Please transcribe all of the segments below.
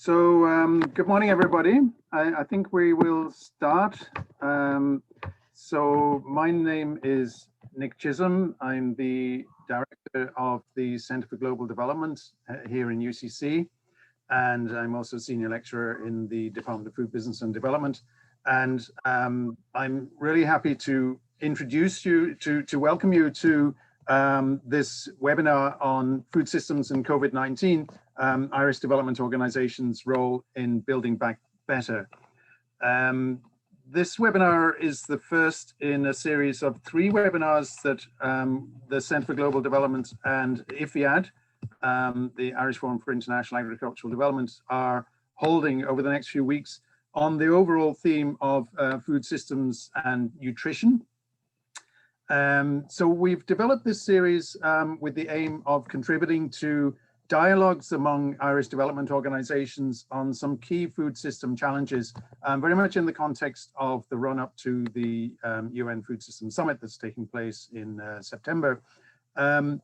Good morning, everybody. I think we will start. My name is Nick Chisholm. I'm the Director of the Centre for Global Development here in UCC, and I'm also Senior Lecturer in the Department of Food Business and Development. And I'm really happy to introduce you, to welcome you to this webinar on food systems and COVID-19, Irish Development Organisation's role in building back better. This webinar is the first in a series of 3 webinars that the Centre for Global Development and IFPRI, the Irish Forum for International Agricultural Development, are holding over the next few weeks on the overall theme of food systems and nutrition. So we've developed this series with the aim of contributing to dialogues among Irish development organisations on some key food system challenges, very much in the context of the run-up to the UN Food Systems Summit that's taking place in September. The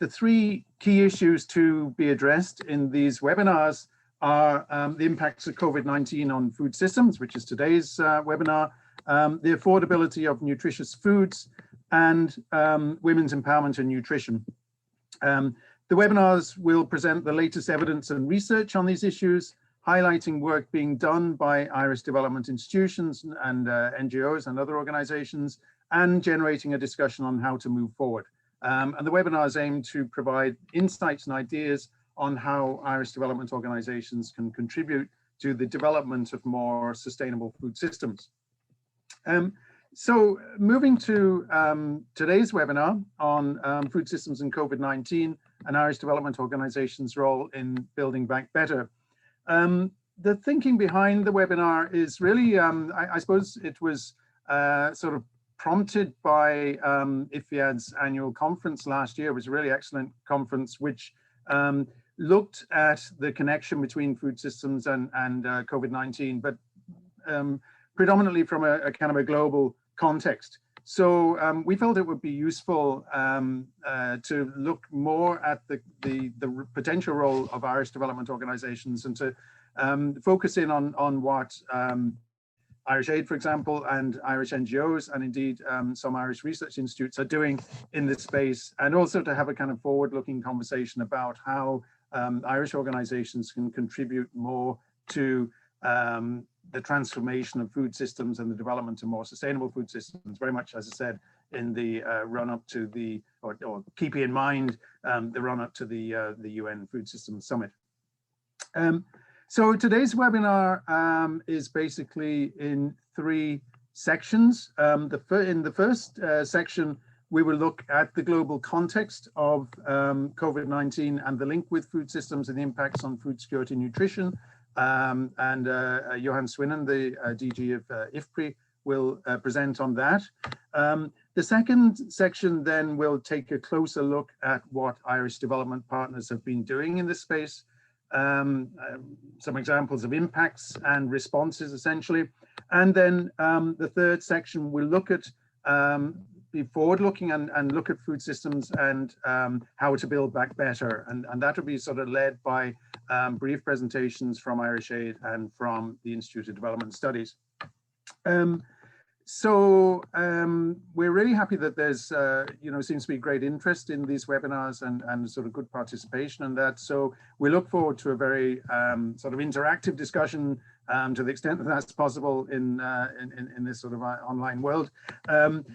3 key issues to be addressed in these webinars are the impacts of COVID-19 on food systems, which is today's webinar, the affordability of nutritious foods, and women's empowerment and nutrition. The webinars will present the latest evidence and research on these issues, highlighting work being done by Irish development institutions and NGOs and other organisations, and generating a discussion on how to move forward. And the webinars aim to provide insights and ideas on how Irish development organisations can contribute to the development of more sustainable food systems. So moving to today's webinar on food systems and COVID-19 and Irish development organisations' role in building back better. The thinking behind the webinar is really, I suppose it was sort of prompted by IFPRI's annual conference last year. It was a really excellent conference, which looked at the connection between food systems and COVID-19, but predominantly from a kind of a global context. So we felt it would be useful to look more at the potential role of Irish development organisations and to focus in on what Irish Aid, for example, and Irish NGOs, and indeed some Irish research institutes are doing in this space, and also to have a kind of forward-looking conversation about how Irish organisations can contribute more to the transformation of food systems and the development of more sustainable food systems, very much, as I said, in the run-up to the, or keeping in mind the run-up to the UN Food Systems Summit. So today's webinar is basically in 3 sections. In the first section, we will look at the global context of COVID-19 and the link with food systems and the impacts on food security and nutrition. And Johan Swinnen, the DG of IFPRI, will present on that. The second section then will take a closer look at what Irish development partners have been doing in this space, some examples of impacts and responses, essentially. And then the third section will look at be forward-looking and look at food systems and how to build back better. And that will be sort of led by brief presentations from Irish Aid and from the Institute of Development Studies. We're really happy that there's, seems to be great interest in these webinars and sort of good participation in that. So we look forward to a very sort of interactive discussion to the extent that that's possible in this sort of online world.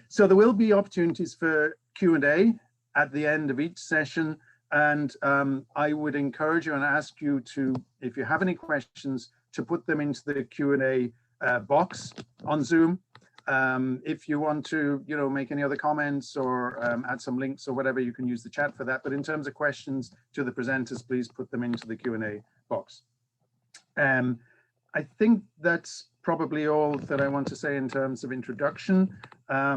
So there will be opportunities for Q&A at the end of each session. And I would encourage you and ask you to, if you have any questions, to put them into the Q&A box on Zoom. If you want to, make any other comments or add some links or whatever, you can use the chat for that. But in terms of questions to the presenters, please put them into the Q&A box. I think that's probably all that I want to say in terms of introduction.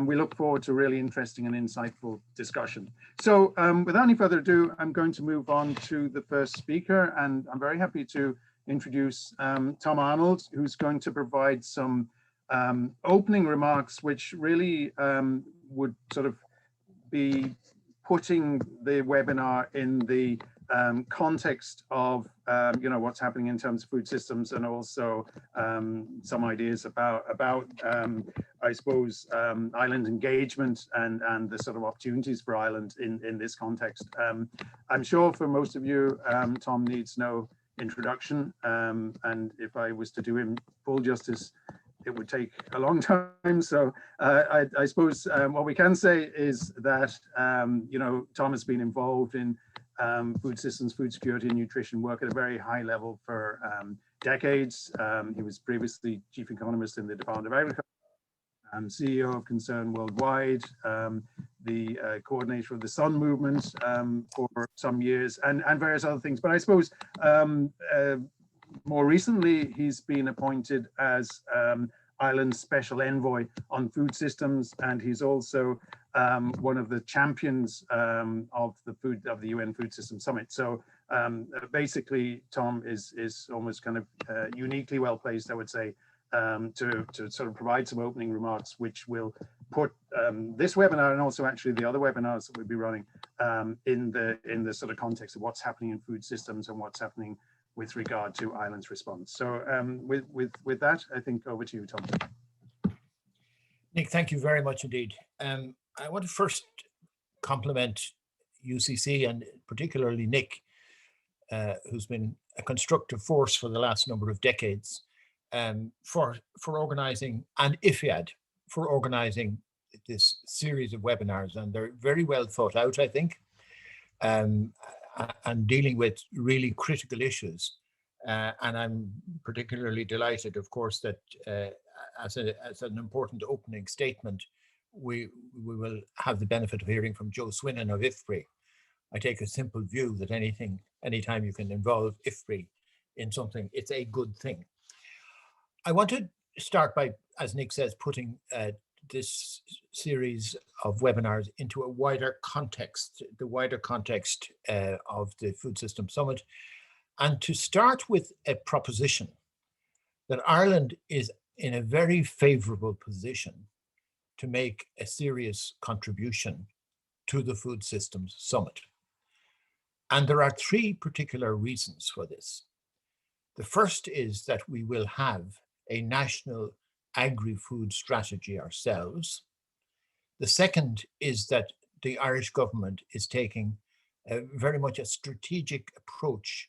We look forward to really interesting and insightful discussion. So without any further ado, I'm going to move on to the first speaker, and I'm very happy to introduce Tom Arnold, who's going to provide some opening remarks, which really would sort of be putting the webinar in the context of what's happening in terms of food systems, and also some ideas about I suppose island engagement and the sort of opportunities for Ireland in this context. I'm sure for most of you, Tom needs no introduction, and if I was to do him full justice, it would take a long time. So I suppose what we can say is that Tom has been involved in food systems, food security and nutrition work at a very high level for decades. He was previously chief economist in the Department of Agriculture, CEO of Concern Worldwide, the coordinator of the Sun movement for some years, and various other things. But I suppose more recently, he's been appointed as Ireland's special envoy on food systems, and he's also one of the champions of the UN Food System Summit. So basically, Tom is almost kind of uniquely well placed, I would say, to sort of provide some opening remarks, which will put this webinar and also actually the other webinars that we'll be running in the sort of context of what's happening in food systems and what's happening with regard to Ireland's response. So with that, I think over to you, Tom. Nick, thank you very much indeed. I want to first compliment UCC and particularly Nick, who's been a constructive force for the last number of decades, for organizing, and IFPRI for organizing this series of webinars. And they're very well thought out, I think, and dealing with really critical issues. And I'm particularly delighted, of course, that as an important opening statement, we will have the benefit of hearing from Joe Swinnen of IFPRI. I take a simple view that anytime you can involve IFPRI in something, it's a good thing. I want to start by, as Nick says, putting this series of webinars into a wider context, the wider context of the Food System Summit, and to start with a proposition that Ireland is in a very favorable position to make a serious contribution to the Food Systems Summit. And there are three particular reasons for this. The first is that we will have a national agri-food strategy ourselves. The second is that the Irish government is taking very much a strategic approach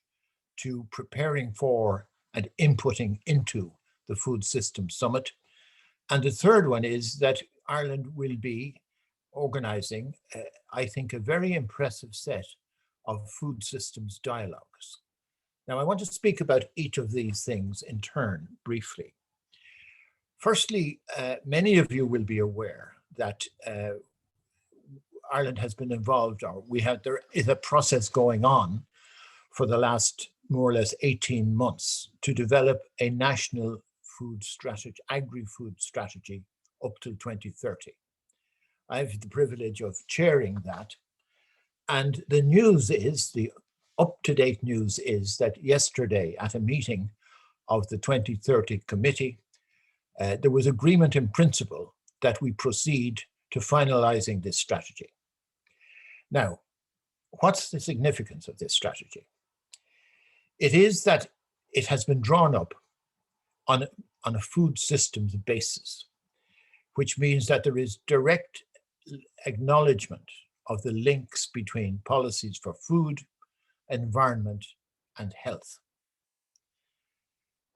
to preparing for and inputting into the Food Systems Summit. And the third one is that Ireland will be organizing, I think, a very impressive set of food systems dialogues. Now, I want to speak about each of these things in turn briefly. Firstly, many of you will be aware that Ireland has been involved, or there is a process going on for the last more or less 18 months to develop a national food strategy, agri-food strategy up till 2030. I have the privilege of chairing that. And the news is, the up-to-date news is that yesterday at a meeting of the 2030 committee, there was agreement in principle that we proceed to finalizing this strategy. Now, what's the significance of this strategy? It is that it has been drawn up on a food systems basis, which means that there is direct acknowledgement of the links between policies for food, environment, and health.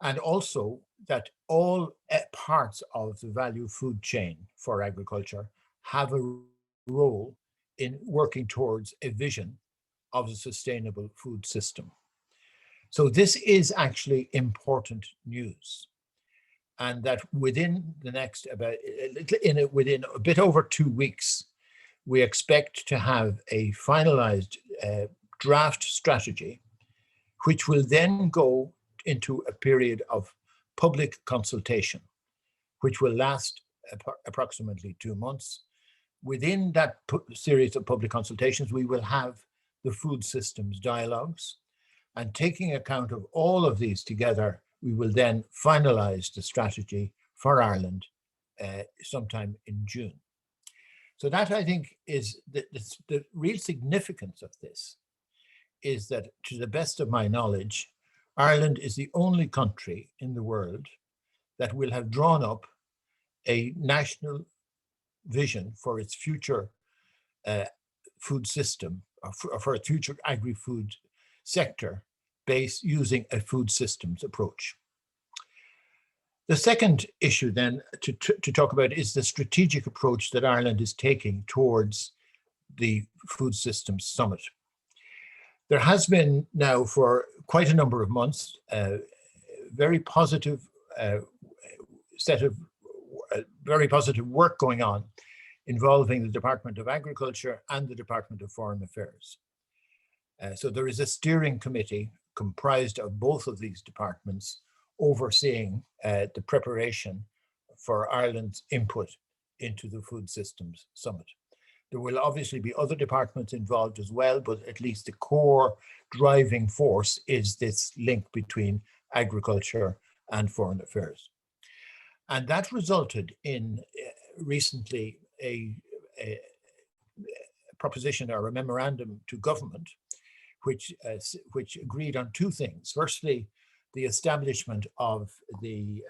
And also that all parts of the value food chain for agriculture have a role in working towards a vision of a sustainable food system. So this is actually important news. And that within the next, within a bit over 2 weeks, we expect to have a finalized draft strategy, which will then go into a period of public consultation, which will last approximately 2 months. Within that series of public consultations, we will have the food systems dialogues, and taking account of all of these together, we will then finalize the strategy for Ireland sometime in June. So that, I think, is the real significance of this, is that, to the best of my knowledge, Ireland is the only country in the world that will have drawn up a national vision for its future food system, or for its future agri-food sector, based using a food systems approach. The second issue then to talk about is the strategic approach that Ireland is taking towards the Food Systems Summit. There has been now for quite a number of months a very positive very positive work going on involving the Department of Agriculture and the Department of Foreign Affairs. So there is a steering committee comprised of both of these departments overseeing the preparation for Ireland's input into the Food Systems Summit. There will obviously be other departments involved as well, but at least the core driving force is this link between agriculture and foreign affairs. And that resulted in recently a proposition or a memorandum to government, which agreed on two things. Firstly, the establishment of the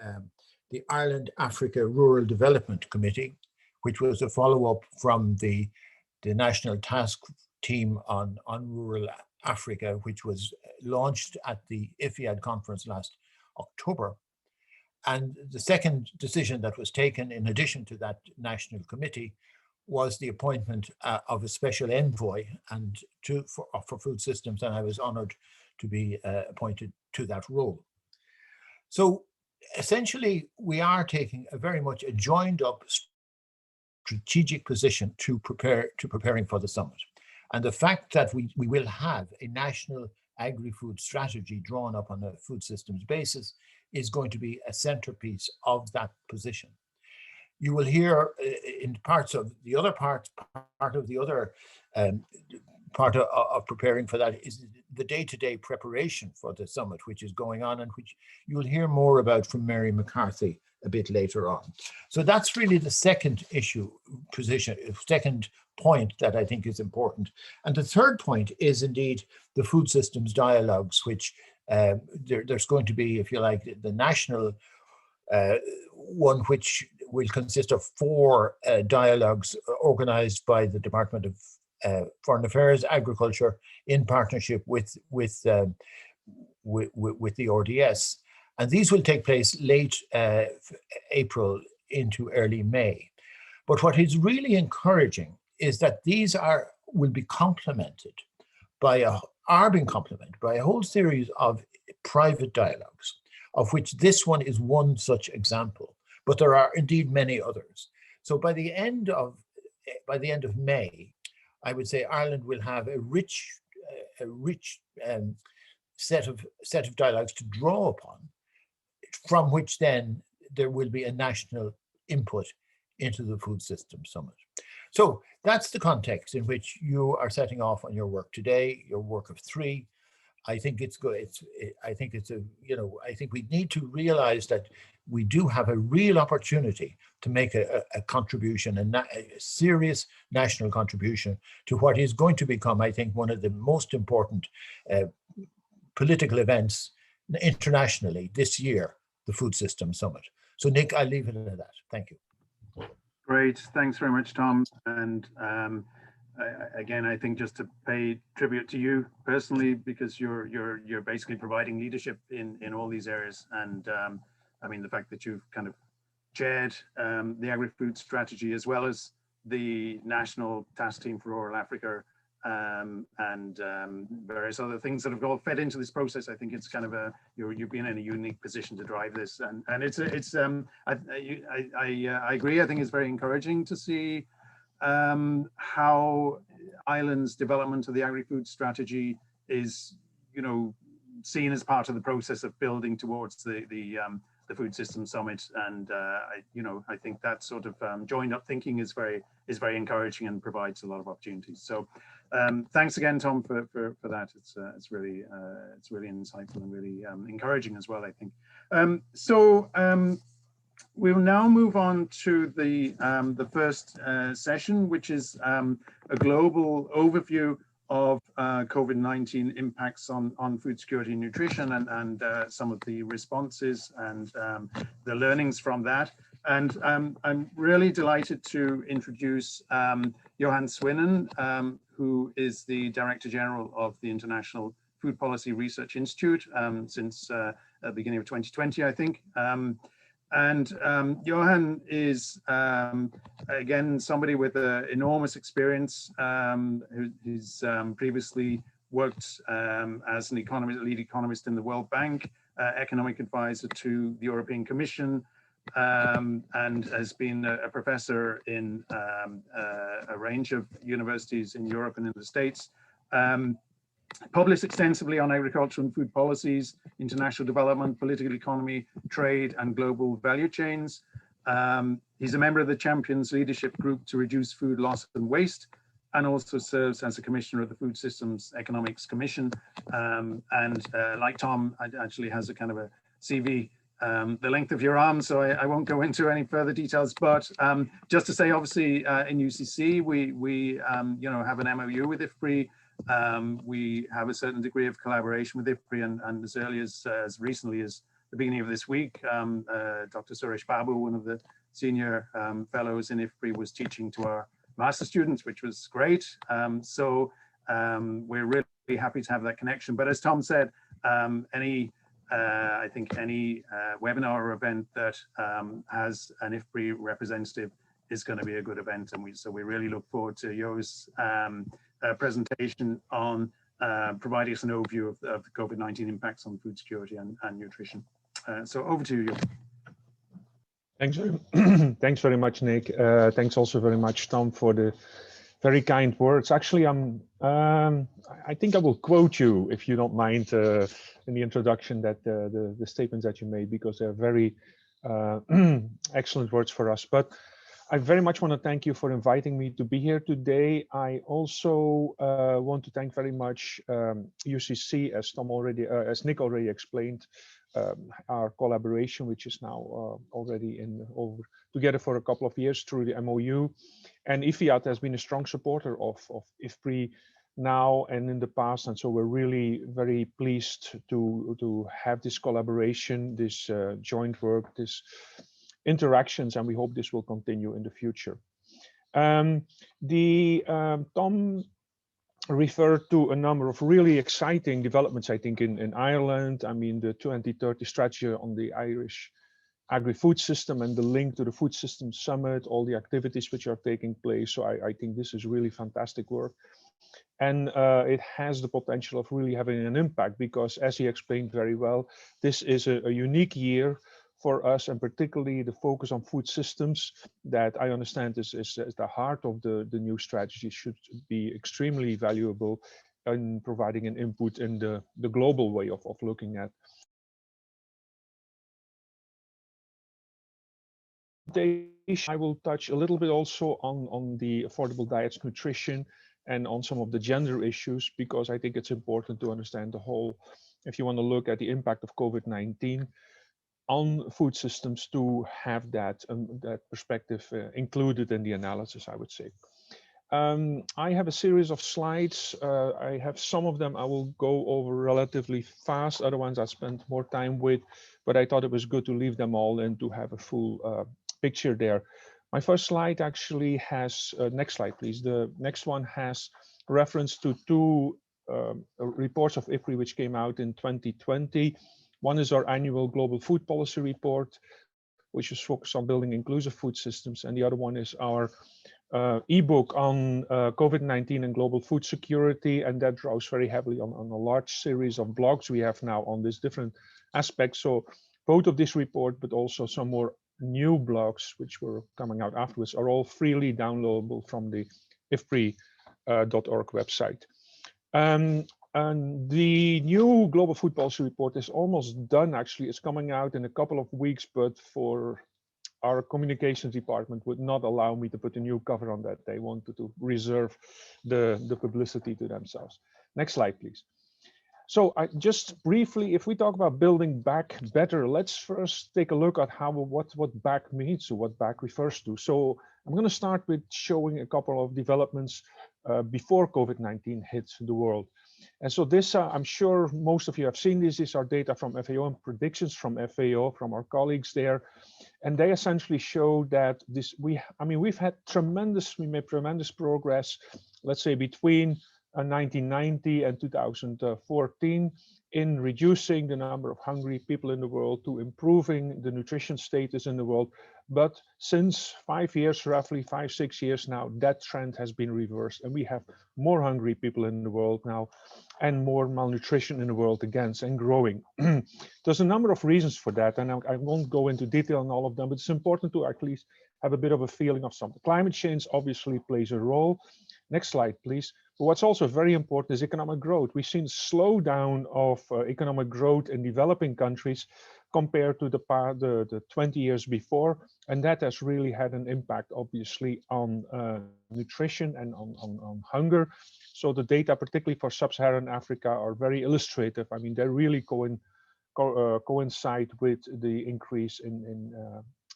Ireland Africa Rural Development Committee, which was a follow-up from the National Task Team on Rural Africa, which was launched at the IFPRI conference last October. And the second decision that was taken in addition to that national committee was the appointment of a special envoy and for food systems, and I was honored to be appointed to that role. So essentially, we are taking a very much a joined up strategic position to preparing for the summit. And the fact that we will have a national agri-food strategy drawn up on a food systems basis is going to be a centerpiece of that position. You will hear in parts of the other part of the other part of preparing for that is the day-to-day preparation for the summit, which is going on and which you will hear more about from Mary McCarthy a bit later on. So that's really the second second point that I think is important. And the third point is indeed the food systems dialogues, which there's going to be, if you like, the national one, which will consist of 4 dialogues organized by the Department of Foreign Agriculture in partnership with the ODS. And these will take place late April into early May. But what is really encouraging is that these will be complemented are being complemented by a whole series of private dialogues, of which this one is one such example, but there are indeed many others. So by the end of May, I would say Ireland will have a rich set of dialogues to draw upon, from which then there will be a national input into the Food Systems Summit. So that's the context in which you are setting off on your work today, your work of 3. I think it's good. I think we need to realize that we do have a real opportunity to make a contribution, a serious national contribution to what is going to become, I think, one of the most important political events internationally this year, the Food Systems Summit. So Nick, I'll leave it at that. Thank you. Great, thanks very much, Tom. And again, I think just to pay tribute to you personally, because you're basically providing leadership in all these areas. And I mean, the fact that you've kind of chaired the agri-food strategy as well as the National Task Team for Rural Africa and various other things that have all fed into this process. I think it's kind of you've been in a unique position to drive this, and I agree. I think it's very encouraging to see how Ireland's development of the agri-food strategy is, seen as part of the process of building towards the Food Systems Summit, and I think that sort of joined up thinking is very encouraging and provides a lot of opportunities. So thanks again, Tom, for that. It's really insightful and really encouraging as well, I think. We will now move on to the first session, which is a global overview of COVID-19 impacts on food security and nutrition, and some of the responses and the learnings from that. And I'm really delighted to introduce Johan Swinnen, who is the Director General of the International Food Policy Research Institute since the beginning of 2020, I think. Johan is, again, somebody with enormous experience who's previously worked as an economist, lead economist in the World Bank, economic advisor to the European Commission, and has been a professor in a range of universities in Europe and in the States. Published extensively on agricultural and food policies, international development, political economy, trade, and global value chains. He's a member of the Champions Leadership Group to reduce food loss and waste, and also serves as a commissioner of the Food Systems Economics Commission. Like Tom, actually has a kind of a CV the length of your arm, so I won't go into any further details. But just to say, obviously, in UCC, we have an MOU with IFPRI. We have a certain degree of collaboration with IFPRI, and as early as recently as the beginning of this week, Dr. Suresh Babu, one of the senior fellows in IFPRI, was teaching to our master students, which was great. We're really happy to have that connection. But as Tom said, I think any webinar or event that has an IFPRI representative is going to be a good event, and we really look forward to Jo's presentation on providing us an overview of the COVID-19 impacts on food security and nutrition. So over to you, Jo. Thanks very much, Nick. Thanks also very much, Tom, for the very kind words. Actually, I think I will quote you, if you don't mind, in the introduction, that the statements that you made, because they're very excellent words for us. But I very much want to thank you for inviting me to be here today. I also want to thank very much UCC, as Nick already explained, our collaboration, which is now already together for a couple of years through the MOU. And IFIAT has been a strong supporter of IFPRI now and in the past, and so we're really very pleased to have this collaboration, this joint work, this interactions, and we hope this will continue in the future. Tom referred to a number of really exciting developments, I think, in Ireland. I mean, the 2030 strategy on the Irish agri-food system and the link to the Food Systems Summit, all the activities which are taking place. So I think this is really fantastic work. And it has the potential of really having an impact, because as he explained very well, this is a unique year for us, and particularly the focus on food systems that I understand is the heart of the new strategy should be extremely valuable in providing an input in the global way of looking at. I will touch a little bit also on the affordable diets, nutrition, and on some of the gender issues, because I think it's important to understand the whole, if you want to look at the impact of COVID-19 on food systems, to have that perspective included in the analysis, I would say. I have a series of slides. I have some of them I will go over relatively fast, other ones I spent more time with, but I thought it was good to leave them all and to have a full picture there. My first slide actually has, next slide please, the next one has reference to two reports of IFPRI which came out in 2020. One is our annual global food policy report, which is focused on building inclusive food systems, and the other one is our ebook on COVID-19 and global food security, and that draws very heavily on a large series of blogs we have now on these different aspects. So both of this report, but also some more new blogs which were coming out afterwards, are all freely downloadable from the IFPRI.org website. And the new global food policy report is almost done. Actually, it's coming out in a couple of weeks, but for our communications department would not allow me to put a new cover on that. They wanted to reserve the publicity to themselves. Next slide, please. So I just briefly, if we talk about building back better, let's first take a look at what back means, or what back refers to. So I'm going to start with showing a couple of developments before COVID-19 hit the world. And so this, I'm sure most of you have seen this. These are data from FAO and predictions from FAO, from our colleagues there. And they essentially show that we've had we made tremendous progress, let's say between 1990 and 2014 in reducing the number of hungry people in the world, to improving the nutrition status in the world. But since 5 years, roughly 5-6 years now, that trend has been reversed, and we have more hungry people in the world now and more malnutrition in the world again, and growing. There's a number of reasons for that, and I won't go into detail on all of them, but it's important to at least have a bit of a feeling of something. Climate change obviously plays a role. Next slide, please. But what's also very important is economic growth. We've seen slowdown of economic growth in developing countries compared to the 20 years before, and that has really had an impact, obviously, on nutrition and on hunger. So the data, particularly for sub-Saharan Africa, are very illustrative. I mean, they really coincide with the increase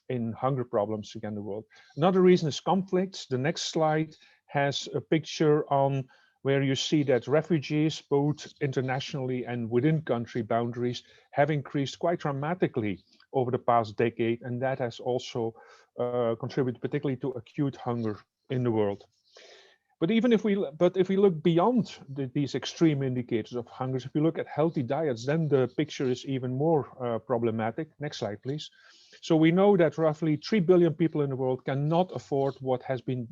in hunger problems in the world. Another reason is conflicts. The next slide has a picture on where you see that refugees, both internationally and within country boundaries, have increased quite dramatically over the past decade, and that has also contributed particularly to acute hunger in the world. But even if we look beyond these extreme indicators of hunger, if you look at healthy diets, then the picture is even more problematic. Next slide, please. So we know that roughly 3 billion people in the world cannot afford what has been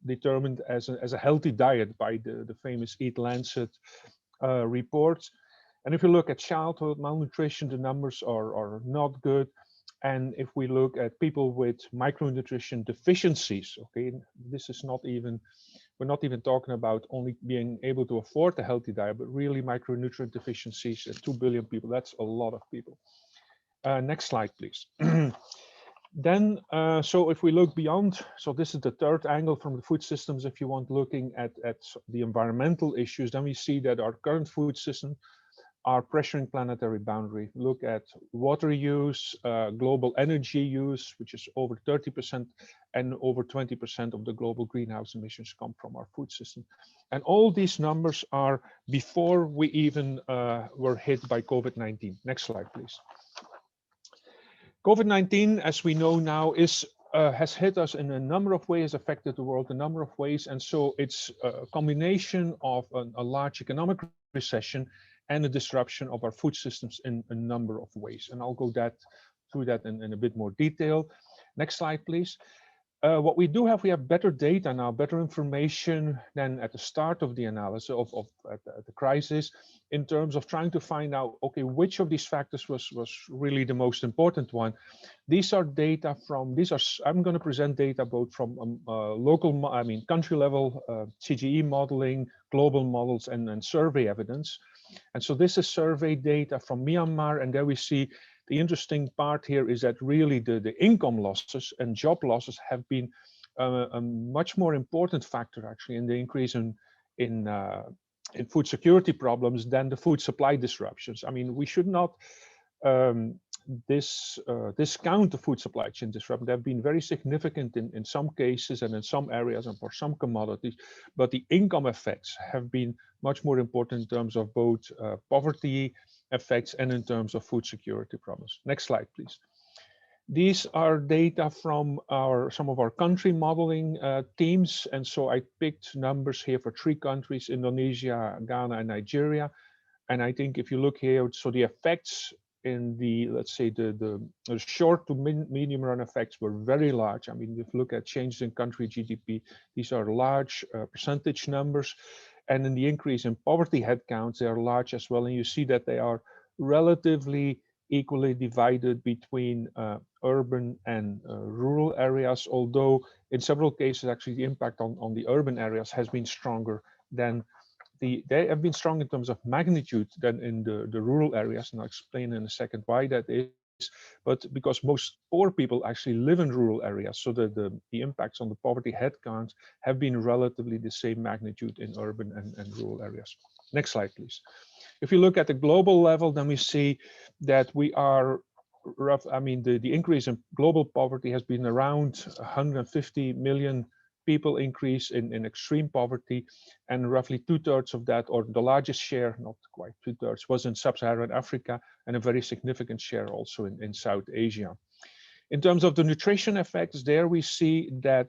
determined as a healthy diet by the famous Eat Lancet reports. And if you look at childhood malnutrition, the numbers are not good. And if we look at people with micronutrition deficiencies, okay, this is not even, we're not even talking about only being able to afford a healthy diet, but really micronutrient deficiencies at 2 billion people. That's a lot of people. Next slide, please. Then, so if we look beyond, so this is the third angle from the food systems, if you want, looking at the environmental issues, then we see that our current food system are pressuring planetary boundary. Look at water use, global energy use, which is over 30%, and over 20% of the global greenhouse emissions come from our food system. And all these numbers are before we even were hit by COVID-19. Next slide, please. COVID-19, as we know now, has hit us in a number of ways, affected the world in a number of ways. And so it's a combination of a large economic recession and a disruption of our food systems in a number of ways. And I'll go through that in a bit more detail. Next slide, please. What we have better data now, better information than at the start of the analysis at the crisis, in terms of trying to find out, okay, which of these factors was really the most important one. These are data from, I'm going to present data both from country level CGE modeling, global models, and survey evidence. And so this is survey data from Myanmar, and there we see the interesting part here is that really the income losses and job losses have been a much more important factor actually in the increase in food security problems than the food supply disruptions. I mean, we should not discount the food supply chain disruption. They have been very significant in some cases and in some areas and for some commodities, but the income effects have been much more important in terms of both poverty effects and in terms of food security problems. Next slide, please. These are data from some of our country modeling teams. And so I picked numbers here for 3 countries, Indonesia, Ghana, and Nigeria. And I think if you look here, so the effects in the, let's say, the short to medium run effects were very large. I mean, if you look at changes in country GDP, these are large percentage numbers. And in the increase in poverty headcounts, they are large as well. And you see that they are relatively equally divided between urban and rural areas, although in several cases, actually, the impact on the urban areas has been stronger than they have been strong in terms of magnitude than in the rural areas. And I'll explain in a second why that is. But because most poor people actually live in rural areas, so the impacts on the poverty headcounts have been relatively the same magnitude in urban and rural areas. Next slide, please. If you look at the global level, then we see that we are rough. I mean, the increase in global poverty has been around 150 million people increase in extreme poverty, and roughly 2/3 of that, or the largest share, not quite 2/3, was in sub-Saharan Africa, and a very significant share also in South Asia. In terms of the nutrition effects, there we see that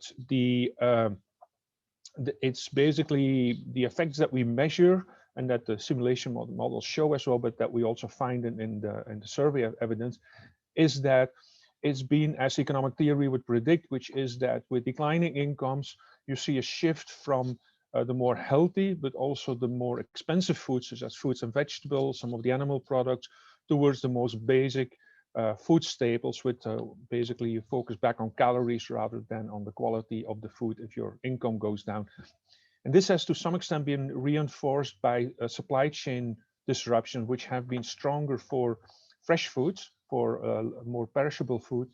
it's basically the effects that we measure and that the simulation models show as well, but that we also find in the survey evidence, is that it's been as economic theory would predict, which is that with declining incomes, you see a shift from the more healthy, but also the more expensive foods, such as fruits and vegetables, some of the animal products, towards the most basic food staples, with basically you focus back on calories rather than on the quality of the food if your income goes down. And this has to some extent been reinforced by supply chain disruption, which have been stronger for fresh foods, for more perishable food.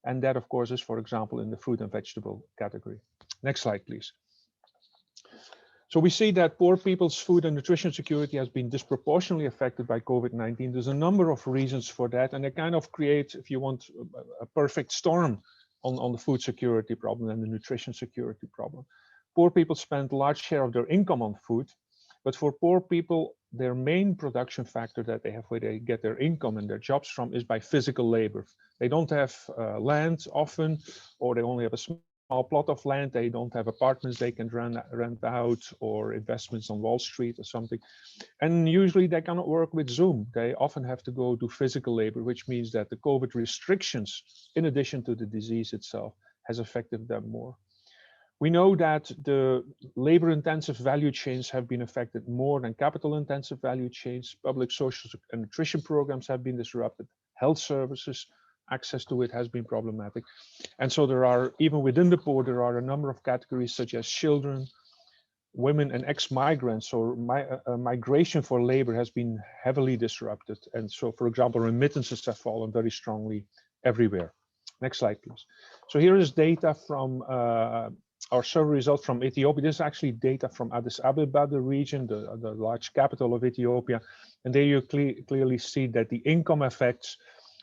And that, of course, is, for example, in the fruit and vegetable category. Next slide, please. So we see that poor people's food and nutrition security has been disproportionately affected by COVID-19. There's a number of reasons for that, and it kind of creates, if you want, a perfect storm on the food security problem and the nutrition security problem. Poor people spend a large share of their income on food, but for poor people, their main production factor that they have where they get their income and their jobs from is by physical labor. They don't have land often, or they only have a small plot of land. They don't have apartments they can rent out, or investments on Wall Street or something. And usually they cannot work with Zoom. They often have to go do physical labor, which means that the COVID restrictions, in addition to the disease itself, has affected them more. We know that the labor-intensive value chains have been affected more than capital-intensive value chains. Public social and nutrition programs have been disrupted. Health services, access to it has been problematic. And so there are, even within the poor, there are a number of categories such as children, women, and ex-migrants. So migration for labor has been heavily disrupted. And so, for example, remittances have fallen very strongly everywhere. Next slide, please. So here is data from our survey results from Ethiopia. This is actually data from Addis Ababa, the region, the large capital of Ethiopia. And there you clearly see that the income effects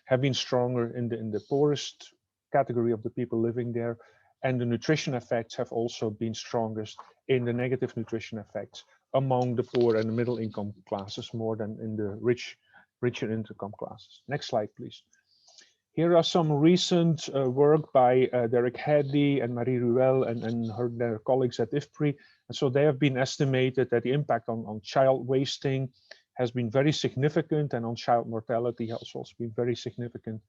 have been stronger in the poorest category of the people living there. And the nutrition effects have also been strongest in the negative nutrition effects among the poor and the middle income classes more than in the richer income classes. Next slide, please. Here are some recent work by Derek Hadley and Marie Ruel and their colleagues at IFPRI. And so they have been estimated that the impact on child wasting has been very significant, and on child mortality has also been very significant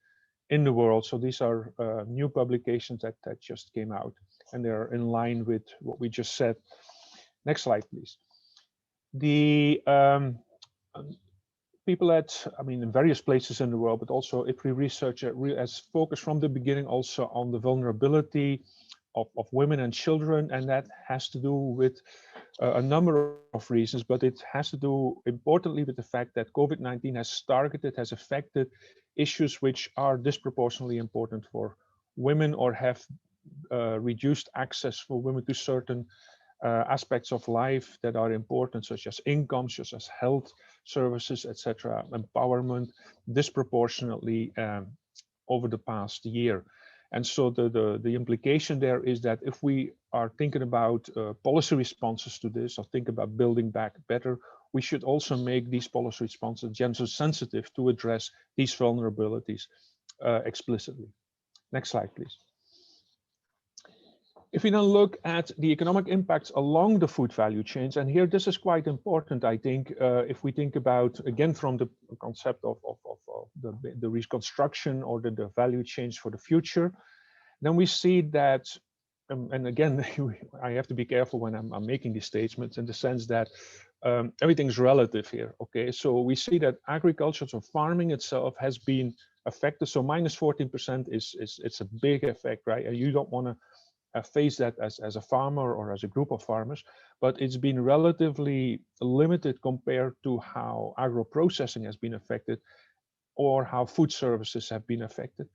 in the world. So these are new publications that just came out, and they're in line with what we just said. Next slide, please. The people in various places in the world, but also IFPRI research has focused from the beginning also on the vulnerability of women and children, and that has to do with a number of reasons, but it has to do importantly with the fact that COVID-19 has affected issues which are disproportionately important for women, or have reduced access for women to certain aspects of life that are important, such as income, such as health services, etc., empowerment, disproportionately over the past year. And so the implication there is that if we are thinking about policy responses to this, or think about building back better, we should also make these policy responses gender sensitive to address these vulnerabilities explicitly. Next slide, please. If we now look at the economic impacts along the food value chains, and here this is quite important, I think, if we think about, again, from the concept of the reconstruction or the value chains for the future, then we see that, and again, I have to be careful when I'm making these statements, in the sense that everything's relative here, okay? So we see that agriculture, so farming itself, has been affected. So minus 14% it's a big effect, right? And you don't want to face that as a farmer or as a group of farmers, but it's been relatively limited compared to how agro-processing has been affected, or how food services have been affected.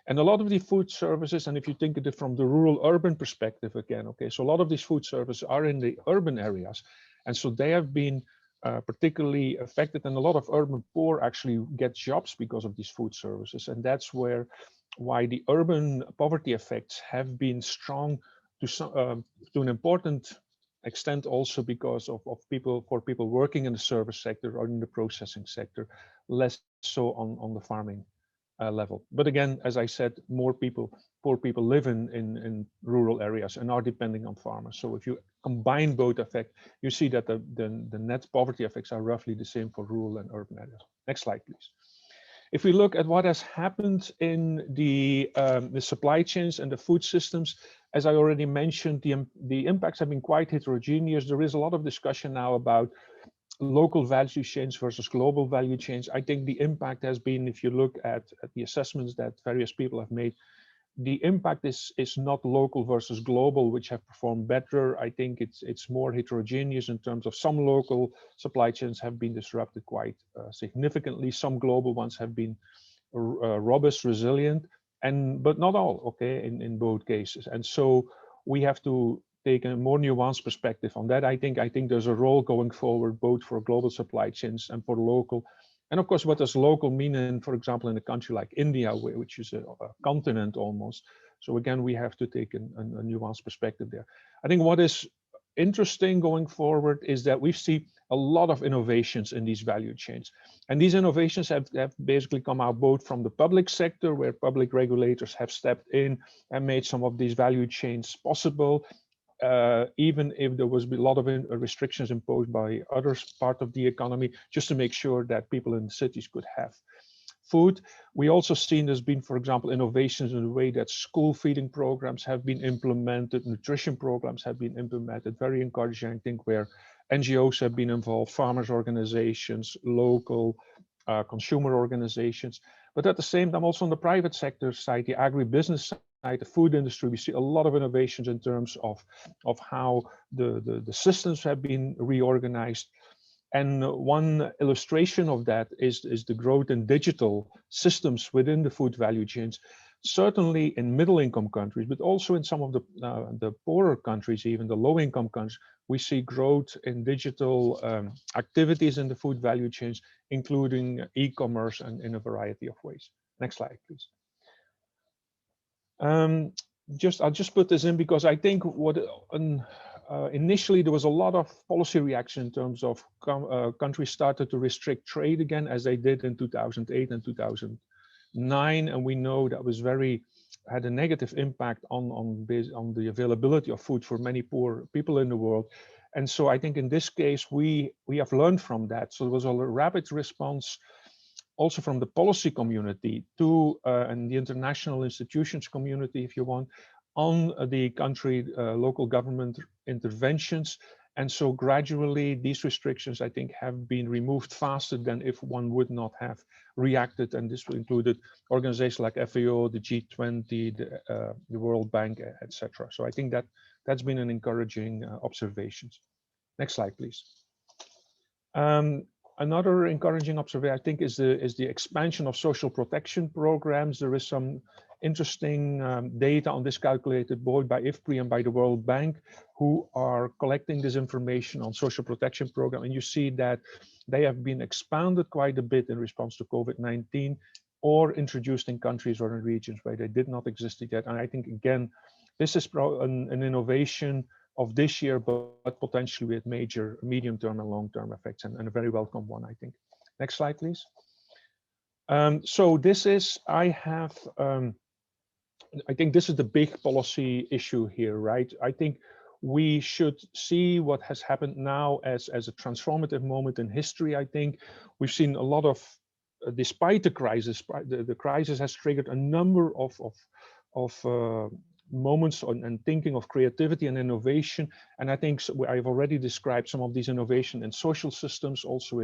And a lot of the food services, and if you think of it from the rural-urban perspective again, okay, so a lot of these food services are in the urban areas, and so they have been particularly affected, and a lot of urban poor actually get jobs because of these food services, and that's why the urban poverty effects have been strong to an important extent also because of people working in the service sector or in the processing sector, less so on the farming level. But again, as I said, poor people live in rural areas and are depending on farmers. So if you combine both effects, you see that the net poverty effects are roughly the same for rural and urban areas. Next slide, please. If we look at what has happened in the supply chains and the food systems, as I already mentioned, the impacts have been quite heterogeneous. There is a lot of discussion now about local value chains versus global value chains. I think the impact has been, if you look at the assessments that various people have made, the impact is not local versus global, which have performed better. I think it's more heterogeneous in terms of some local supply chains have been disrupted quite significantly. Some global ones have been robust, resilient, but not all, okay, in both cases. And so we have to take a more nuanced perspective on that. I think there's a role going forward, both for global supply chains and for local. And of course, what does local mean in, for example, in a country like India, which is a continent almost? So again, we have to take a nuanced perspective there. I think what is interesting going forward is that we see a lot of innovations in these value chains. And these innovations have basically come out both from the public sector, where public regulators have stepped in and made some of these value chains possible, even if there was a lot of restrictions imposed by others part of the economy, just to make sure that people in the cities could have food. We also seen there's been, for example, innovations in the way that school feeding programs have been implemented, nutrition programs have been implemented, very encouraging, I think, where NGOs have been involved, farmers organizations, local consumer organizations. But at the same time, also on the private sector side, the agribusiness side, the food industry, we see a lot of innovations in terms of how the systems have been reorganized. And one illustration of that is the growth in digital systems within the food value chains, certainly in middle-income countries, but also in some of the poorer countries, even the low-income countries, we see growth in digital activities in the food value chains, including e-commerce and in a variety of ways. Next slide, please. I'll just put this in because I think initially there was a lot of policy reaction in terms of countries started to restrict trade again, as they did in 2008 and 2009, and we know that had a negative impact on the availability of food for many poor people in the world. And so I think in this case we have learned from that. So there was a rapid response also from the policy community to and the international institutions community, if you want, on the country local government interventions. And so gradually these restrictions, I think, have been removed faster than if one would not have reacted. And this included organizations like FAO, the G20, the World Bank, etc. So I think that's been an encouraging observation. Next slide, please. Another encouraging observation, I think, is the expansion of social protection programs. There is some interesting data on this calculated both by IFPRI and by the World Bank, who are collecting this information on social protection program. And you see that they have been expanded quite a bit in response to COVID-19 or introduced in countries or in regions where they did not exist yet. And I think, again, this is an innovation of this year, but potentially with major medium-term and long-term effects, and a very welcome one, I think. Next slide, please. So this is, I think this is the big policy issue here, right? I think we should see what has happened now as a transformative moment in history. I think we've seen a lot of, despite the crisis, the crisis has triggered a number of moments and thinking of creativity and innovation. And I think I've already described some of these innovation in social systems, also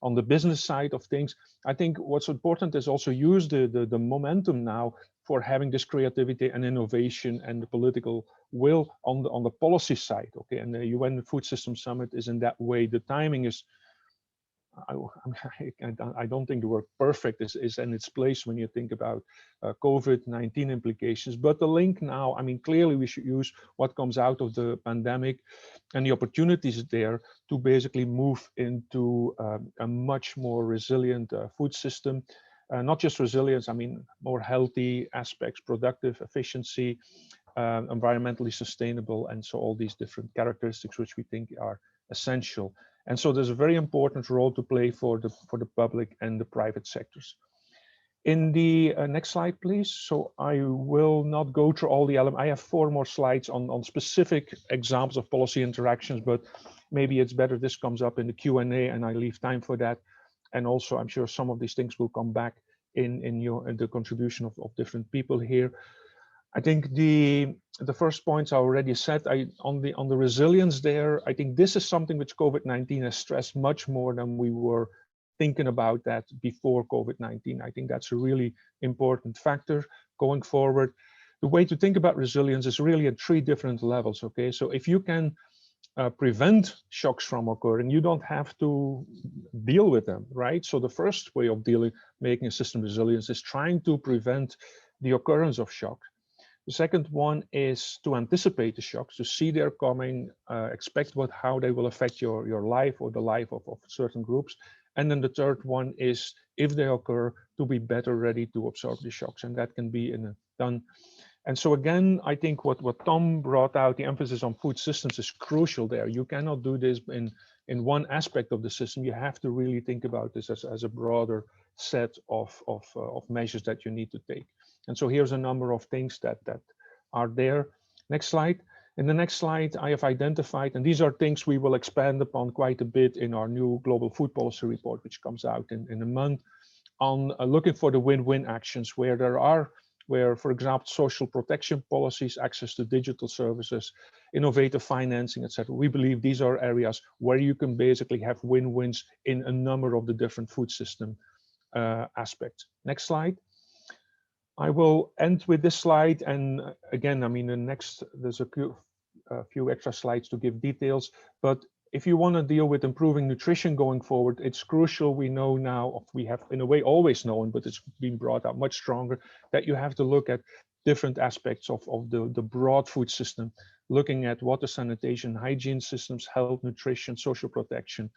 on the business side of things. I think what's important is also use the momentum now for having this creativity and innovation and the political will on the policy side. Okay, and the UN Food Systems Summit is in that way. The timing is, I don't think the word perfect is in its place when you think about COVID-19 implications, but the link now, I mean, clearly we should use what comes out of the pandemic and the opportunities there to basically move into a much more resilient food system. Not just resilience, I mean, more healthy aspects, productive efficiency, environmentally sustainable, and so all these different characteristics which we think are essential. And so there's a very important role to play for the public and the private sectors. In the next slide, please. So I will not go through all the elements. I have 4 more slides on specific examples of policy interactions, but maybe it's better this comes up in the Q&A and I leave time for that. And also, I'm sure some of these things will come back in the contribution of different people here. I think the first points I already said. On the resilience there, I think this is something which COVID-19 has stressed much more than we were thinking about that before COVID-19. I think that's a really important factor going forward. The way to think about resilience is really at 3 different levels. Okay, so if you can prevent shocks from occurring, you don't have to deal with them, right? So the first way of making a system resilient is trying to prevent the occurrence of shock. The second one is to anticipate the shocks, to see they're coming, expect how they will affect your life or the life of certain groups. And then the third one is, if they occur, to be better ready to absorb the shocks. And that can be done. And so again, I think what Tom brought out, the emphasis on food systems is crucial there. You cannot do this in one aspect of the system. You have to really think about this as a broader set of measures that you need to take. And so here's a number of things that are there. Next slide. In the next slide, I have identified, and these are things we will expand upon quite a bit in our new global food policy report, which comes out in a month, on looking for the win-win actions where, for example, social protection policies, access to digital services, innovative financing, etc. We believe these are areas where you can basically have win-wins in a number of the different food system aspects. Next slide. I will end with this slide, and again, I mean, there's a few extra slides to give details, but if you want to deal with improving nutrition going forward, it's crucial. We know now, we have in a way always known, but it's been brought out much stronger, that you have to look at different aspects of the broad food system, looking at water, sanitation, hygiene systems, health, nutrition, social protection,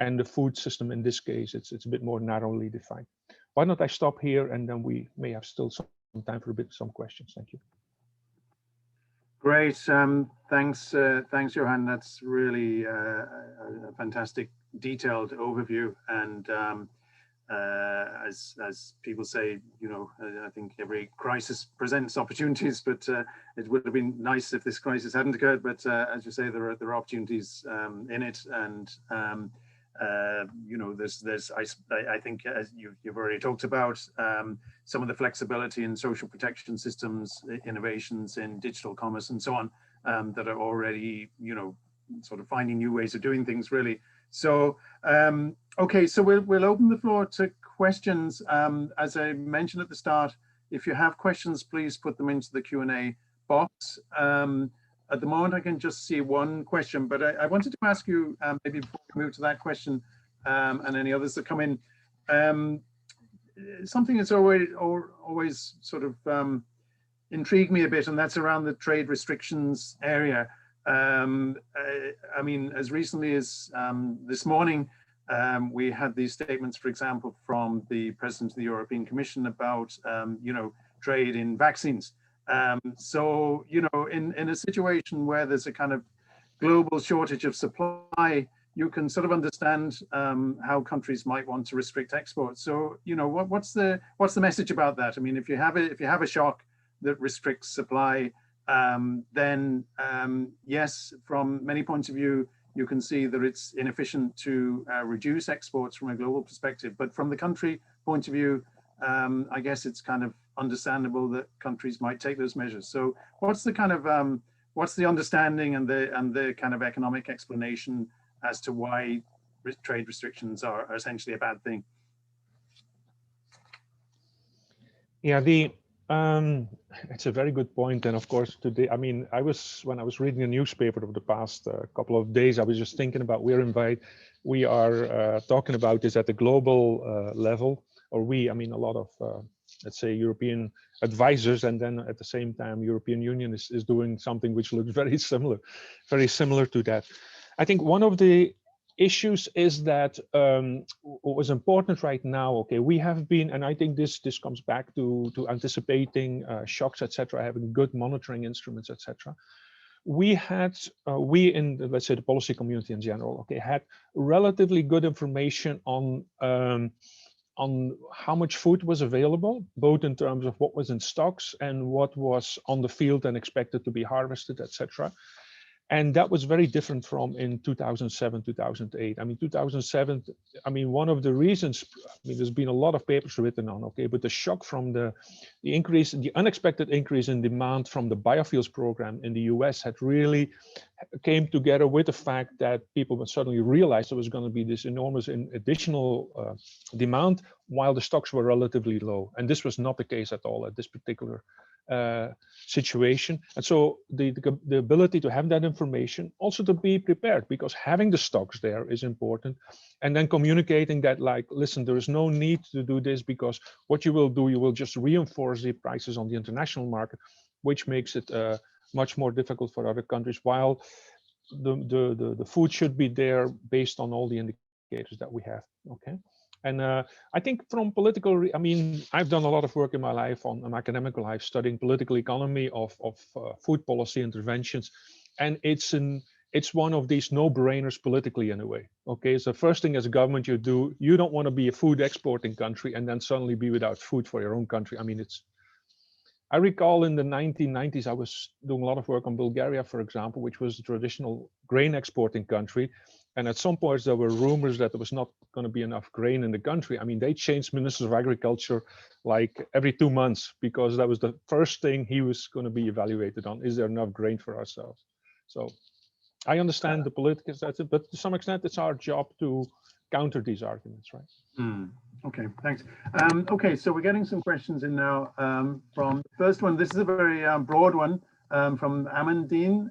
and the food system. In this case, it's a bit more narrowly defined. Why don't I stop here, and then we may have still some time for some questions. Thank you. Great. Thanks, Johan. That's really a fantastic, detailed overview. And as people say, you know, I think every crisis presents opportunities, but it would have been nice if this crisis hadn't occurred. But as you say, there are opportunities in it, and you know, I think, as you've already talked about, some of the flexibility in social protection systems, innovations in digital commerce, and so on, that are already, you know, sort of finding new ways of doing things, really. So, okay, so we'll open the floor to questions. As I mentioned at the start, if you have questions, please put them into the Q&A box. At the moment, I can just see one question, but I wanted to ask you, maybe before we move to that question, and any others that come in, something that's always sort of intrigued me a bit, and that's around the trade restrictions area. I mean, as recently as this morning, we had these statements, for example, from the President of the European Commission about, you know, trade in vaccines. So, you know, in a situation where there's a kind of global shortage of supply, you can sort of understand how countries might want to restrict exports. So, you know, what's the message about that? I mean, if you have a shock that restricts supply, then yes, from many points of view, you can see that it's inefficient to reduce exports from a global perspective. But from the country point of view, I guess it's kind of understandable that countries might take those measures. So what's the kind of what's the understanding and the kind of economic explanation as to why trade restrictions are essentially a bad thing? Yeah, it's a very good point. And of course, today, I mean, when I was reading the newspaper over the past couple of days, I was just thinking about we are talking about this at the global level, or I mean, a lot of, let's say, European advisors, and then at the same time, European Union is doing something which looks very similar to that. I think one of the issues is that what was important right now, okay, we have been, and I think this comes back to anticipating shocks, etc., having good monitoring instruments, etc. We had, we in the, let's say the policy community in general, okay, had relatively good information on how much food was available, both in terms of what was in stocks and what was on the field and expected to be harvested, etc. And that was very different from in 2007, 2008. I mean, 2007, I mean, one of the reasons, I mean, there's been a lot of papers written on, okay, but the shock from the increase, the unexpected increase in demand from the biofuels program in the US had really came together with the fact that people would suddenly realize there was going to be this enormous additional demand while the stocks were relatively low. And this was not the case at all at this particular situation. And so the ability to have that information, also to be prepared, because having the stocks there is important. And then communicating that, like, listen, there is no need to do this, because what you will do, you will just reinforce the prices on the international market, which makes it much more difficult for other countries, while the food should be there based on all the indicators that we have. Okay. And I think from political, I mean, I've done a lot of work in my life on an academic life, studying political economy of food policy interventions. And it's one of these no-brainers politically in a way. Okay, so first thing as a government you do, you don't want to be a food exporting country and then suddenly be without food for your own country. I mean, I recall in the 1990s, I was doing a lot of work on Bulgaria, for example, which was a traditional grain exporting country. And at some points, there were rumors that there was not going to be enough grain in the country. I mean, they changed ministers of agriculture like every 2 months, because that was the first thing he was going to be evaluated on. Is there enough grain for ourselves? So I understand the politics, but to some extent, it's our job to counter these arguments, right? Okay, thanks. Okay, so we're getting some questions in now from the first one. This is a very broad one from Amandine.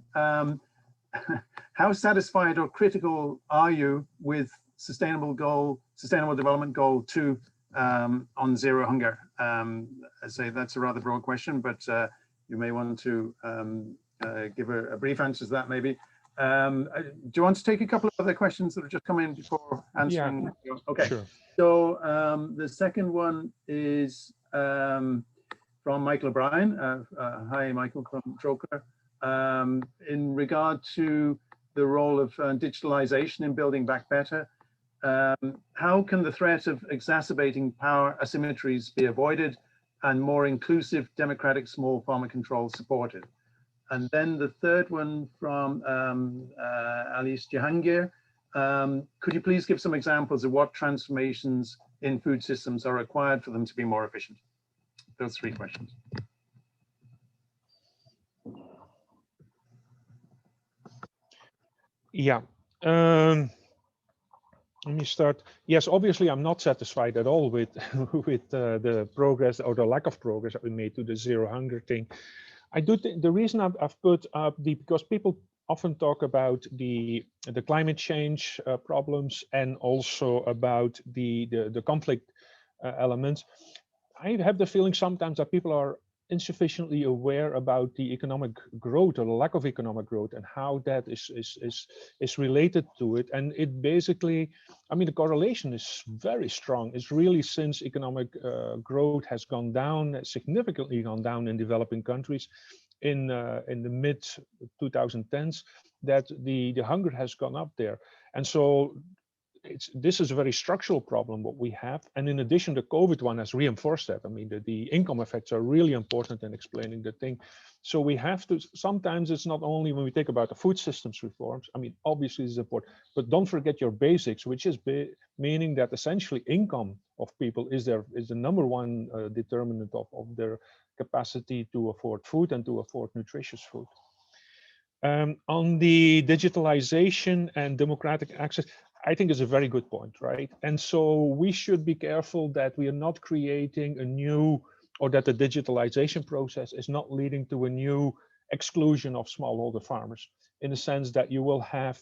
How satisfied or critical are you with Sustainable Development Goal 2 on zero hunger? I say that's a rather broad question, but you may want to give a brief answer to that, maybe. Do you want to take a couple of other questions that have just come in before answering? Yeah. Okay. Sure. So the second one is from Michael O'Brien. Hi, Michael from Trócaire. In regard to the role of digitalization in building back better, how can the threat of exacerbating power asymmetries be avoided and more inclusive democratic small farmer control supported? And then the third one from Alice Jahangir. Could you please give some examples of what transformations in food systems are required for them to be more efficient? Those three questions. Yeah. Let me start. Yes, obviously, I'm not satisfied at all with the progress or the lack of progress that we made to the zero hunger thing. I do think the reason I've put up because people often talk about the climate change problems and also about the conflict elements. I have the feeling sometimes that people are insufficiently aware about the economic growth or the lack of economic growth and how that is related to it. And it basically, I mean, the correlation is very strong. It's really since economic growth has gone down, significantly gone down in developing countries in the mid 2010s, that the hunger has gone up there. And so this is a very structural problem what we have, and in addition the COVID one has reinforced that. I mean the income effects are really important in explaining the thing. So we have to, sometimes it's not only when we think about the food systems reforms, I mean obviously it's important, but don't forget your basics, which is meaning that essentially income of people is the number one determinant of their capacity to afford food and to afford nutritious food. On the digitalization and democratic access, I think is a very good point, right? And so we should be careful that we are not creating a new, or that the digitalization process is not leading to a new exclusion of smallholder farmers, in the sense that you will have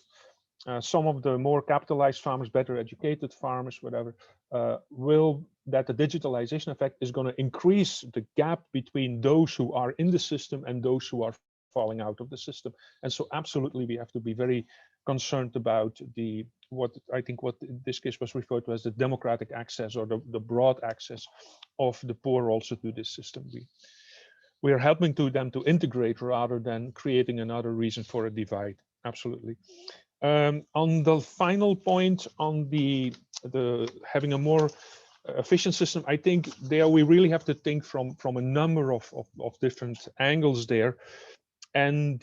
some of the more capitalized farmers, better educated farmers, whatever, that the digitalization effect is going to increase the gap between those who are in the system and those who are falling out of the system. And so absolutely we have to be very concerned about what in this case was referred to as the democratic access, or the broad access of the poor also to this system. We are helping them to integrate rather than creating another reason for a divide. Absolutely. On the final point on the having a more efficient system, I think there we really have to think from a number of different angles there. And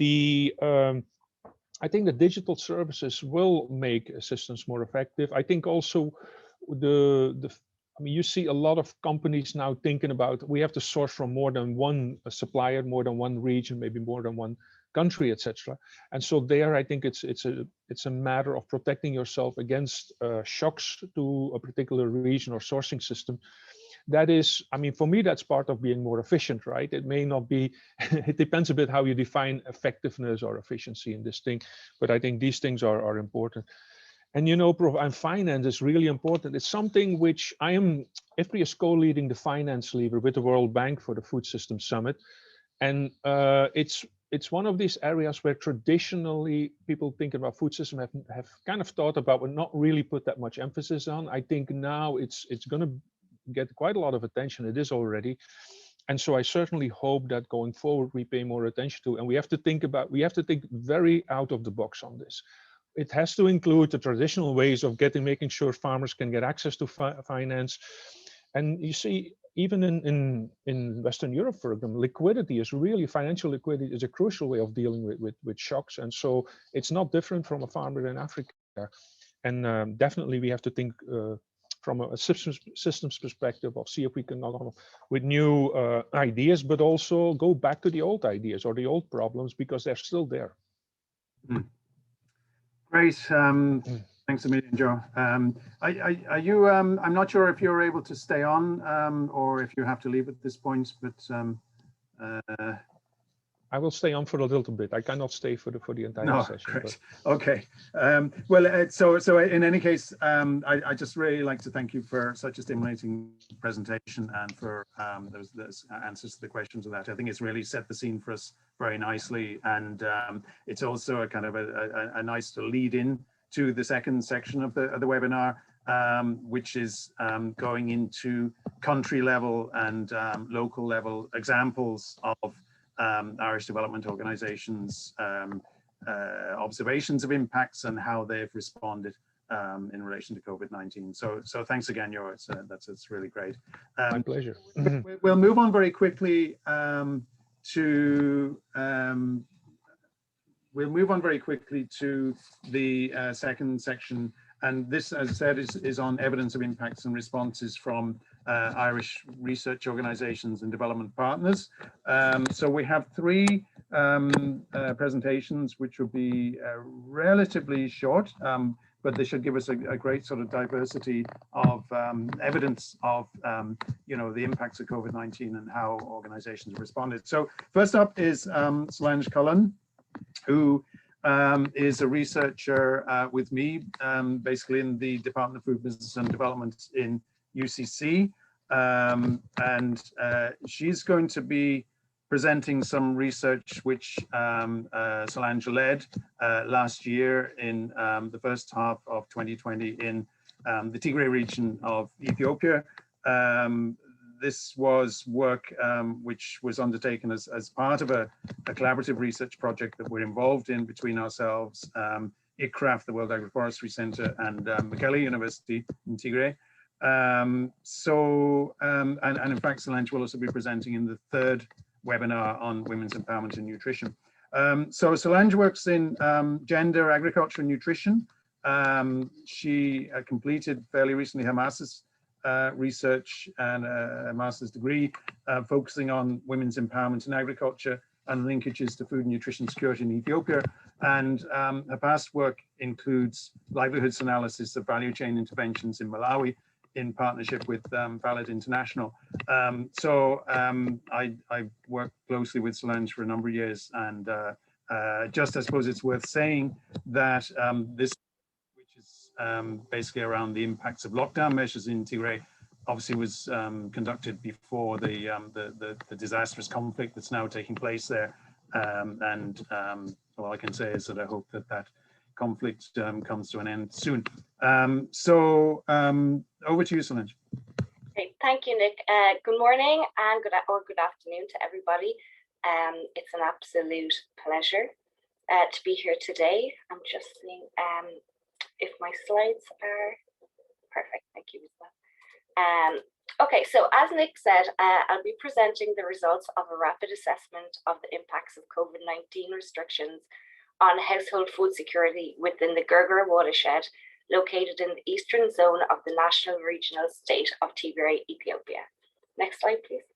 I think the digital services will make systems more effective. I think also I mean, you see a lot of companies now thinking about, we have to source from more than one supplier, more than one region, maybe more than one country, etc. And so there, I think it's a matter of protecting yourself against shocks to a particular region or sourcing system. That is, I mean, for me, that's part of being more efficient, right? It may not be, it depends a bit how you define effectiveness or efficiency in this thing, but I think these things are important. And you know, and finance is really important. It's something which IFPRI is co-leading the finance lever with the World Bank for the Food Systems Summit. And it's one of these areas where traditionally people thinking about food system have kind of thought about, but not really put that much emphasis on. I think now it's going to get quite a lot of attention. It is already. And so I certainly hope that going forward, we pay more attention to, and we have to think very out of the box on this. It has to include the traditional ways of making sure farmers can get access to finance. And you see, even in Western Europe, for example, financial liquidity is a crucial way of dealing with shocks. And so it's not different from a farmer in Africa. And definitely we have to think from a systems perspective of see if we can come up with new ideas, but also go back to the old ideas or the old problems because they're still there. Mm. Great. Thanks a million, Joe. Are you? I'm not sure if you're able to stay on or if you have to leave at this point, but I will stay on for a little bit. I cannot stay for the entire session. Great. But... Okay. Well, so in any case, I just really like to thank you for such a stimulating presentation and for those answers to the questions of that. I think it's really set the scene for us very nicely, and it's also a kind of a nice to lead in to the second section of the webinar, which is going into country level and local level examples of Irish development organizations, observations of impacts and how they've responded in relation to COVID-19. So thanks again, Johan. That's really great. My pleasure. We'll move on very quickly to the second section. And this, as I said, is on evidence of impacts and responses from Irish research organizations and development partners. So we have three presentations, which will be relatively short, but they should give us a great sort of diversity of evidence of, the impacts of COVID-19 and how organizations have responded. So first up is Solange Cullen, who is a researcher with me, basically in the Department of Food Business and Development in UCC. And she's going to be presenting some research which Solange led last year in the first half of 2020 in the Trócaire region of Ethiopia. This was work which was undertaken as part of a collaborative research project that we're involved in between ourselves, IFPRI, the World Agroforestry Center, and McCarthy University in Trócaire. And in fact, Solange will also be presenting in the third webinar on women's empowerment and nutrition. So Solange works in gender, agriculture, and nutrition. She completed fairly recently her master's research and a master's degree focusing on women's empowerment in agriculture and linkages to food and nutrition security in Ethiopia. And her past work includes livelihoods analysis of value chain interventions in Malawi in partnership with Valid International. I worked closely with Solange for a number of years, and just I suppose it's worth saying that this, which is basically around the impacts of lockdown measures in Trócaire, obviously was conducted before the disastrous conflict that's now taking place there. All I can say is that I hope that conflict comes to an end soon. Over to you, Solange. Great, thank you, Nick. Good morning and good afternoon to everybody. It's an absolute pleasure to be here today. I'm just seeing if my slides are perfect. Thank you, Nisbett. Okay, so as Nick said, I'll be presenting the results of a rapid assessment of the impacts of COVID-19 restrictions on household food security within the Gurgura watershed, located in the eastern zone of the national regional state of Trócaire, Ethiopia. Next slide, please.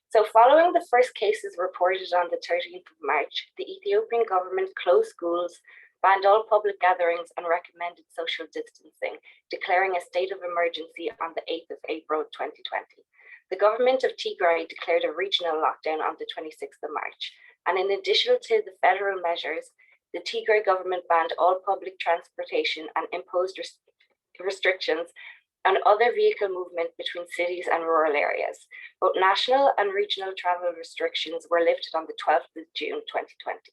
So following the first cases reported on the 13th of March, the Ethiopian government closed schools, banned all public gatherings and recommended social distancing, declaring a state of emergency on the 8th of April 2020. The government of Trócaire declared a regional lockdown on the 26th of March. And in addition to the federal measures, the Trócaire government banned all public transportation and imposed restrictions on other vehicle movement between cities and rural areas. Both national and regional travel restrictions were lifted on the 12th of June 2020.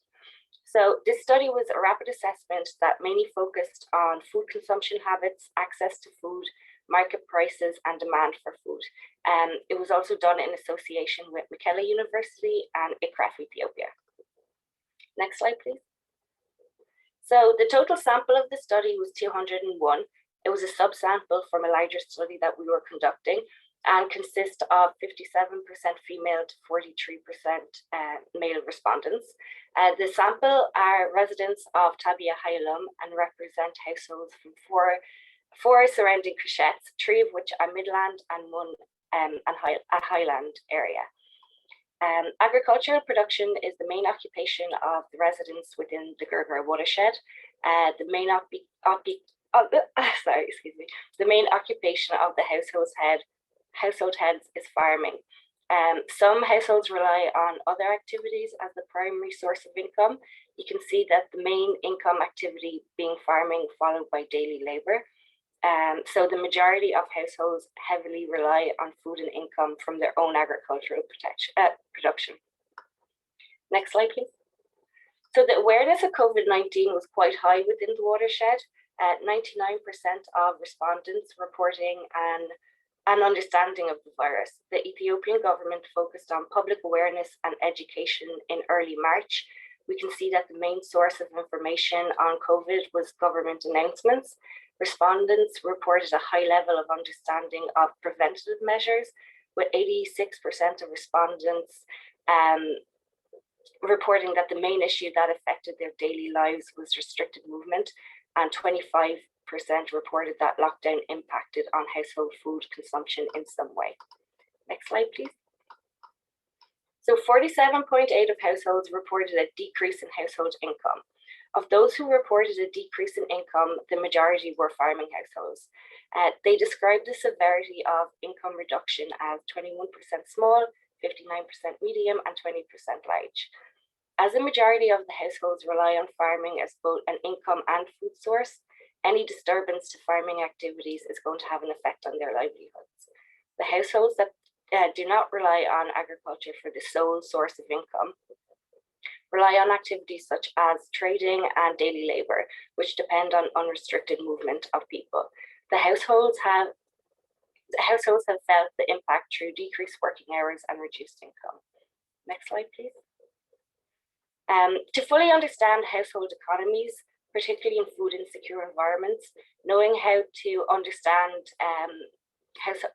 So this study was a rapid assessment that mainly focused on food consumption habits, access to food, market prices, and demand for food. It was also done in association with McCarthy University and IFPRI Ethiopia. Next slide, please. So the total sample of the study was 201. It was a subsample from a larger study that we were conducting and consists of 57% female to 43% male respondents. The sample are residents of Tabia Hyalum and represent households from four surrounding crushettes, three of which are midland and one a highland area. Agricultural production is the main occupation of the residents within the Gurgura watershed. The main occupation of the household heads is farming. Some households rely on other activities as the primary source of income. You can see that the main income activity being farming, followed by daily labor. So the majority of households heavily rely on food and income from their own agricultural production. Next slide, please. So the awareness of COVID-19 was quite high within the watershed. 99% of respondents reporting an understanding of the virus. The Ethiopian government focused on public awareness and education in early March. We can see that the main source of information on COVID was government announcements. Respondents reported a high level of understanding of preventative measures, with 86% of respondents reporting that the main issue that affected their daily lives was restricted movement, and 25% reported that lockdown impacted on household food consumption in some way. Next slide, please. So 47.8% of households reported a decrease in household income. Of those who reported a decrease in income, the majority were farming households. They described the severity of income reduction as 21% small, 59% medium, and 20% large. As the majority of the households rely on farming as both an income and food source, any disturbance to farming activities is going to have an effect on their livelihoods. The households that do not rely on agriculture for the sole source of income rely on activities such as trading and daily labor, which depend on unrestricted movement of people. The households have felt the impact through decreased working hours and reduced income. Next slide, please. To fully understand household economies, particularly in food insecure environments, knowing how to understand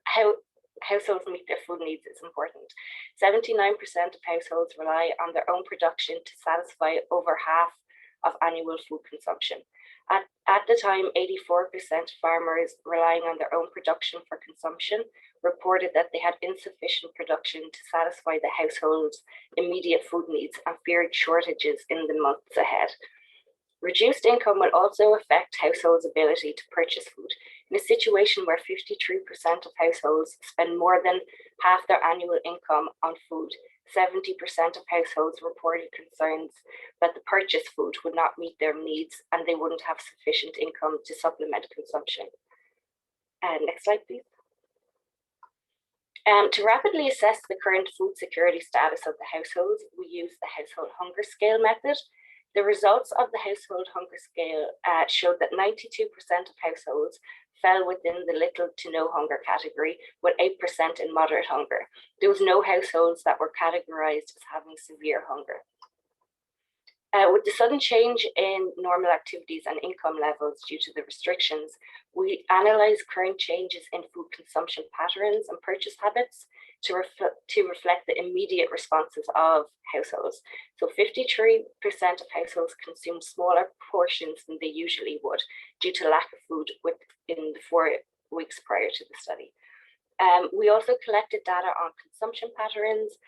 how households meet their food needs is important. 79% of households rely on their own production to satisfy over half of annual food consumption. At the time, 84% farmers relying on their own production for consumption reported that they had insufficient production to satisfy the household's immediate food needs and feared shortages in the months ahead. Reduced income will also affect households' ability to purchase food. In a situation where 53% of households spend more than half their annual income on food, 70% of households reported concerns that the purchased food would not meet their needs and they wouldn't have sufficient income to supplement consumption. Next slide, please. To rapidly assess the current food security status of the households, we use the household hunger scale method. The results of the household hunger scale showed that 92% of households fell within the little to no hunger category, with 8% in moderate hunger. There was no households that were categorized as having severe hunger. With the sudden change in normal activities and income levels due to the restrictions, we analysed current changes in food consumption patterns and purchase habits to reflect the immediate responses of households. So 53% of households consumed smaller portions than they usually would due to lack of food within the 4 weeks prior to the study. We also collected data on consumption patterns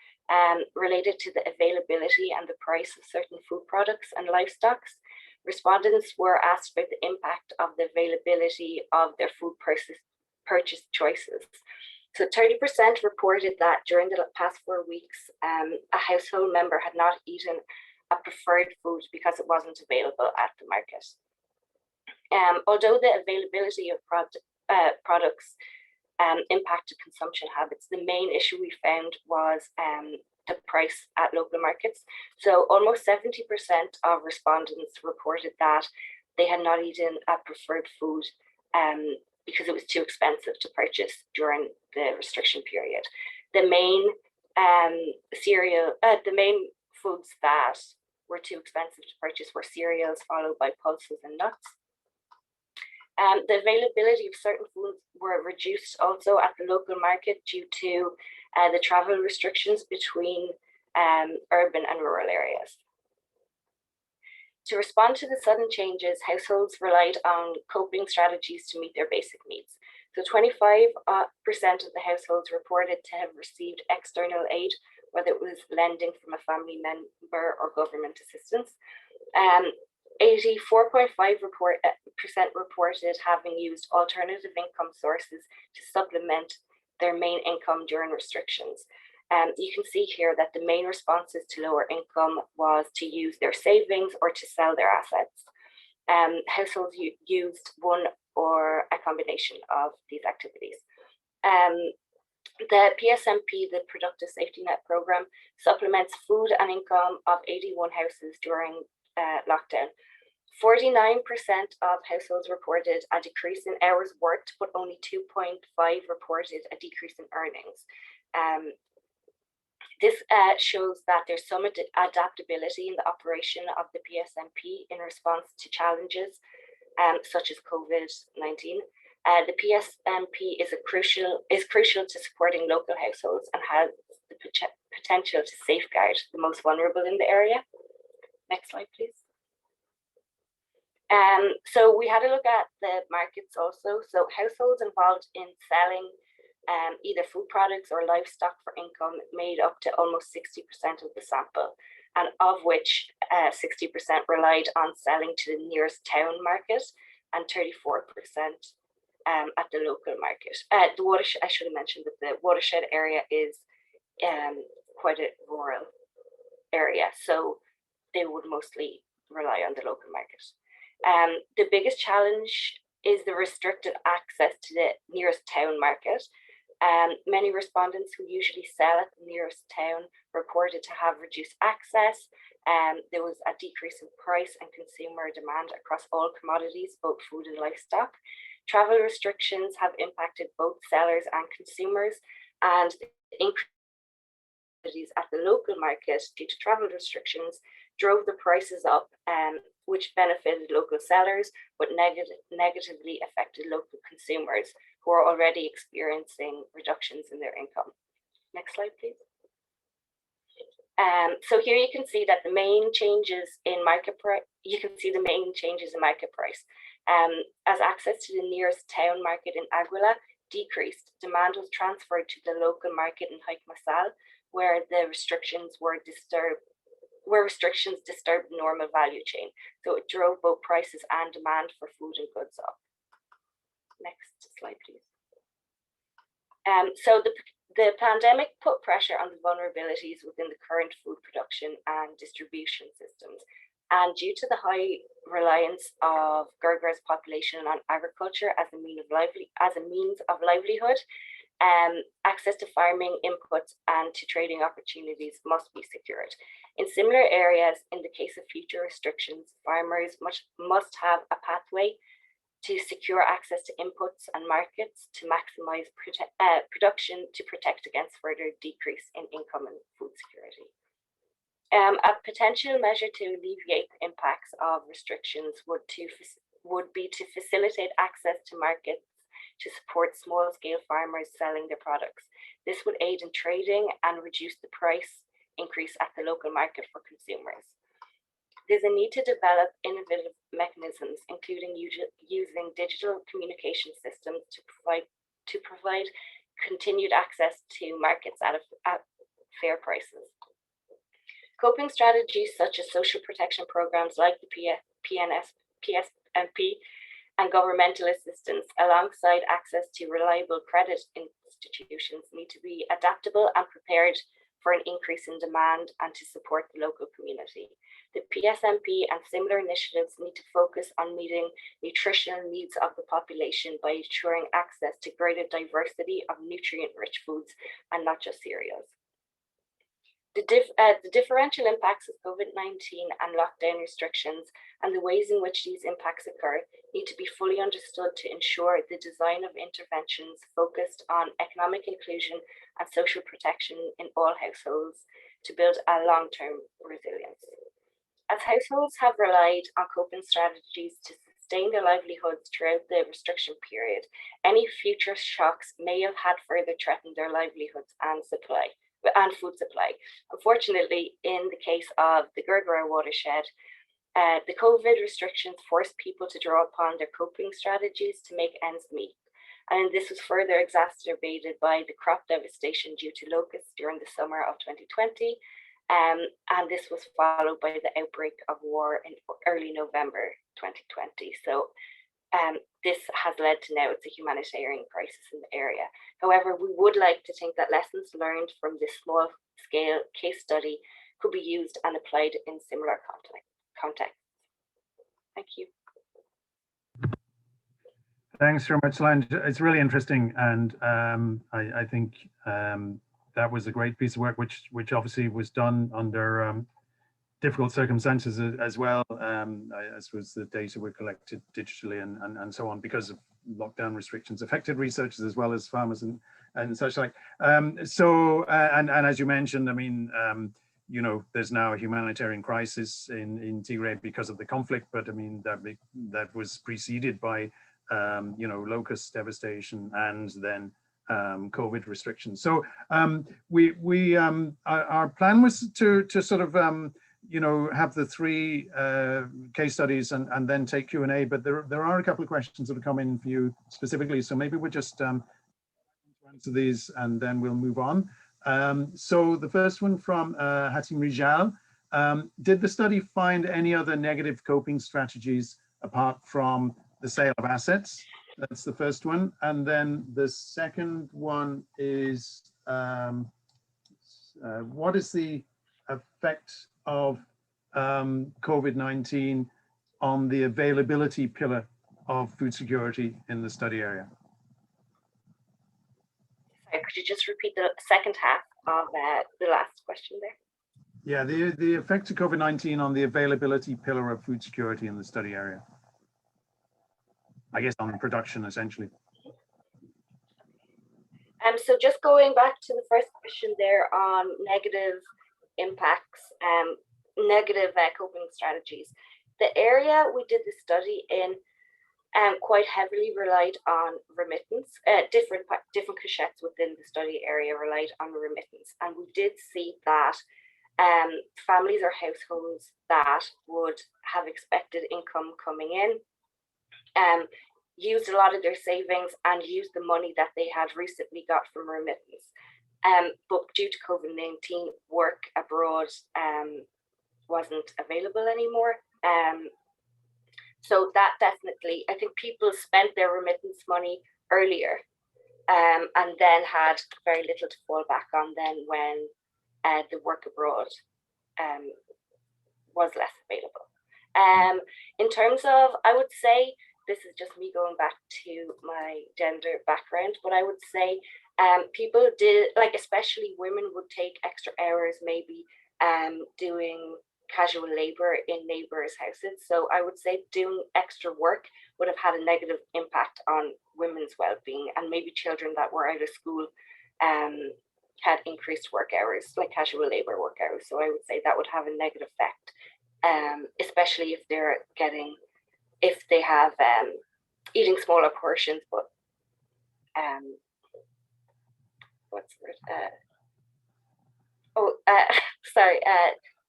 related to the availability and the price of certain food products and livestock. Respondents were asked about the impact of the availability of their food purchase choices. So 30% reported that during the past 4 weeks, a household member had not eaten a preferred food because it wasn't available at the market. Although the availability of products impacted consumption habits, the main issue we found was the price at local markets. So almost 70% of respondents reported that they had not eaten a preferred food because it was too expensive to purchase during the restriction period. The main the main foods that were too expensive to purchase were cereals, followed by pulses and nuts. The availability of certain foods were reduced also at the local market due to the travel restrictions between urban and rural areas. To respond to the sudden changes, households relied on coping strategies to meet their basic needs. So 25% of the households reported to have received external aid, whether it was lending from a family member or government assistance. 84.5% reported having used alternative income sources to supplement their main income during restrictions. You can see here that the main responses to lower income was to use their savings or to sell their assets. Households used one or a combination of these activities. The PSNP, the Productive Safety Net Programme, supplements food and income of 81 houses during lockdown. 49% of households reported a decrease in hours worked, but only 2.5% reported a decrease in earnings. This shows that there's some adaptability in the operation of the PSNP in response to challenges such as COVID-19. The PSNP is crucial to supporting local households and has the potential to safeguard the most vulnerable in the area. Next slide, please. So we had a look at the markets also. So households involved in selling either food products or livestock for income made up to almost 60% of the sample, and of which 60% relied on selling to the nearest town market and 34% at the local market. The watershed, I should have mentioned that the watershed area is quite a rural area, so they would mostly rely on the local market. The biggest challenge is the restricted access to the nearest town market. Many respondents who usually sell at the nearest town reported to have reduced access. There was a decrease in price and consumer demand across all commodities, both food and livestock. Travel restrictions have impacted both sellers and consumers, and increases at the local market due to travel restrictions drove the prices up, which benefited local sellers, but negatively affected local consumers who are already experiencing reductions in their income. Next slide, please. So here you can see that the main changes in market price, as access to the nearest town market in Aguila decreased, demand was transferred to the local market in Haik Masal, where the restrictions disturbed normal value chain. So it drove both prices and demand for food and goods up. Next slide, please. So the pandemic put pressure on the vulnerabilities within the current food production and distribution systems. And due to the high reliance of Gerger's population on agriculture as a means of livelihood, access to farming inputs and to trading opportunities must be secured. In similar areas, in the case of future restrictions, farmers must have a pathway to secure access to inputs and markets to maximize production to protect against further decrease in income and food security. A potential measure to alleviate the impacts of restrictions would be to facilitate access to markets to support small-scale farmers selling their products. This would aid in trading and reduce the price increase at the local market for consumers. There's a need to develop innovative mechanisms, including using digital communication systems to provide continued access to markets at fair prices. Coping strategies such as social protection programs like the PSMP and governmental assistance, alongside access to reliable credit institutions, need to be adaptable and prepared for an increase in demand and to support the local community. The PSMP and similar initiatives need to focus on meeting nutritional needs of the population by ensuring access to greater diversity of nutrient-rich foods and not just cereals. The differential impacts of COVID-19 and lockdown restrictions and the ways in which these impacts occur need to be fully understood to ensure the design of interventions focused on economic inclusion and social protection in all households to build a long-term resilience. As households have relied on coping strategies to sustain their livelihoods throughout the restriction period, any future shocks may have had further threatened their livelihoods and food supply. Unfortunately, in the case of the Trócaire watershed, the COVID restrictions forced people to draw upon their coping strategies to make ends meet. And this was further exacerbated by the crop devastation due to locusts during the summer of 2020. And this was followed by the outbreak of war in early November 2020. So this has led to now it's a humanitarian crisis in the area. However, we would like to think that lessons learned from this small scale case study could be used and applied in similar contexts. Thank you. Thanks very much, Solange. It's really interesting, and I think that was a great piece of work, which obviously was done under difficult circumstances as well. I suppose the data were collected digitally and so on because of lockdown restrictions affected researchers as well as farmers and such like. And as you mentioned, I mean, you know, there's now a humanitarian crisis in Trócaire because of the conflict, but I mean that was preceded by you know, locust devastation and then COVID restrictions. So our plan was to sort of you know, have the three case studies and then take Q&A, but there are a couple of questions that have come in for you specifically, so maybe we'll just answer these and then we'll move on. So the first one from Hatim Rijal, did the study find any other negative coping strategies apart from the sale of assets? That's the first one. And then the second one is, what is the effect of COVID-19 on the availability pillar of food security in the study area? Sorry, could you just repeat the second half of the last question there? Yeah, the effect of COVID-19 on the availability pillar of food security in the study area. I guess on production, essentially. So just going back to the first question there on negative impacts, negative coping strategies. The area we did the study in quite heavily relied on remittance. Different cachettes within the study area relied on remittance, and we did see that families or households that would have expected income coming in used a lot of their savings and used the money that they had recently got from remittance. But due to COVID-19, work abroad wasn't available anymore. So that definitely, I think people spent their remittance money earlier and then had very little to fall back on then when the work abroad was less available. In terms of, I would say, this is just me going back to my gender background, but I would say people did, like especially women would take extra hours, maybe doing casual labor in neighbors' houses. So I would say doing extra work would have had a negative impact on women's well-being, and maybe children that were out of school had increased work hours, like casual labor work hours. So I would say that would have a negative effect, especially if they have eating smaller portions, but what's the word? Sorry.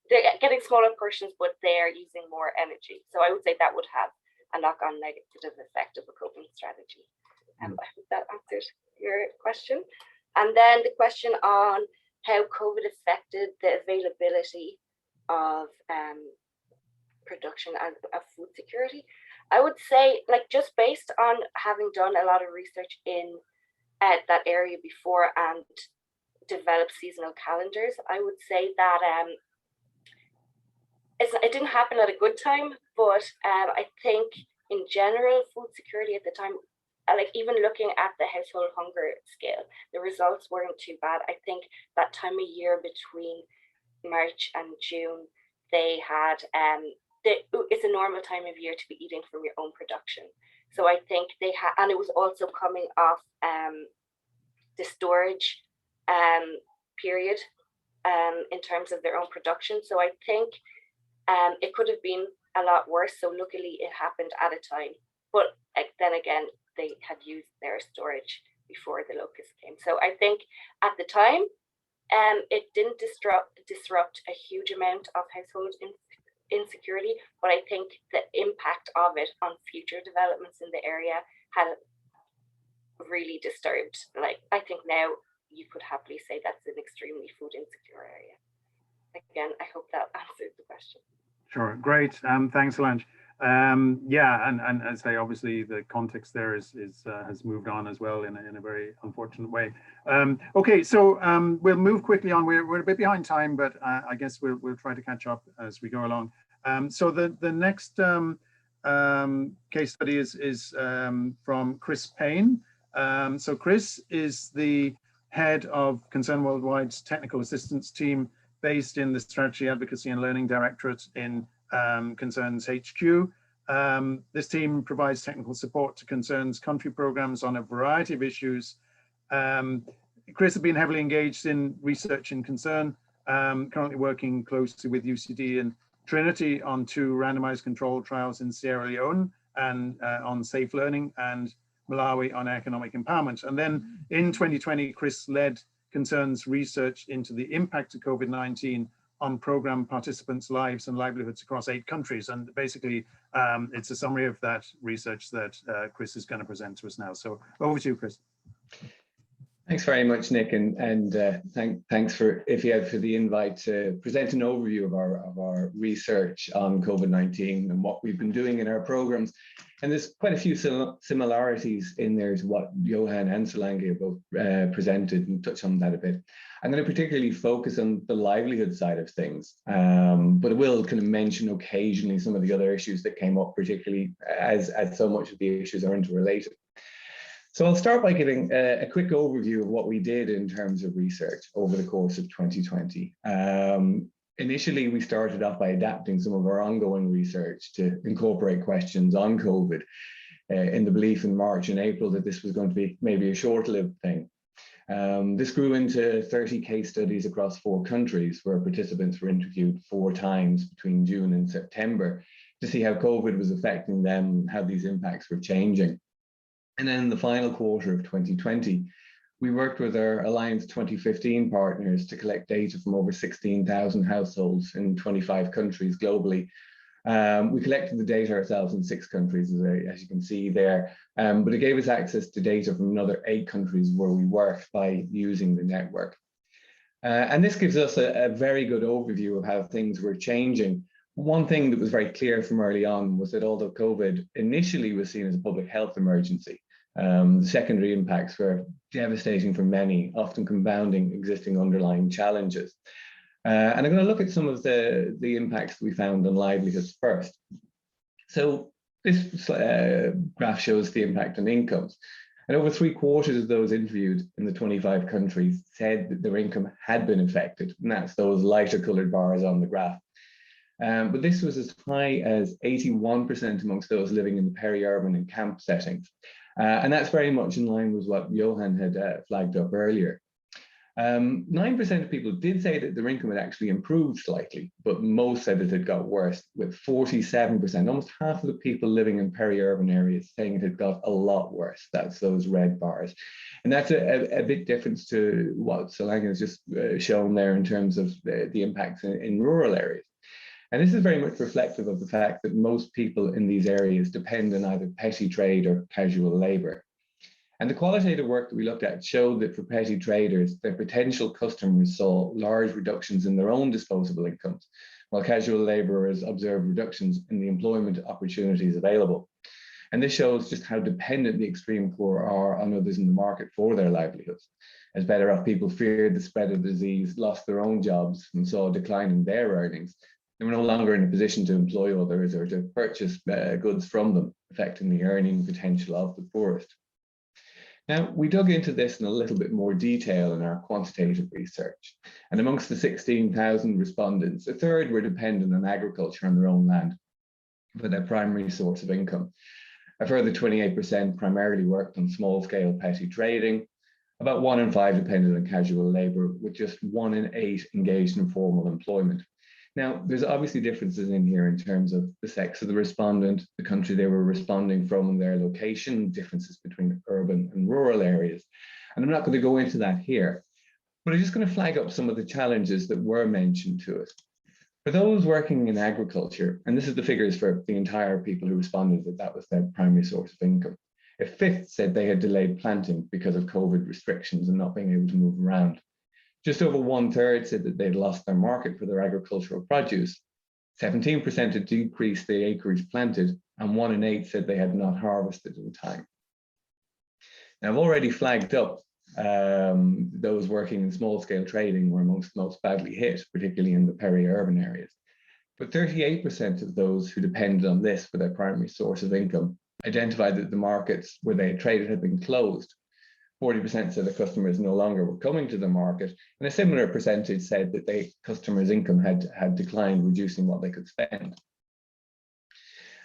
They're getting smaller portions, but they're using more energy. So I would say that would have a knock-on negative effect of a coping strategy. I hope that answered your question. And then the question on how COVID affected the availability of production and of food security. I would say, like, just based on having done a lot of research in that area before and developed seasonal calendars, I would say that it didn't happen at a good time, but I think in general, food security at the time, like even looking at the household hunger scale, the results weren't too bad. I think that time of year between March and June, they had, it's a normal time of year to be eating from your own production. So I think they had, and it was also coming off the storage period in terms of their own production. So I think it could have been a lot worse. So luckily it happened at a time, but then again, they had used their storage before the locusts came. So I think at the time, it didn't disrupt a huge amount of household insecurity, but I think the impact of it on future developments in the area had really disturbed. Like, I think now you could happily say that's an extremely food insecure area. Again, I hope that answered the question. Sure, great. Thanks, Solange. Yeah, and as I say, obviously the context there has moved on as well in a very unfortunate way. Okay, so we'll move quickly on. We're a bit behind time, but I guess we'll try to catch up as we go along. So the next case study is from Chris Payne. So Chris is the head of Concern Worldwide's technical assistance team based in the Strategy, Advocacy and Learning Directorate in Concern's HQ. This team provides technical support to Concern's country programs on a variety of issues. Chris has been heavily engaged in research in Concern, currently working closely with UCD and Trinity on 2 randomized controlled trials in Sierra Leone and on safe learning, and Malawi on economic empowerment. And then in 2020, Chris led Concern's research into the impact of COVID-19 on program participants' lives and livelihoods across 8 countries. And basically, it's a summary of that research that Chris is going to present to us now. So over to you, Chris. Thanks very much, Nick, and thanks for IFPRI for the invite to present an overview of our research on COVID-19 and what we've been doing in our programs. And there's quite a few similarities in there to what Johan and Solange both presented, and touch on that a bit. I'm going to particularly focus on the livelihood side of things, but I will kind of mention occasionally some of the other issues that came up, particularly as so much of the issues are interrelated. So I'll start by giving a quick overview of what we did in terms of research over the course of 2020. Initially, we started off by adapting some of our ongoing research to incorporate questions on COVID in the belief in March and April that this was going to be maybe a short-lived thing. This grew into 30 case studies across 4 countries where participants were interviewed 4 times between June and September to see how COVID was affecting them, how these impacts were changing. And then in the final quarter of 2020, we worked with our Alliance 2015 partners to collect data from over 16,000 households in 25 countries globally. We collected the data ourselves in 6 countries, as you can see there, but it gave us access to data from another 8 countries where we worked by using the network. And this gives us a very good overview of how things were changing. One thing that was very clear from early on was that although COVID initially was seen as a public health emergency, the secondary impacts were devastating for many, often compounding existing underlying challenges. And I'm going to look at some of the impacts that we found on livelihoods first. So this graph shows the impact on incomes. And over 3/4 of those interviewed in the 25 countries said that their income had been affected. And that's those lighter coloured bars on the graph. But this was as high as 81% amongst those living in the peri-urban and camp settings. And that's very much in line with what Johan had flagged up earlier. 9% of people did say that their income had actually improved slightly, but most said it had got worse, with 47%, almost half of the people living in peri-urban areas saying it had got a lot worse. That's those red bars. And that's a bit different to what Solange has just shown there in terms of the impacts in rural areas. And this is very much reflective of the fact that most people in these areas depend on either petty trade or casual labour. And the qualitative work that we looked at showed that for petty traders, their potential customers saw large reductions in their own disposable incomes, while casual labourers observed reductions in the employment opportunities available. And this shows just how dependent the extreme poor are on others in the market for their livelihoods. As better off people feared the spread of the disease, lost their own jobs, and saw a decline in their earnings, they were no longer in a position to employ others or to purchase goods from them, affecting the earning potential of the poorest. Now, we dug into this in a little bit more detail in our quantitative research. And amongst the 16,000 respondents, a third were dependent on agriculture on their own land for their primary source of income. A further 28% primarily worked on small-scale petty trading. About 1 in 5 depended on casual labour, with just 1 in 8 engaged in formal employment. Now, there's obviously differences in here in terms of the sex of the respondent, the country they were responding from and their location, differences between urban and rural areas. And I'm not going to go into that here, but I'm just going to flag up some of the challenges that were mentioned to us. For those working in agriculture, and this is the figures for the entire people who responded that that was their primary source of income, a fifth said they had delayed planting because of COVID restrictions and not being able to move around. Just over 1/3 said that they'd lost their market for their agricultural produce. 17% had decreased the acreage planted, and 1 in 8 said they had not harvested in time. Now, I've already flagged up those working in small-scale trading were amongst the most badly hit, particularly in the peri-urban areas. But 38% of those who depended on this for their primary source of income identified that the markets where they had traded had been closed. 40% said the customers no longer were coming to the market, and a similar percentage said that the customers' income had declined, reducing what they could spend.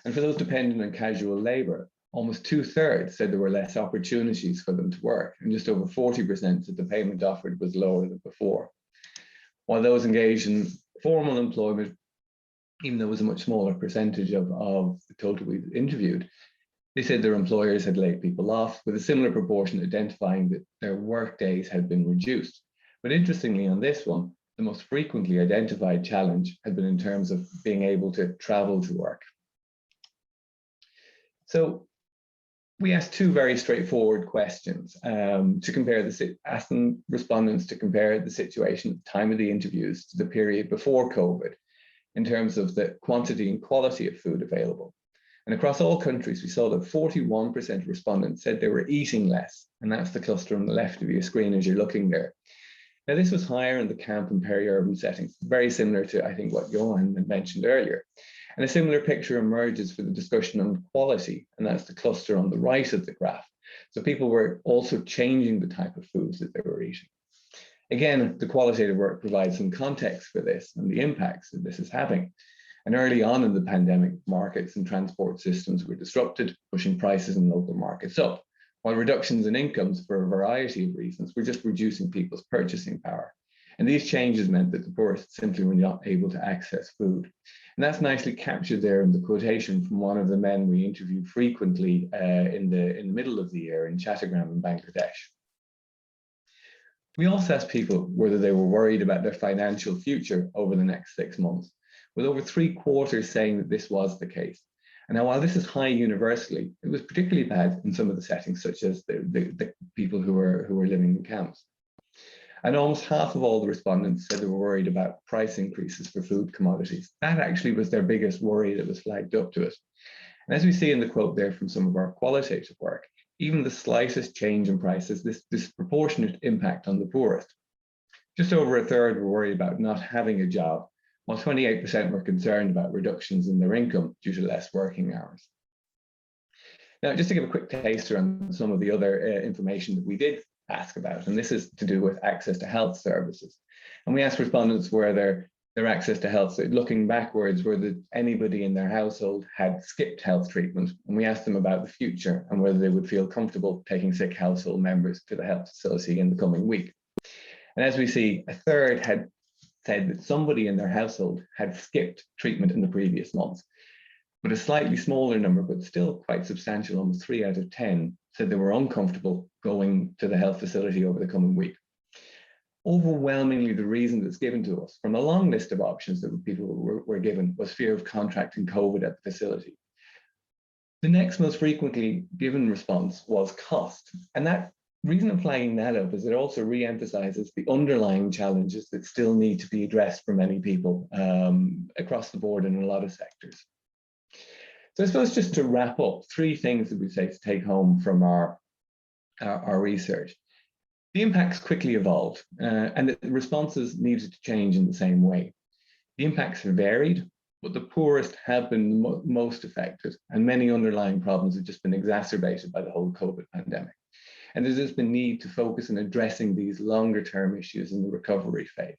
And for those dependent on casual labour, almost 2/3 said there were less opportunities for them to work, and just over 40% said the payment offered was lower than before. While those engaged in formal employment, even though it was a much smaller percentage of the total we interviewed, they said their employers had laid people off, with a similar proportion identifying that their work days had been reduced. But interestingly, on this one, the most frequently identified challenge had been in terms of being able to travel to work. So we asked 2 very straightforward questions asking respondents to compare the situation at the time of the interviews to the period before COVID in terms of the quantity and quality of food available. And across all countries, we saw that 41% of respondents said they were eating less, and that's the cluster on the left of your screen as you're looking there. Now, this was higher in the camp and peri-urban settings, very similar to, I think, what Johan had mentioned earlier. And a similar picture emerges for the discussion on quality, and that's the cluster on the right of the graph. So people were also changing the type of foods that they were eating. Again, the qualitative work provides some context for this and the impacts that this is having. And early on in the pandemic, markets and transport systems were disrupted, pushing prices in local markets up, while reductions in incomes for a variety of reasons were just reducing people's purchasing power. And these changes meant that the poorest simply were not able to access food. And that's nicely captured there in the quotation from one of the men we interviewed frequently in the middle of the year in Chattogram in Bangladesh. We also asked people whether they were worried about their financial future over the next 6 months, with over 3/4 saying that this was the case. And now, while this is high universally, it was particularly bad in some of the settings, such as the people who were living in camps. And almost half of all the respondents said they were worried about price increases for food commodities. That actually was their biggest worry that was flagged up to us. And as we see in the quote there from some of our qualitative work, even the slightest change in prices, this disproportionate impact on the poorest. Just over 1/3 were worried about not having a job, while 28% were concerned about reductions in their income due to less working hours. Now, just to give a quick taster on some of the other information that we did ask about, and this is to do with access to health services. And we asked respondents whether their access to health, looking backwards, whether anybody in their household had skipped health treatment. And we asked them about the future and whether they would feel comfortable taking sick household members to the health facility in the coming week. And as we see, a third had said that somebody in their household had skipped treatment in the previous month. But a slightly smaller number, but still quite substantial, almost 3 out of 10, said they were uncomfortable going to the health facility over the coming week. Overwhelmingly, the reason that's given to us from a long list of options that people were given was fear of contracting COVID at the facility. The next most frequently given response was cost. And that reason I'm flagging that up is it also re-emphasizes the underlying challenges that still need to be addressed for many people across the board in a lot of sectors. So I suppose just to wrap up, 3 things that we say to take home from our research. The impacts quickly evolved and the responses needed to change in the same way. The impacts have varied, but the poorest have been most affected, and many underlying problems have just been exacerbated by the whole COVID pandemic. And there's just been need to focus on addressing these longer term issues in the recovery phase.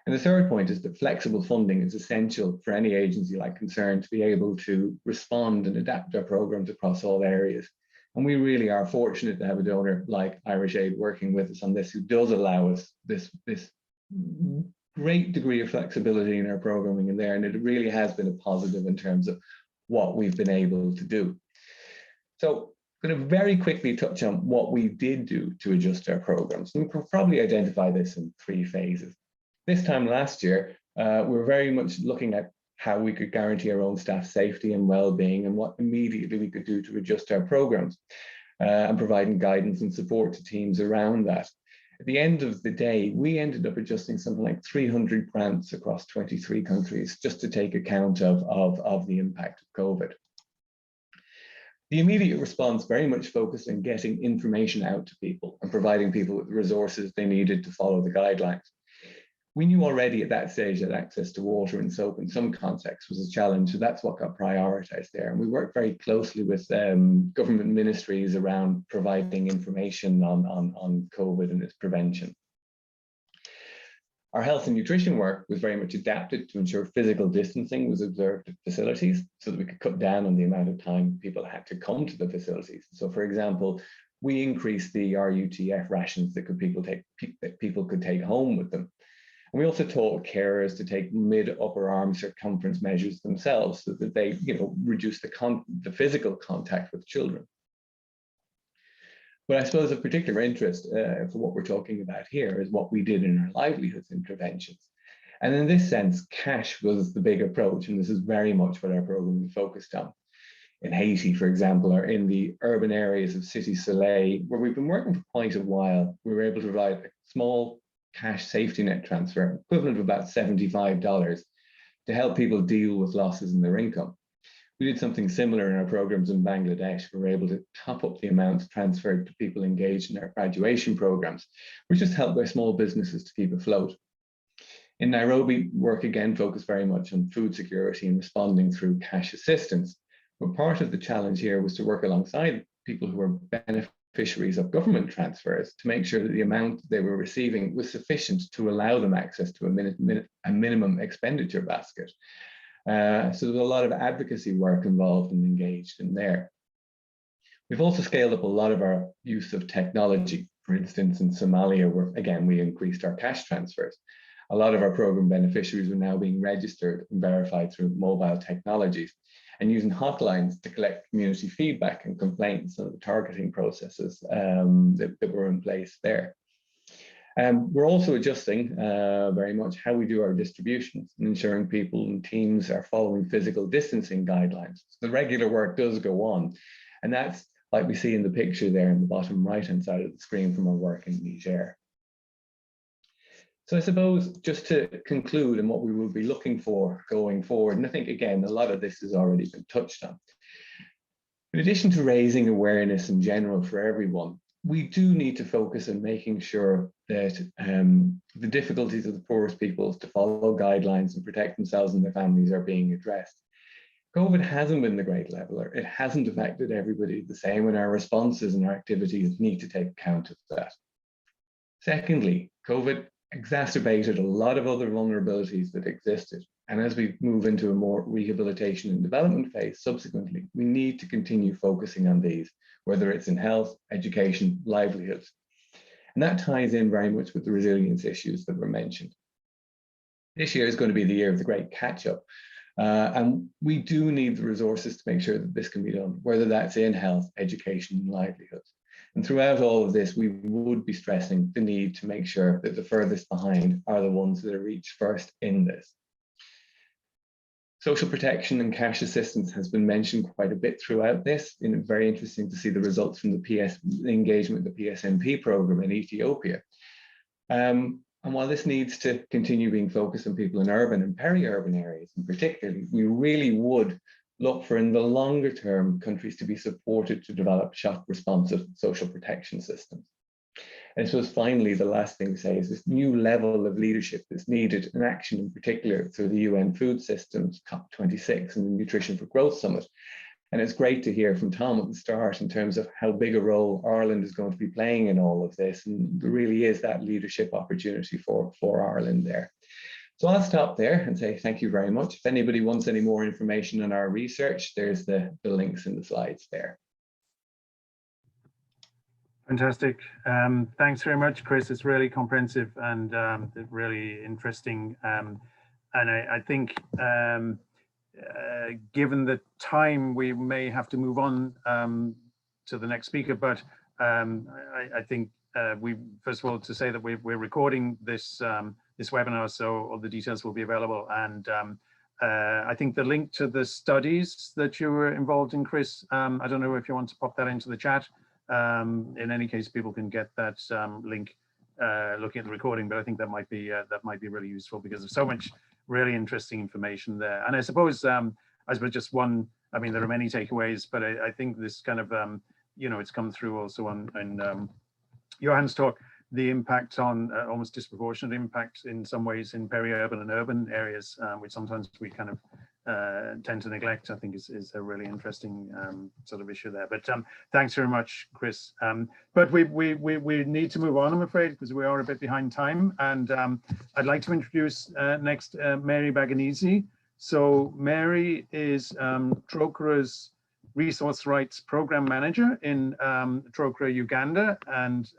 And the third point is that flexible funding is essential for any agency like Concern to be able to respond and adapt our programs across all areas. And we really are fortunate to have a donor like Irish Aid working with us on this, who does allow us this great degree of flexibility in our programming in there. And it really has been a positive in terms of what we've been able to do. So I'm going to very quickly touch on what we did do to adjust our programs. And we can probably identify this in 3 phases. This time last year, we were very much looking at how we could guarantee our own staff safety and well-being and what immediately we could do to adjust our programs and providing guidance and support to teams around that. At the end of the day, we ended up adjusting something like 300 grants across 23 countries just to take account of the impact of COVID. The immediate response very much focused on getting information out to people and providing people with the resources they needed to follow the guidelines. We knew already at that stage that access to water and soap in some contexts was a challenge, so that's what got prioritized there. And we worked very closely with government ministries around providing information on COVID and its prevention. Our health and nutrition work was very much adapted to ensure physical distancing was observed at facilities so that we could cut down on the amount of time people had to come to the facilities. So for example, we increased the RUTF rations that people could take home with them. And we also taught carers to take mid-upper arm circumference measures themselves so that they, reduce the physical contact with children. But I suppose of particular interest for what we're talking about here is what we did in our livelihoods interventions. And in this sense, cash was the big approach, and this is very much what our program was focused on. In Haiti, for example, or in the urban areas of City Soleil, where we've been working for quite a while, we were able to provide a small cash safety net transfer, equivalent of about $75, to help people deal with losses in their income. We did something similar in our programs in Bangladesh. We were able to top up the amounts transferred to people engaged in our graduation programs, which just helped their small businesses to keep afloat. In Nairobi, work again focused very much on food security and responding through cash assistance. But part of the challenge here was to work alongside people who were beneficiaries of government transfers to make sure that the amount they were receiving was sufficient to allow them access to a minimum expenditure basket. So there was a lot of advocacy work involved and engaged in there. We've also scaled up a lot of our use of technology. For instance, in Somalia, where again, we increased our cash transfers. A lot of our program beneficiaries are now being registered and verified through mobile technologies and using hotlines to collect community feedback and complaints on the targeting processes that were in place there. We're also adjusting very much how we do our distributions and ensuring people and teams are following physical distancing guidelines. So the regular work does go on, and that's like we see in the picture there in the bottom right-hand side of the screen from our work in Niger. So I suppose just to conclude and what we will be looking for going forward, and I think again, a lot of this has already been touched on. In addition to raising awareness in general for everyone, we do need to focus on making sure that the difficulties of the poorest peoples to follow guidelines and protect themselves and their families are being addressed. COVID hasn't been the great leveler. It hasn't affected everybody the same, and our responses and our activities need to take account of that. Secondly, COVID exacerbated a lot of other vulnerabilities that existed. And as we move into a more rehabilitation and development phase subsequently, we need to continue focusing on these, whether it's in health, education, livelihoods. And that ties in very much with the resilience issues that were mentioned. This year is going to be the year of the great catch-up. And we do need the resources to make sure that this can be done, whether that's in health, education, and livelihoods. And throughout all of this, we would be stressing the need to make sure that the furthest behind are the ones that are reached first in this. Social protection and cash assistance has been mentioned quite a bit throughout this. And it's very interesting to see the results from the engagement with the PSNP program in Ethiopia. And while this needs to continue being focused on people in urban and peri-urban areas in particular, we really would look for, in the longer term, countries to be supported to develop shock responsive social protection systems. And I suppose finally, the last thing to say is this new level of leadership that's needed in action, in particular through the UN Food Systems COP26 and the Nutrition for Growth Summit. And it's great to hear from Tom at the start in terms of how big a role Ireland is going to be playing in all of this. And there really is that leadership opportunity for Ireland there. So I'll stop there and say thank you very much. If anybody wants any more information on our research, there's the links in the slides there. Fantastic. Thanks very much, Chris. It's really comprehensive and really interesting. And I think given the time, we may have to move on to the next speaker, but I think we, first of all, to say that we're recording this this webinar, so all the details will be available. And I think the link to the studies that you were involved in, Chris, I don't know if you want to pop that into the chat. In any case, people can get that link looking at the recording, but I think that might be really useful because there's so much really interesting information there. And I suppose just one, I mean, there are many takeaways, but I think this kind of, you know, it's come through also on Johan's talk, the impact on almost disproportionate impact in some ways in peri-urban and urban areas, which sometimes we kind of tend to neglect, I think is a really interesting sort of issue there. But thanks very much, Chris. But we need to move on, I'm afraid, because we are a bit behind time. And I'd like to introduce next Mary Baganizi. So Mary is Trócaire's Resource Rights Program Manager in Trócaire, Uganda. And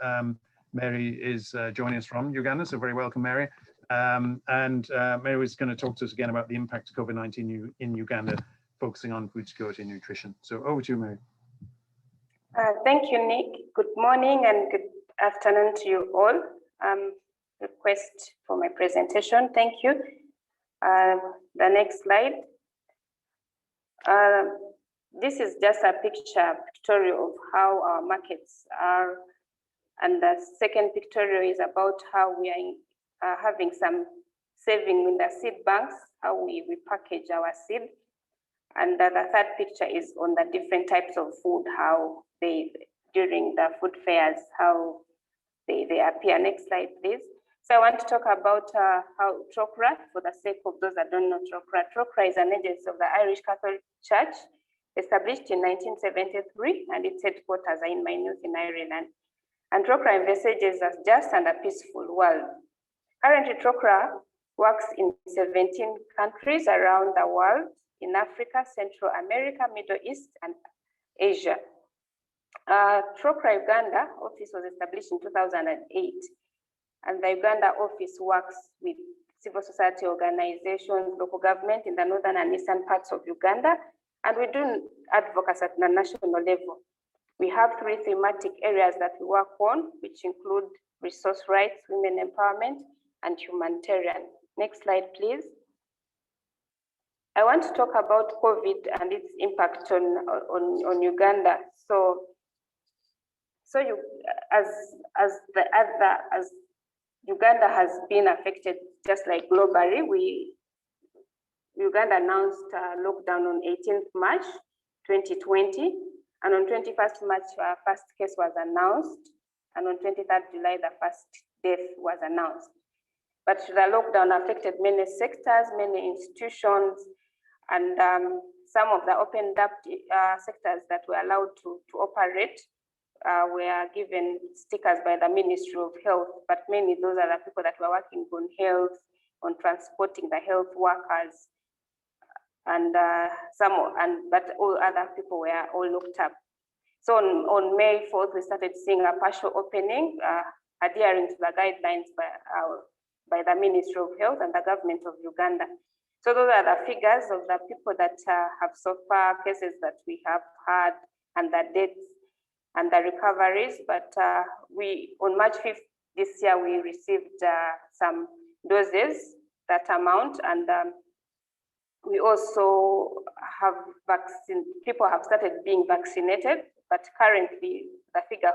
Mary is joining us from Uganda, so very welcome, Mary. Mary is going to talk to us again about the impact of COVID-19 in Uganda, focusing on food security and nutrition. So over to you, Mary. Thank you, Nick. Good morning and good afternoon to you all. Request for my presentation. Thank you. The next slide. This is just a pictorial of how our markets are. And the second pictorial is about how we are having some saving in the seed banks, how we package our seed. And the third picture is on the different types of food, how they, during the food fairs, how they appear. Next slide, please. So I want to talk about how Trócaire, for the sake of those that don't know Trócaire. Trócaire is an agency of the Irish Catholic Church, established in 1973, and its headquarters are in Maynooth in Ireland. And Trócaire envisages a just and a peaceful world. Currently, Trócaire works in 17 countries around the world, in Africa, Central America, Middle East, and Asia. Trócaire Uganda office was established in 2008, and the Uganda office works with civil society organizations, local government in the northern and eastern parts of Uganda, and we do advocacy at the national level. We have 3 thematic areas that we work on, which include resource rights, women empowerment, and humanitarian. Next slide, please. I want to talk about COVID and its impact on Uganda. So you, as Uganda has been affected, just like globally, Uganda announced a lockdown on 18th March 2020. And on 21st March, our first case was announced. And on 23rd July, the first death was announced. But the lockdown affected many sectors, many institutions, and some of the opened up sectors that were allowed to operate were given stickers by the Ministry of Health, but mainly those are the people that were working on health, on transporting the health workers, and but all other people were all locked up. So on May 4th, we started seeing a partial opening, adhering to the guidelines by the Ministry of Health and the government of Uganda. So those are the figures of the people that have so far, cases that we have had, and the deaths and the recoveries. But on March 5th this year, we received some doses, that amount, and we also have people have started being vaccinated, but currently the figure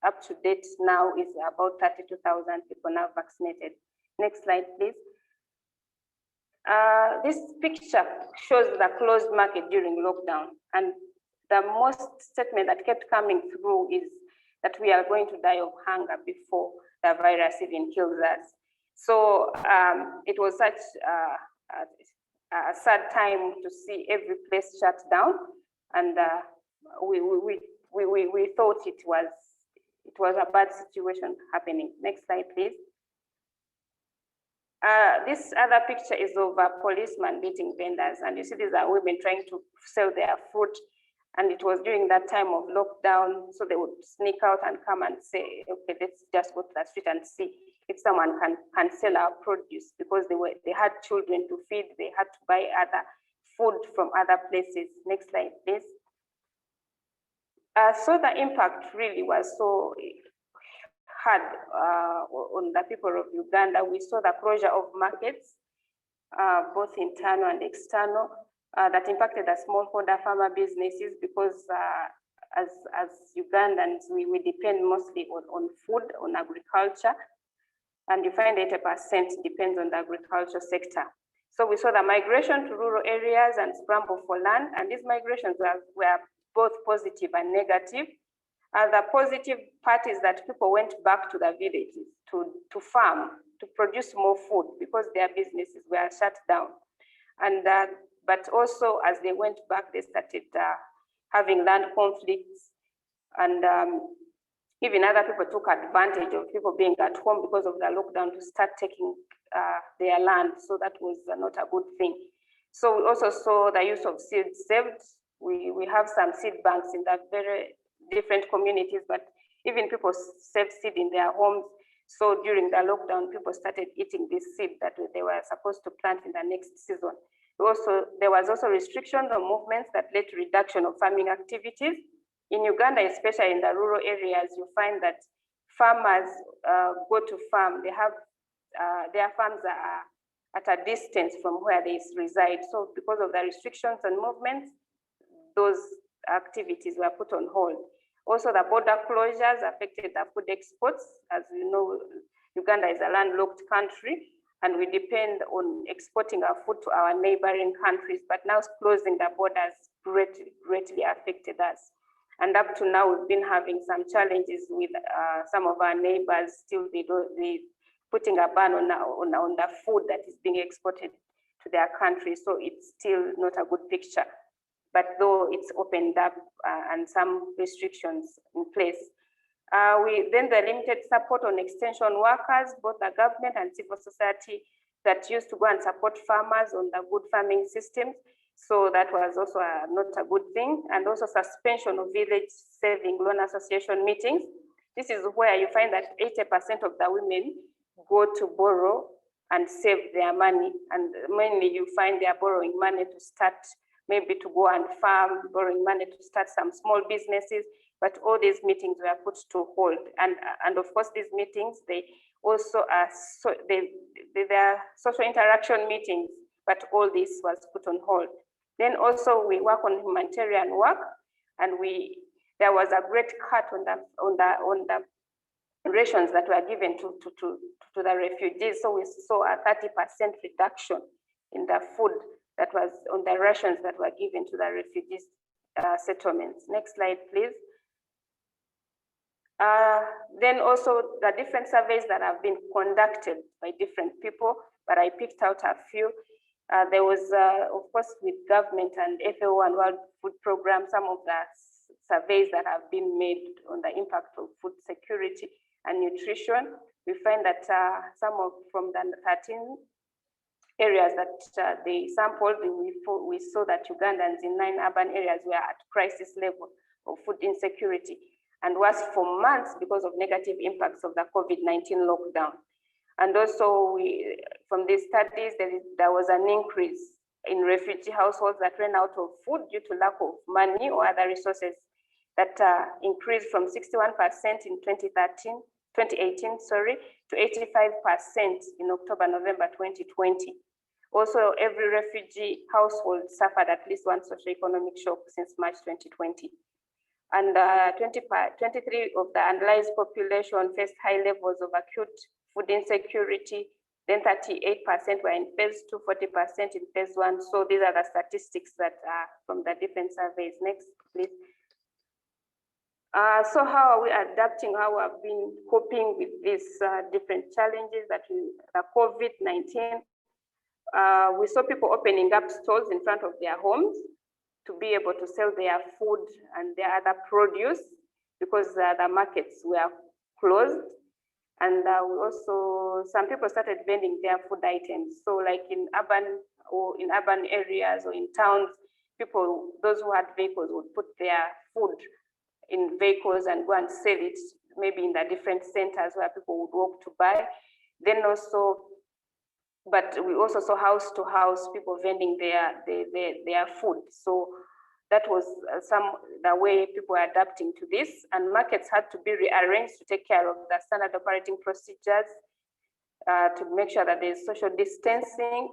up to date now is about 32,000 people now vaccinated. Next slide, please. This picture shows the closed market during lockdown, and the most statement that kept coming through is that we are going to die of hunger before the virus even kills us. So it was such a sad time to see every place shut down, and we thought it was a bad situation happening. Next slide, please. This other picture is of a policeman beating vendors, and you see these are women trying to sell their fruit, and it was during that time of lockdown, so they would sneak out and come and say, okay, let's just go to the street and see if someone can sell our produce, because they had children to feed, they had to buy other food from other places. Next slide, please. So the impact really was so hard on the people of Uganda. We saw the closure of markets, both internal and external, that impacted the smallholder farmer businesses, because as Ugandans, we depend mostly on food, on agriculture, and you find 80% depends on the agriculture sector. So we saw the migration to rural areas and scramble for land, and these migrations were both positive and negative. The positive part is that people went back to the villages to farm, to produce more food, because their businesses were shut down. And but also, as they went back, they started having land conflicts, and even other people took advantage of people being at home because of the lockdown to start taking their land. So that was not a good thing. So we also saw the use of seeds saved. We have some seed banks in the very different communities, but even people saved seed in their homes. So during the lockdown, people started eating this seed that they were supposed to plant in the next season. There was also restrictions on movements that led to reduction of farming activities. In Uganda, especially in the rural areas, you find that farmers go to farm. They have their farms are at a distance from where they reside. So because of the restrictions on movements, those activities were put on hold. Also, the border closures affected the food exports. As you know, Uganda is a landlocked country, and we depend on exporting our food to our neighboring countries, but now closing the borders greatly affected us. And up to now, we've been having some challenges with some of our neighbors. Still, they putting a ban on the food that is being exported to their country. So it's still not a good picture. But though it's opened up and some restrictions in place. Then the limited support on extension workers, both the government and civil society that used to go and support farmers on the good farming systems. So that was also not a good thing. And also suspension of village saving loan association meetings. This is where you find that 80% of the women go to borrow and save their money. And mainly you find they are borrowing money to start, maybe to go and farm, borrowing money to start some small businesses, but all these meetings were put to hold. And of course, these meetings, they also are, they are social interaction meetings, but all this was put on hold. Then also we work on humanitarian work, and there was a great cut on the rations that were given to the refugees. So we saw a 30% reduction in the food that was on the rations that were given to the refugees settlements. Next slide, please. Then also the different surveys that have been conducted by different people, but I picked out a few. There was, of course, with government and FAO and World Food Programme, some of the surveys that have been made on the impact of food security and nutrition. We find that from the 13 areas that they sampled, we saw that Ugandans in 9 urban areas were at crisis level of food insecurity, and was for months because of negative impacts of the COVID-19 lockdown. And also, from these studies, there was an increase in refugee households that ran out of food due to lack of money or other resources, that increased from 61% in 2018, to 85% in October, November 2020. Also, every refugee household suffered at least one socioeconomic shock since March 2020. And 23 of the analyzed population faced high levels of acute food insecurity. Then 38% were in phase 2, 40% in phase 1. So these are the statistics that are from the different surveys. Next, please. So how are we adapting? How have we been coping with these different challenges that the COVID-19? We saw people opening up stores in front of their homes to be able to sell their food and their other produce, because the markets were closed. And we also, some people started vending their food items. So like in urban areas or in towns, people, those who had vehicles would put their food in vehicles and go and sell it, maybe in the different centers where people would walk to buy. Then also, but we also saw house to house people vending their food. So that was the way people were adapting to this, and markets had to be rearranged to take care of the standard operating procedures, to make sure that there's social distancing.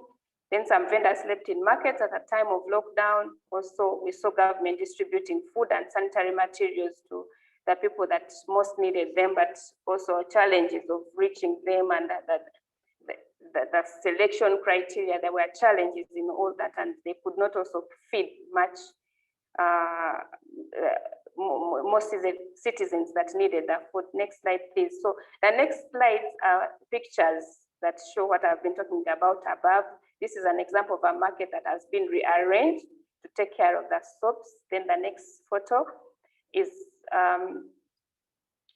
Then some vendors slept in markets at the time of lockdown. Also, we saw government distributing food and sanitary materials to the people that most needed them, but also challenges of reaching them, and the selection criteria. There were challenges in all that, and they could not also feed much most citizens that needed the food. Next slide, please. So the next slides are pictures that show what I've been talking about above. This is an example of a market that has been rearranged to take care of the soaps. Then the next photo is,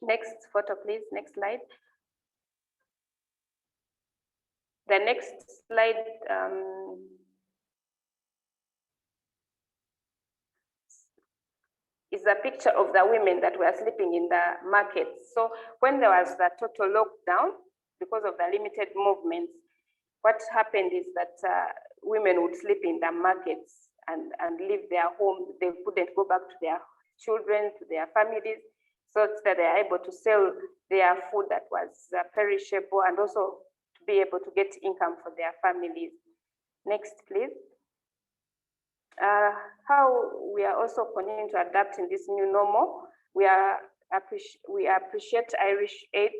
next photo, please, next slide. The next slide is a picture of the women that were sleeping in the markets. So when there was the total lockdown, because of the limited movements, what happened is that women would sleep in the markets and leave their homes. They couldn't go back to their children, to their families, so that they are able to sell their food that was perishable, and also to be able to get income for their families. Next, please. How we are also continuing to adapt in this new normal. We appreciate Irish Aid.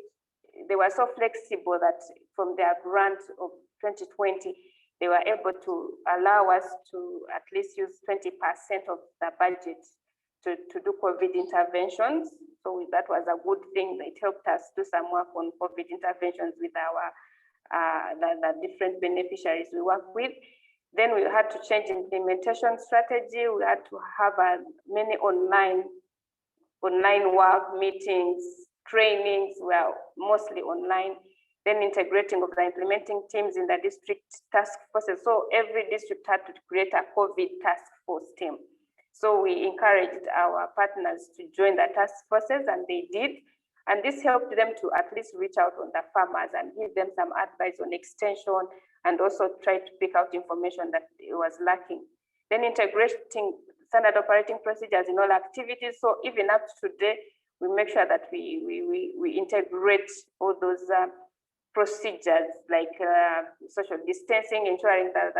They were so flexible that from their grant of 2020, they were able to allow us to at least use 20% of the budget to do COVID interventions. So that was a good thing. It helped us do some work on COVID interventions with our the different beneficiaries we work with. Then we had to change implementation strategy. We had to have many online work, meetings, trainings were mostly online. Then integrating of the implementing teams in the district task forces. So every district had to create a COVID task force team. So we encouraged our partners to join the task forces, and they did. And this helped them to at least reach out on the farmers and give them some advice on extension, and also try to pick out information that it was lacking. Then integrating standard operating procedures in all activities. So even up to today, we make sure that we integrate all those procedures, like social distancing, ensuring that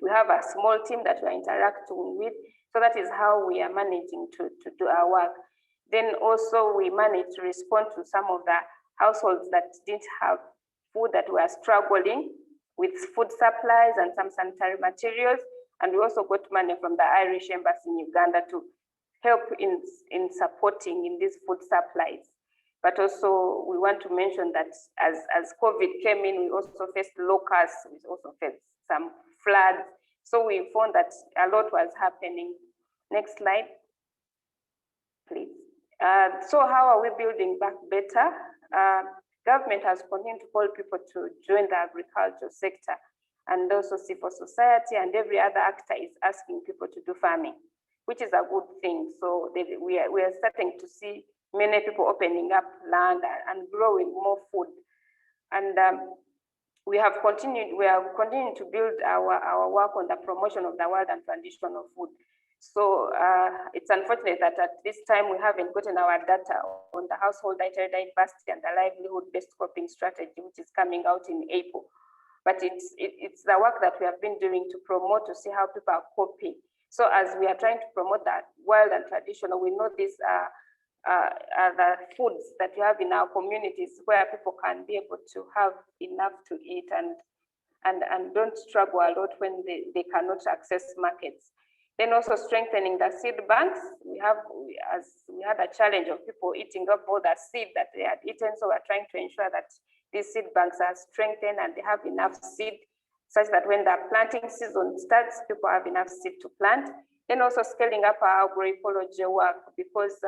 we have a small team that we are interacting with. So that is how we are managing to do our work. Then also we managed to respond to some of the households that didn't have food, that were struggling with food supplies and some sanitary materials. And we also got money from the Irish Embassy in Uganda to help in supporting in these food supplies. But also we want to mention that as COVID came in, we also faced locusts, we also faced some floods. So we found that a lot was happening. Next slide, please. So how are we building back better? Government has continued to call people to join the agricultural sector, and also civil society and every other actor is asking people to do farming, which is a good thing. So we are starting to see many people opening up land and growing more food. And we are continuing to build our work on the promotion of the wild and traditional food. So it's unfortunate that at this time we haven't gotten our data on the household dietary diversity and the livelihood-based cropping strategy, which is coming out in April. But it's the work that we have been doing to promote, to see how people are coping. So as we are trying to promote that wild and traditional, we know these are the foods that we have in our communities where people can be able to have enough to eat and don't struggle a lot when they cannot access markets. Then also strengthening the seed banks. We had a challenge of people eating up all the seed that they had eaten. So we're trying to ensure that these seed banks are strengthened and they have enough seed such that when the planting season starts, people have enough seed to plant. Then also scaling up our agroecology work, because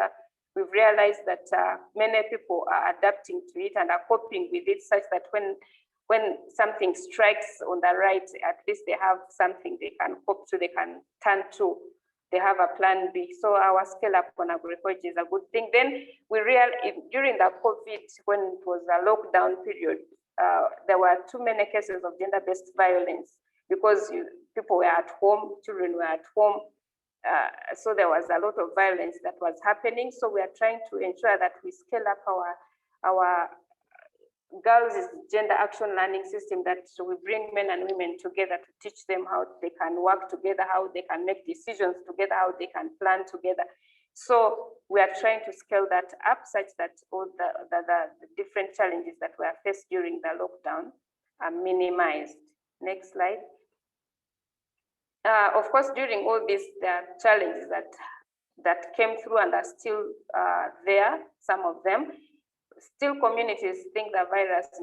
we've realized that many people are adapting to it and are coping with it such that when something strikes on the right, at least they have something they can cope to, they can turn to. They have a plan B. So our scale up on agroecology is a good thing. Then during the COVID, when it was a lockdown period, there were too many cases of gender-based violence because people were at home, children were at home. So there was a lot of violence that was happening. So we are trying to ensure that we scale up our girls' gender action learning system, that we bring men and women together to teach them how they can work together, how they can make decisions together, how they can plan together. So we are trying to scale that up such that all the different challenges that were faced during the lockdown are minimized. Next slide. Of course, during all this, there are challenges that came through and are still there, some of them. Still, communities think the virus is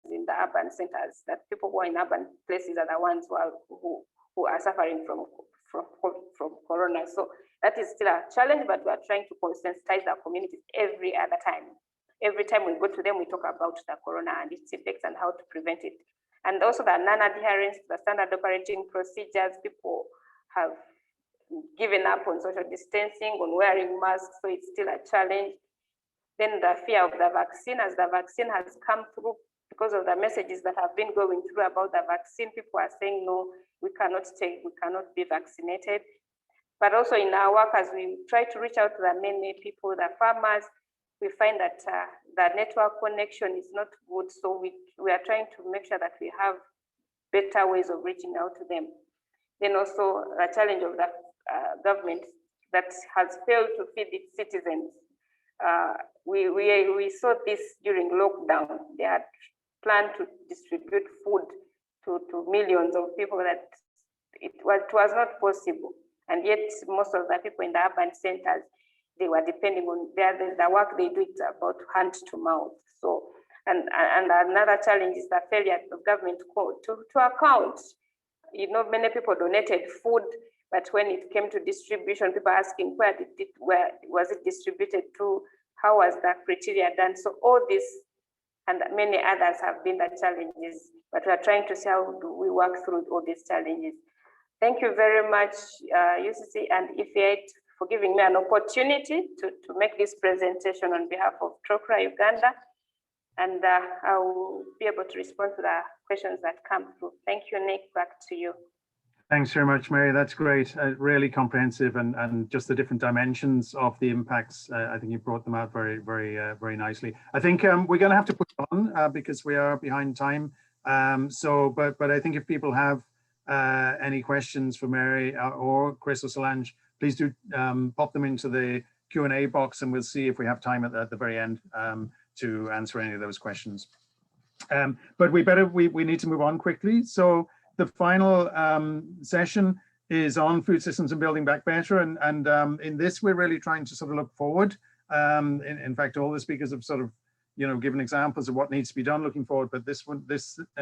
in the urban centers, that people who are in urban places are the ones who are suffering from corona. So that is still a challenge, but we are trying to sensitize our communities every other time. Every time we go to them, we talk about the corona and its effects and how to prevent it. And also the non-adherence to the standard operating procedures. People have given up on social distancing, on wearing masks, so it's still a challenge. Then the fear of the vaccine, as the vaccine has come through, because of the messages that have been going through about the vaccine, people are saying, no, we cannot be vaccinated. But also in our work, as we try to reach out to the many people, the farmers, we find that the network connection is not good. So we are trying to make sure that we have better ways of reaching out to them. Then also the challenge of the government that has failed to feed its citizens. We saw this during lockdown. They had planned to distribute food to millions of people that it was not possible. And yet most of the people in the urban centers, they were depending on the work they do, it's about hand to mouth. So, and another challenge is the failure of government to account. You know, many people donated food, but when it came to distribution, people asking where was it distributed to, how was that criteria done? So all this and many others have been the challenges, but we are trying to see how do we work through all these challenges. Thank you very much, UCC and IFPRI, for giving me an opportunity to make this presentation on behalf of Trócaire, Uganda. And I will be able to respond to the questions that come through. Thank you, Nick, back to you. Thanks very much, Mary. That's great. Really comprehensive, and just the different dimensions of the impacts. I think you brought them out very, very, very nicely. I think we're going to have to push on because we are behind time. But I think if people have any questions for Mary or Chris or Solange, please do pop them into the Q&A box, and we'll see if we have time at the very end to answer any of those questions. But we need to move on quickly. So the final session is on food systems and building back better. And in this, we're really trying to sort of look forward In fact, all the speakers have sort of, given examples of what needs to be done looking forward, but this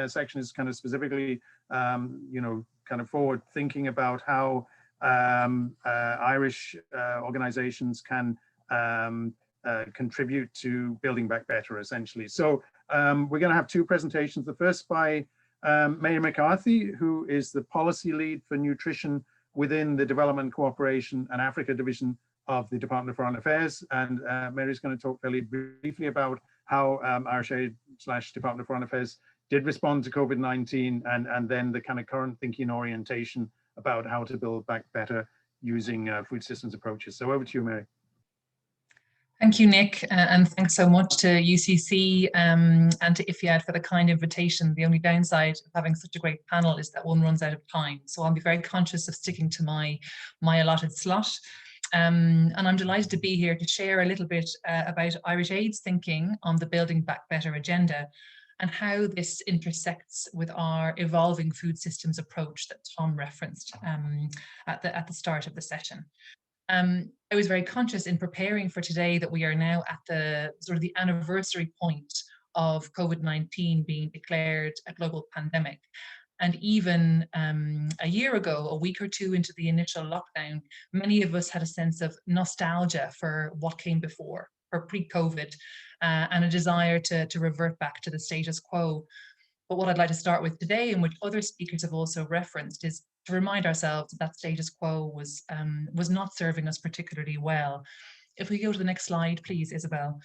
section is kind of specifically, kind of forward thinking about how Irish organizations can contribute to building back better, essentially. So we're going to have two presentations. The first by Mayor McCarthy, who is the policy lead for nutrition within the Development Cooperation and Africa Division of the Department of Foreign Affairs. And Mary's going to talk fairly briefly about how Irish Aid / Department of Foreign Affairs did respond to COVID-19 and then the kind of current thinking orientation about how to build back better using food systems approaches. So over to you, Mary. Thank you, Nick, and thanks so much to UCC and to IFPRI for the kind invitation. The only downside of having such a great panel is that one runs out of time, so I'll be very conscious of sticking to my allotted slot. And I'm delighted to be here to share a little bit about Irish Aid's thinking on the Building Back Better agenda and how this intersects with our evolving food systems approach that Tom referenced at the start of the session. I was very conscious in preparing for today that we are now at the sort of the anniversary point of COVID-19 being declared a global pandemic. And even a year ago, a week or two into the initial lockdown, many of us had a sense of nostalgia for what came before, for pre-COVID, and a desire to revert back to the status quo. But what I'd like to start with today, and which other speakers have also referenced, is to remind ourselves that status quo was not serving us particularly well. If we go to the next slide, please, Isabel.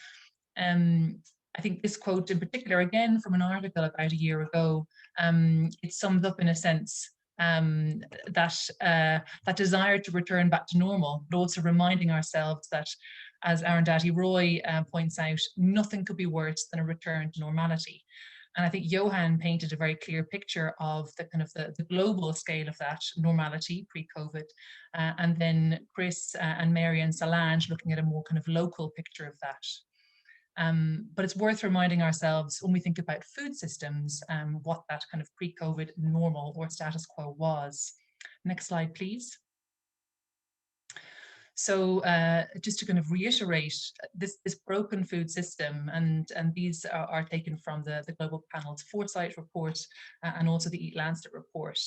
I think this quote in particular, again, from an article about a year ago, it sums up in a sense that desire to return back to normal, but also reminding ourselves that, as Arundhati Roy points out, nothing could be worse than a return to normality. And I think Johan painted a very clear picture of the kind of the global scale of that normality pre-COVID, and then Chris and Mary and Solange looking at a more kind of local picture of that. But it's worth reminding ourselves when we think about food systems, what that kind of pre-COVID normal or status quo was. Next slide, please. So just to kind of reiterate this broken food system, and these are taken from the Global Panel's Foresight report and also the Eat Lancet report.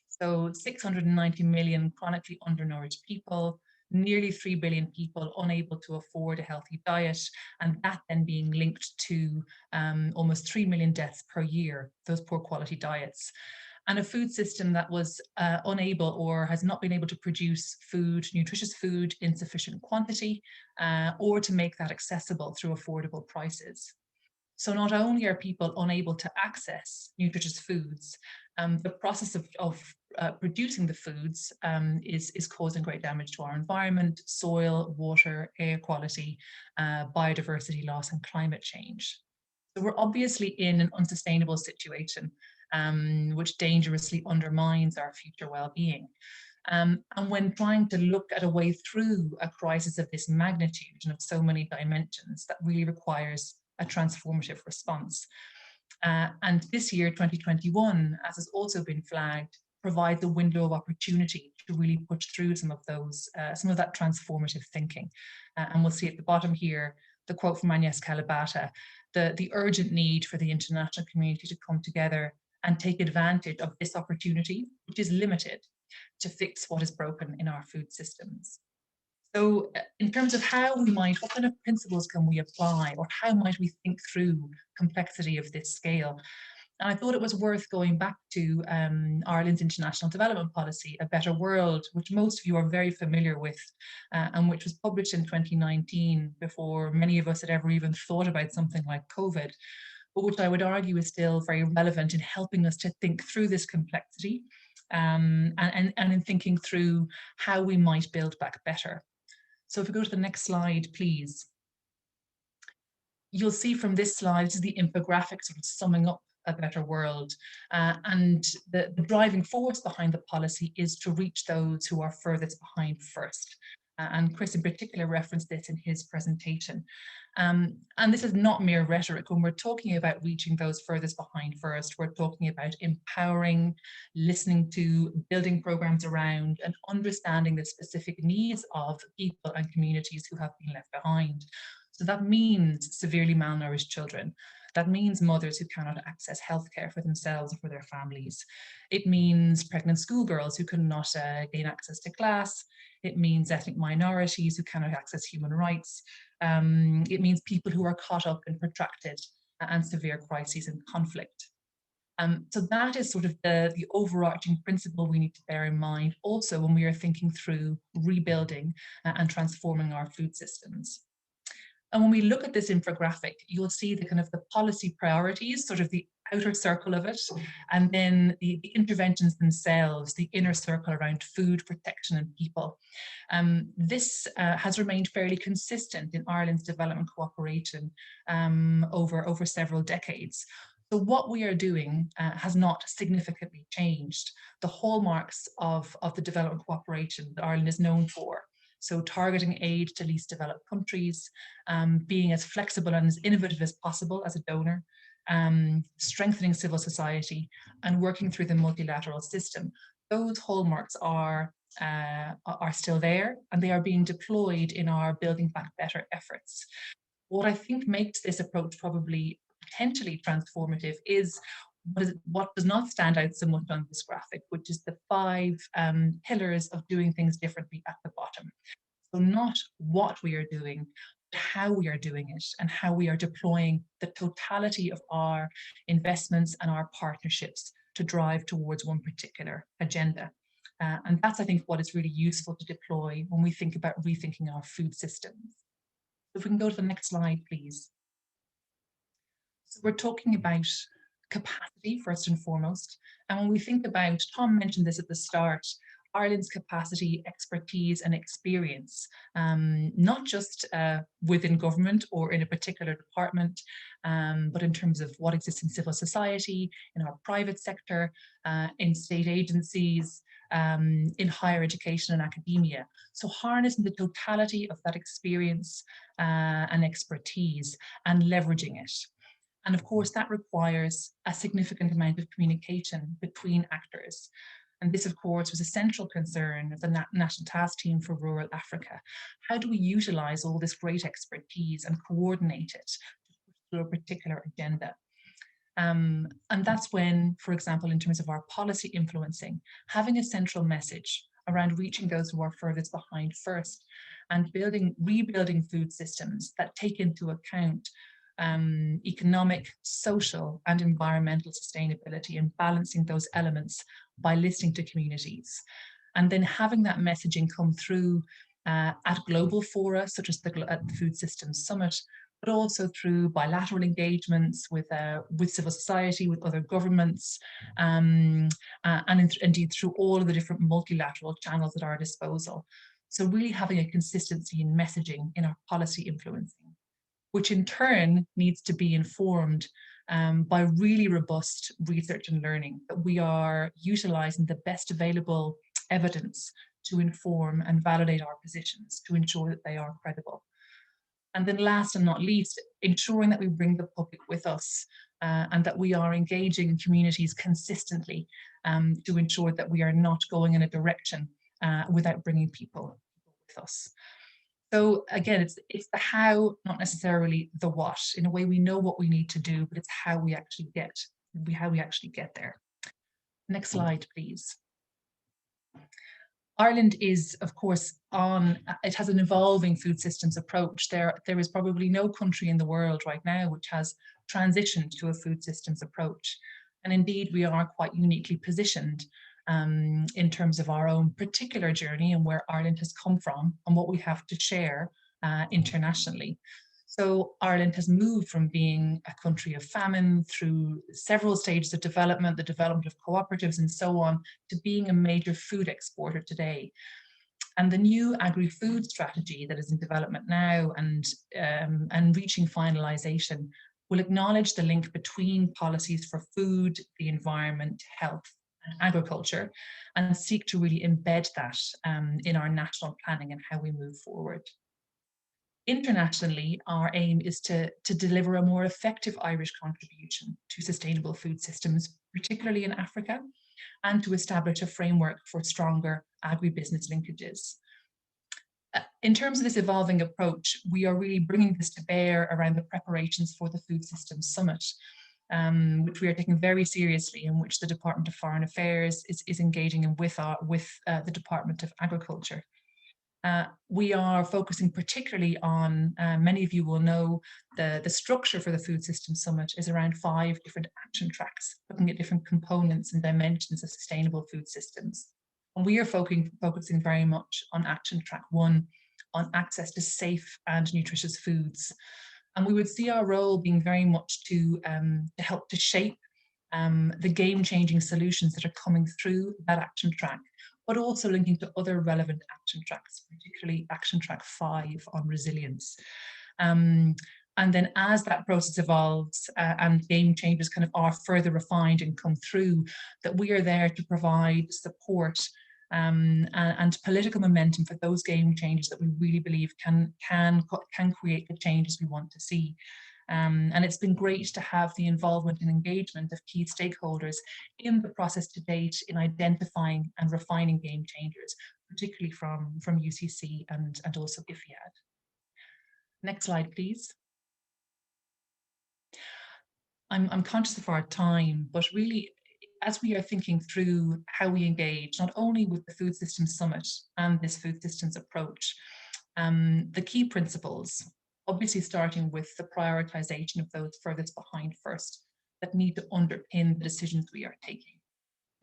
So 690 million chronically undernourished people, nearly 3 billion people unable to afford a healthy diet, and that then being linked to almost 3 million deaths per year, those poor quality diets. And a food system that was unable or has not been able to produce food, nutritious food in sufficient quantity, or to make that accessible through affordable prices. So not only are people unable to access nutritious foods, the process of producing the foods is causing great damage to our environment, soil, water, air quality, biodiversity loss, and climate change. So we're obviously in an unsustainable situation, which dangerously undermines our future well-being. And when trying to look at a way through a crisis of this magnitude and of so many dimensions, that really requires a transformative response. And this year, 2021, as has also been flagged, provides a window of opportunity to really push through some of that transformative thinking. And we'll see at the bottom here, the quote from Agnieszka Ebata, the urgent need for the international community to come together and take advantage of this opportunity, which is limited, to fix what is broken in our food systems. So in terms of what kind of principles can we apply, or how might we think through complexity of this scale? And I thought it was worth going back to Ireland's international development policy, A Better World, which most of you are very familiar with, and which was published in 2019 before many of us had ever even thought about something like COVID, but which I would argue is still very relevant in helping us to think through this complexity and in thinking through how we might build back better. So if we go to the next slide, please. You'll see from this slide, this is the infographic sort of summing up A Better World. And the driving force behind the policy is to reach those who are furthest behind first. And Chris in particular referenced this in his presentation. And this is not mere rhetoric. When we're talking about reaching those furthest behind first, we're talking about empowering, listening to, building programs around, and understanding the specific needs of people and communities who have been left behind. So that means severely malnourished children. That means mothers who cannot access healthcare for themselves or for their families. It means pregnant schoolgirls who cannot gain access to class. It means ethnic minorities who cannot access human rights. It means people who are caught up in protracted and severe crises and conflict. So that is sort of the overarching principle we need to bear in mind also when we are thinking through rebuilding and transforming our food systems. And when we look at this infographic, you'll see the kind of the policy priorities, sort of the outer circle of it, and then the interventions themselves, the inner circle around food, protection and people. This has remained fairly consistent in Ireland's development cooperation over several decades. So what we are doing has not significantly changed. The hallmarks of the development cooperation that Ireland is known for. So targeting aid to least developed countries, being as flexible and as innovative as possible as a donor, strengthening civil society, and working through the multilateral system. Those hallmarks are still there, and they are being deployed in our Building Back Better efforts. What I think makes this approach probably potentially transformative is what does not stand out so much on this graphic, which is the 5 pillars of doing things differently at the bottom. So not what we are doing, but how we are doing it and how we are deploying the totality of our investments and our partnerships to drive towards one particular agenda. And that's, I think, what is really useful to deploy when we think about rethinking our food systems. If we can go to the next slide, please. So we're talking about capacity first and foremost. And when we think about, Tom mentioned this at the start, Ireland's capacity, expertise and experience, not just within government or in a particular department, but in terms of what exists in civil society, in our private sector, in state agencies, in higher education and academia. So harnessing the totality of that experience and expertise and leveraging it. And of course, that requires a significant amount of communication between actors. And this, of course, was a central concern of the National Task Team for Rural Africa. How do we utilize all this great expertise and coordinate it to a particular agenda? And that's when, for example, in terms of our policy influencing, having a central message around reaching those who are furthest behind first and rebuilding food systems that take into account economic, social and environmental sustainability and balancing those elements by listening to communities. And then having that messaging come through at global fora, such as the Food Systems Summit, but also through bilateral engagements with civil society, with other governments, and indeed through all of the different multilateral channels at our disposal. So really having a consistency in messaging in our policy influencing, which in turn needs to be informed by really robust research and learning, that we are utilizing the best available evidence to inform and validate our positions to ensure that they are credible. And then last and not least, ensuring that we bring the public with us and that we are engaging communities consistently to ensure that we are not going in a direction without bringing people with us. So again, it's the how, not necessarily the what. In a way, we know what we need to do, but it's how we actually get there. Next slide, please. Ireland is, of course, it has an evolving food systems approach. There is probably no country in the world right now which has transitioned to a food systems approach. And indeed, we are quite uniquely positioned in terms of our own particular journey and where Ireland has come from and what we have to share internationally. So Ireland has moved from being a country of famine through several stages of development, the development of cooperatives and so on, to being a major food exporter today. And the new agri-food strategy that is in development now and reaching finalization will acknowledge the link between policies for food, the environment, health, and agriculture, and seek to really embed that in our national planning and how we move forward. Internationally, our aim is to deliver a more effective Irish contribution to sustainable food systems, particularly in Africa, and to establish a framework for stronger agribusiness linkages. In terms of this evolving approach, we are really bringing this to bear around the preparations for the Food Systems Summit, which we are taking very seriously, in which the Department of Foreign Affairs is engaging in with the Department of Agriculture. We are focusing particularly on, many of you will know, the structure for the Food Systems Summit is around 5 different action tracks, looking at different components and dimensions of sustainable food systems. And we are focusing very much on action track 1, on access to safe and nutritious foods. And we would see our role being very much to help to shape the game-changing solutions that are coming through that action track, but also linking to other relevant action tracks, particularly action track 5 on resilience. And then as that process evolves and game changes kind of are further refined and come through, that we are there to provide support and political momentum for those game changes that we really believe can create the changes we want to see. And it's been great to have the involvement and engagement of key stakeholders in the process to date in identifying and refining game changers, particularly from UCC and also IFPRI. Next slide, please. I'm conscious of our time, but really, as we are thinking through how we engage, not only with the Food Systems Summit and this food systems approach, the key principles, obviously starting with the prioritization of those furthest behind first, that need to underpin the decisions we are taking.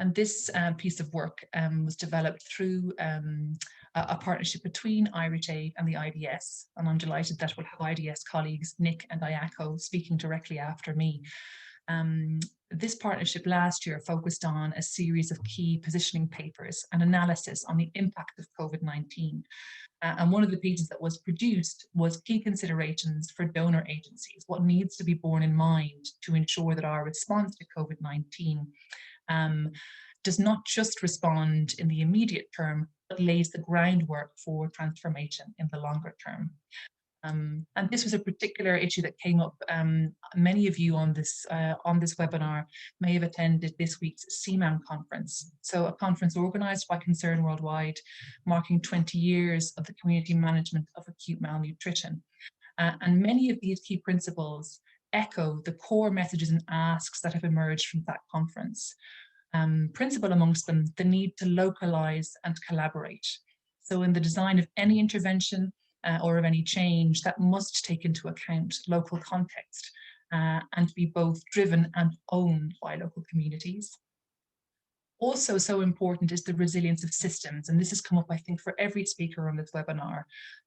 And this piece of work was developed through a partnership between Irish Aid and the IDS. And I'm delighted that we'll have IDS colleagues, Nick and Ayako, speaking directly after me. This partnership last year focused on a series of key positioning papers and analysis on the impact of COVID-19. And one of the pieces that was produced was key considerations for donor agencies, what needs to be borne in mind to ensure that our response to COVID-19 does not just respond in the immediate term, but lays the groundwork for transformation in the longer term. And this was a particular issue that came up. Many of you on this webinar may have attended this week's CMAM conference. So a conference organised by Concern Worldwide, marking 20 years of the community management of acute malnutrition. And many of these key principles echo the core messages and asks that have emerged from that conference. Principle amongst them, the need to localise and collaborate. So in the design of any intervention, or of any change, that must take into account local context and be both driven and owned by local communities. Also so important is the resilience of systems, and this has come up, I think, for every speaker on this webinar,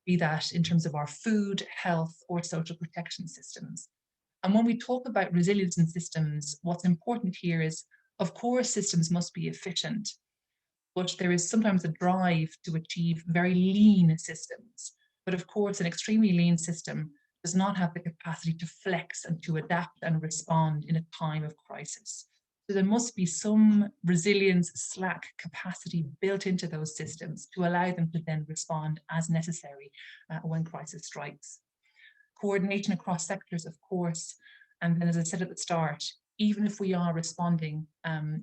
be that in terms of our food, health, or social protection systems. And when we talk about resilience in systems, what's important here is, of course, systems must be efficient, but there is sometimes a drive to achieve very lean systems. But of course, an extremely lean system does not have the capacity to flex and to adapt and respond in a time of crisis. So there must be some resilience / capacity built into those systems to allow them to then respond as necessary when crisis strikes. Coordination across sectors, of course, and then as I said at the start, even if we are responding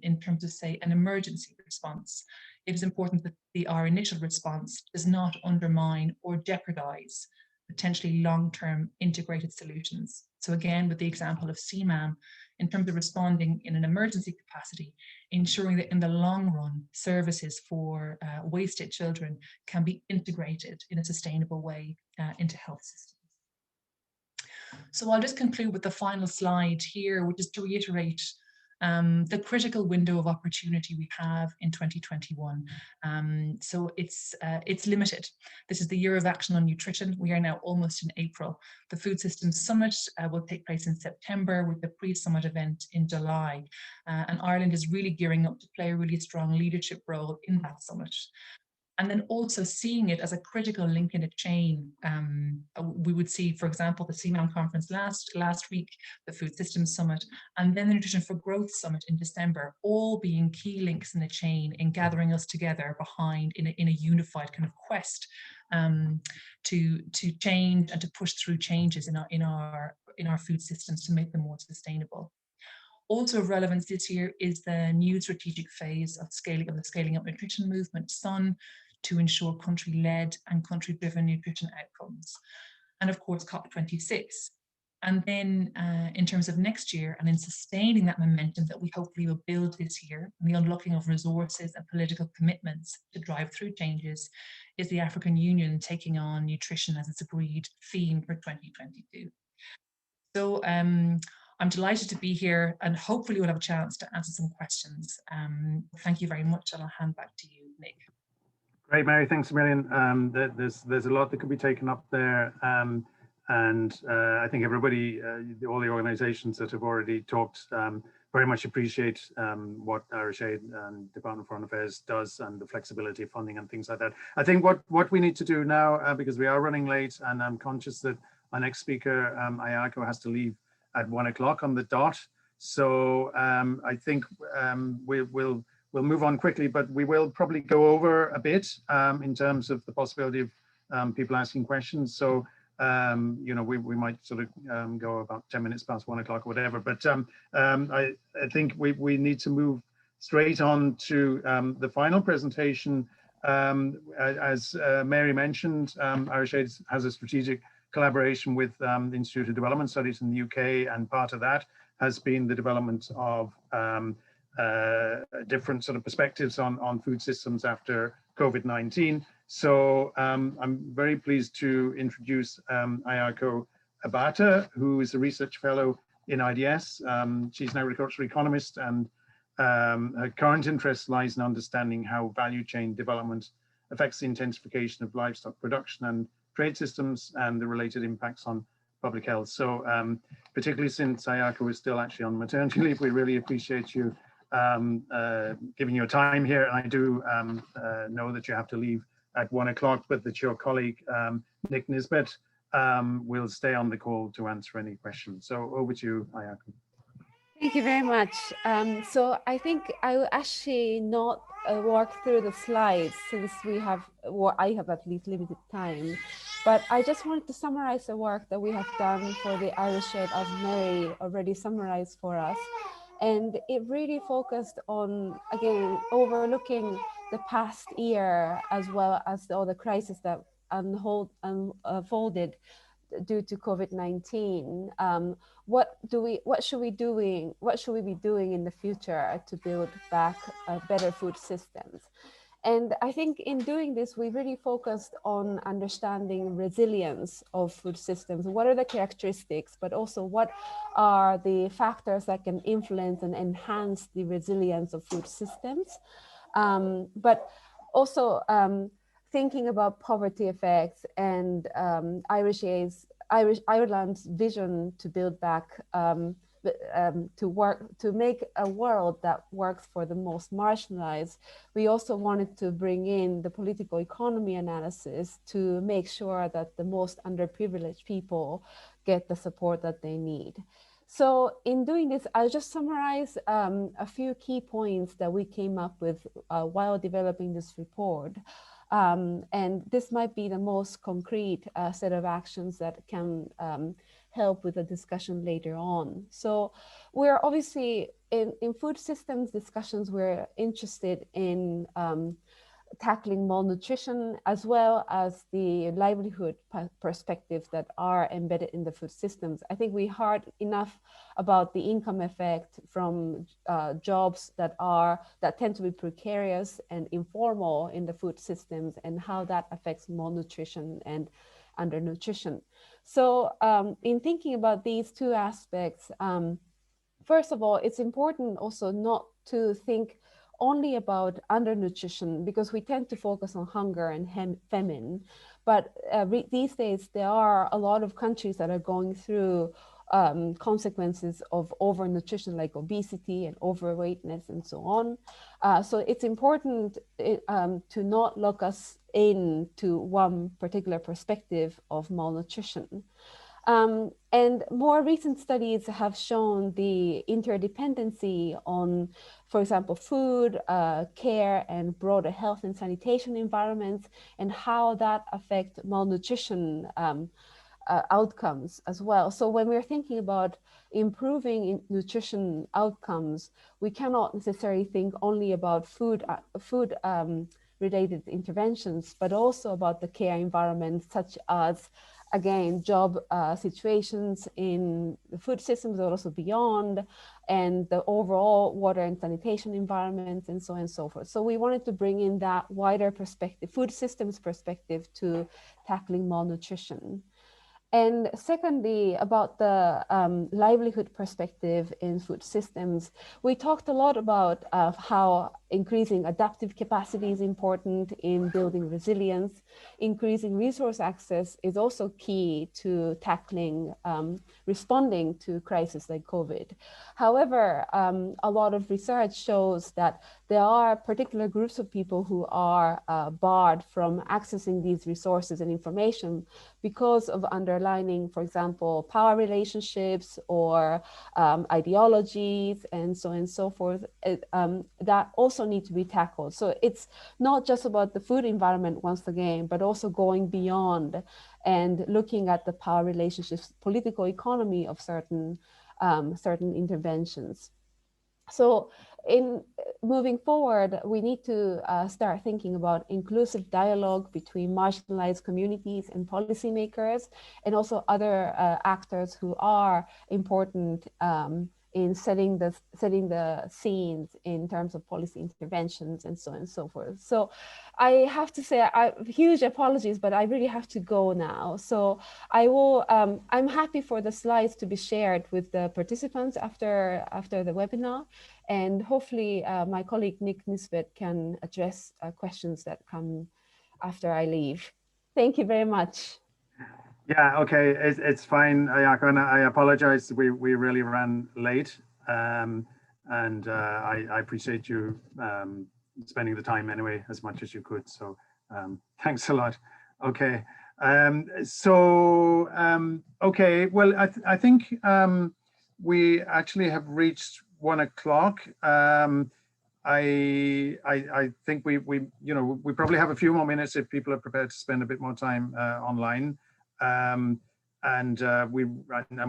in terms of, say, an emergency response, it is important that our initial response does not undermine or jeopardize potentially long-term integrated solutions. So again, with the example of CMAM, in terms of responding in an emergency capacity, ensuring that in the long run, services for wasted children can be integrated in a sustainable way into health systems. So I'll just conclude with the final slide here, which is to reiterate the critical window of opportunity we have in 2021. So it's limited. This is the Year of Action on Nutrition. We are now almost in April. The Food Systems Summit will take place in September with the pre-summit event in July. And Ireland is really gearing up to play a really strong leadership role in that summit. And then also seeing it as a critical link in a chain. We would see, for example, the CMAM conference last week, the Food Systems Summit, and then the Nutrition for Growth Summit in December, all being key links in the chain in gathering us together behind in a unified kind of quest to change and to push through changes in our food systems to make them more sustainable. Also of relevance this year is the new strategic phase of the Scaling Up Nutrition movement, SUN, to ensure country-led and country-driven nutrition outcomes. And of course, COP26. And then in terms of next year and in sustaining that momentum that we hopefully will build this year, and the unlocking of resources and political commitments to drive through changes, is the African Union taking on nutrition as its agreed theme for 2022. So I'm delighted to be here, and hopefully we'll have a chance to answer some questions. Thank you very much, and I'll hand back to you, Nick. Great, Mary, thanks a million. There's a lot that could be taken up there. I think everybody, all the organizations that have already talked, very much appreciate what Irish Aid and Department of Foreign Affairs does, and the flexibility of funding and things like that. I think what we need to do now, because we are running late, and I'm conscious that our next speaker, Ayako, has to leave at 1 o'clock on the dot. So I think we'll move on quickly, but we will probably go over a bit in terms of the possibility of people asking questions. So you know, we might sort of go about 10 minutes past 1 o'clock or whatever, but I think we need to move straight on to the final presentation. As Mary mentioned, Irish Aid has a strategic collaboration with the Institute of Development Studies in the UK, and part of that has been the development of different sort of perspectives on food systems after COVID-19. So I'm very pleased to introduce Ayako Ebata, who is a research fellow in IDS. She's an agricultural economist, and her current interest lies in understanding how value chain development affects the intensification of livestock production and trade systems and the related impacts on public health. So particularly since Ayako is still actually on maternity leave, we really appreciate you giving your time here. And I do know that you have to leave at 1 o'clock, but that your colleague, Nick Nisbett, will stay on the call to answer any questions. So over to you, Ayako. Thank you very much. So I think I will actually not walk through the slides, since I have at least limited time, but I just wanted to summarize the work that we have done for the Irish Aid, as Mary already summarized for us. And it really focused on, again, overlooking the past year, as well as all the crises that unfolded due to COVID-19. What should we be doing in the future to build back better food systems? And I think in doing this, we really focused on understanding resilience of food systems. What are the characteristics, but also what are the factors that can influence and enhance the resilience of food systems? But also thinking about poverty effects and Ireland's vision to build back, to make a world that works for the most marginalized. We also wanted to bring in the political economy analysis to make sure that the most underprivileged people get the support that they need. So in doing this, I'll just summarize a few key points that we came up with while developing this report. And this might be the most concrete set of actions that can help with the discussion later on. So we're obviously in food systems discussions, we're interested in tackling malnutrition, as well as the livelihood perspectives that are embedded in the food systems. I think we heard enough about the income effect from jobs that tend to be precarious and informal in the food systems, and how that affects malnutrition and undernutrition. So in thinking about these two aspects, first of all, it's important also not to think only about undernutrition, because we tend to focus on hunger and famine. But these days, there are a lot of countries that are going through consequences of overnutrition like obesity and overweightness and so on. So it's important to not lock us into one particular perspective of malnutrition. And more recent studies have shown the interdependency on, for example, food, care, and broader health and sanitation environments, and how that affect malnutrition outcomes as well. So when we're thinking about improving nutrition outcomes, we cannot necessarily think only about food related interventions, but also about the care environment, such as, again, job situations in the food systems, but also beyond, and the overall water and sanitation environments, and so on and so forth. So we wanted to bring in that wider perspective, food systems perspective, to tackling malnutrition. And secondly, about the livelihood perspective in food systems, we talked a lot about how increasing adaptive capacity is important in building resilience. Increasing resource access is also key to tackling, responding to crises like COVID. However, a lot of research shows that there are particular groups of people who are barred from accessing these resources and information because of underlining, for example, power relationships or ideologies and so on and so forth, that also need to be tackled. So it's not just about the food environment once again, but also going beyond and looking at the power relationships, political economy of certain interventions. So in moving forward, we need to start thinking about inclusive dialogue between marginalized communities and policymakers, and also other actors who are important in setting the scenes in terms of policy interventions and so on and so forth. So I have to say, huge apologies, but I really have to go now. So I will, I'm happy for the slides to be shared with the participants after the webinar. And hopefully my colleague Nick Nisbett can address questions that come after I leave. Thank you very much. Yeah, okay, it's fine, Ayako, and I apologize. We really ran late, and I appreciate you spending the time anyway as much as you could. So thanks a lot. Okay, okay, well, I think we actually have reached 1 o'clock. I think we probably have a few more minutes if people are prepared to spend a bit more time online. We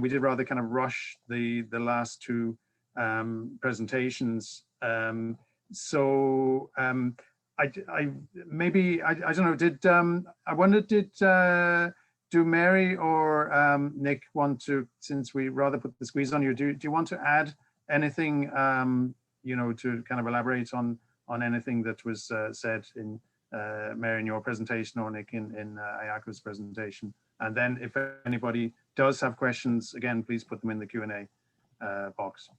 did rather kind of rush the last two presentations. I don't know, I wondered, do Mary or Nick want to, since we rather put the squeeze on you, do you want to add anything, to kind of elaborate on anything that was said in Mary in your presentation, or Nick in Ayako's presentation? And then if anybody does have questions, again, please put them in the Q&A box.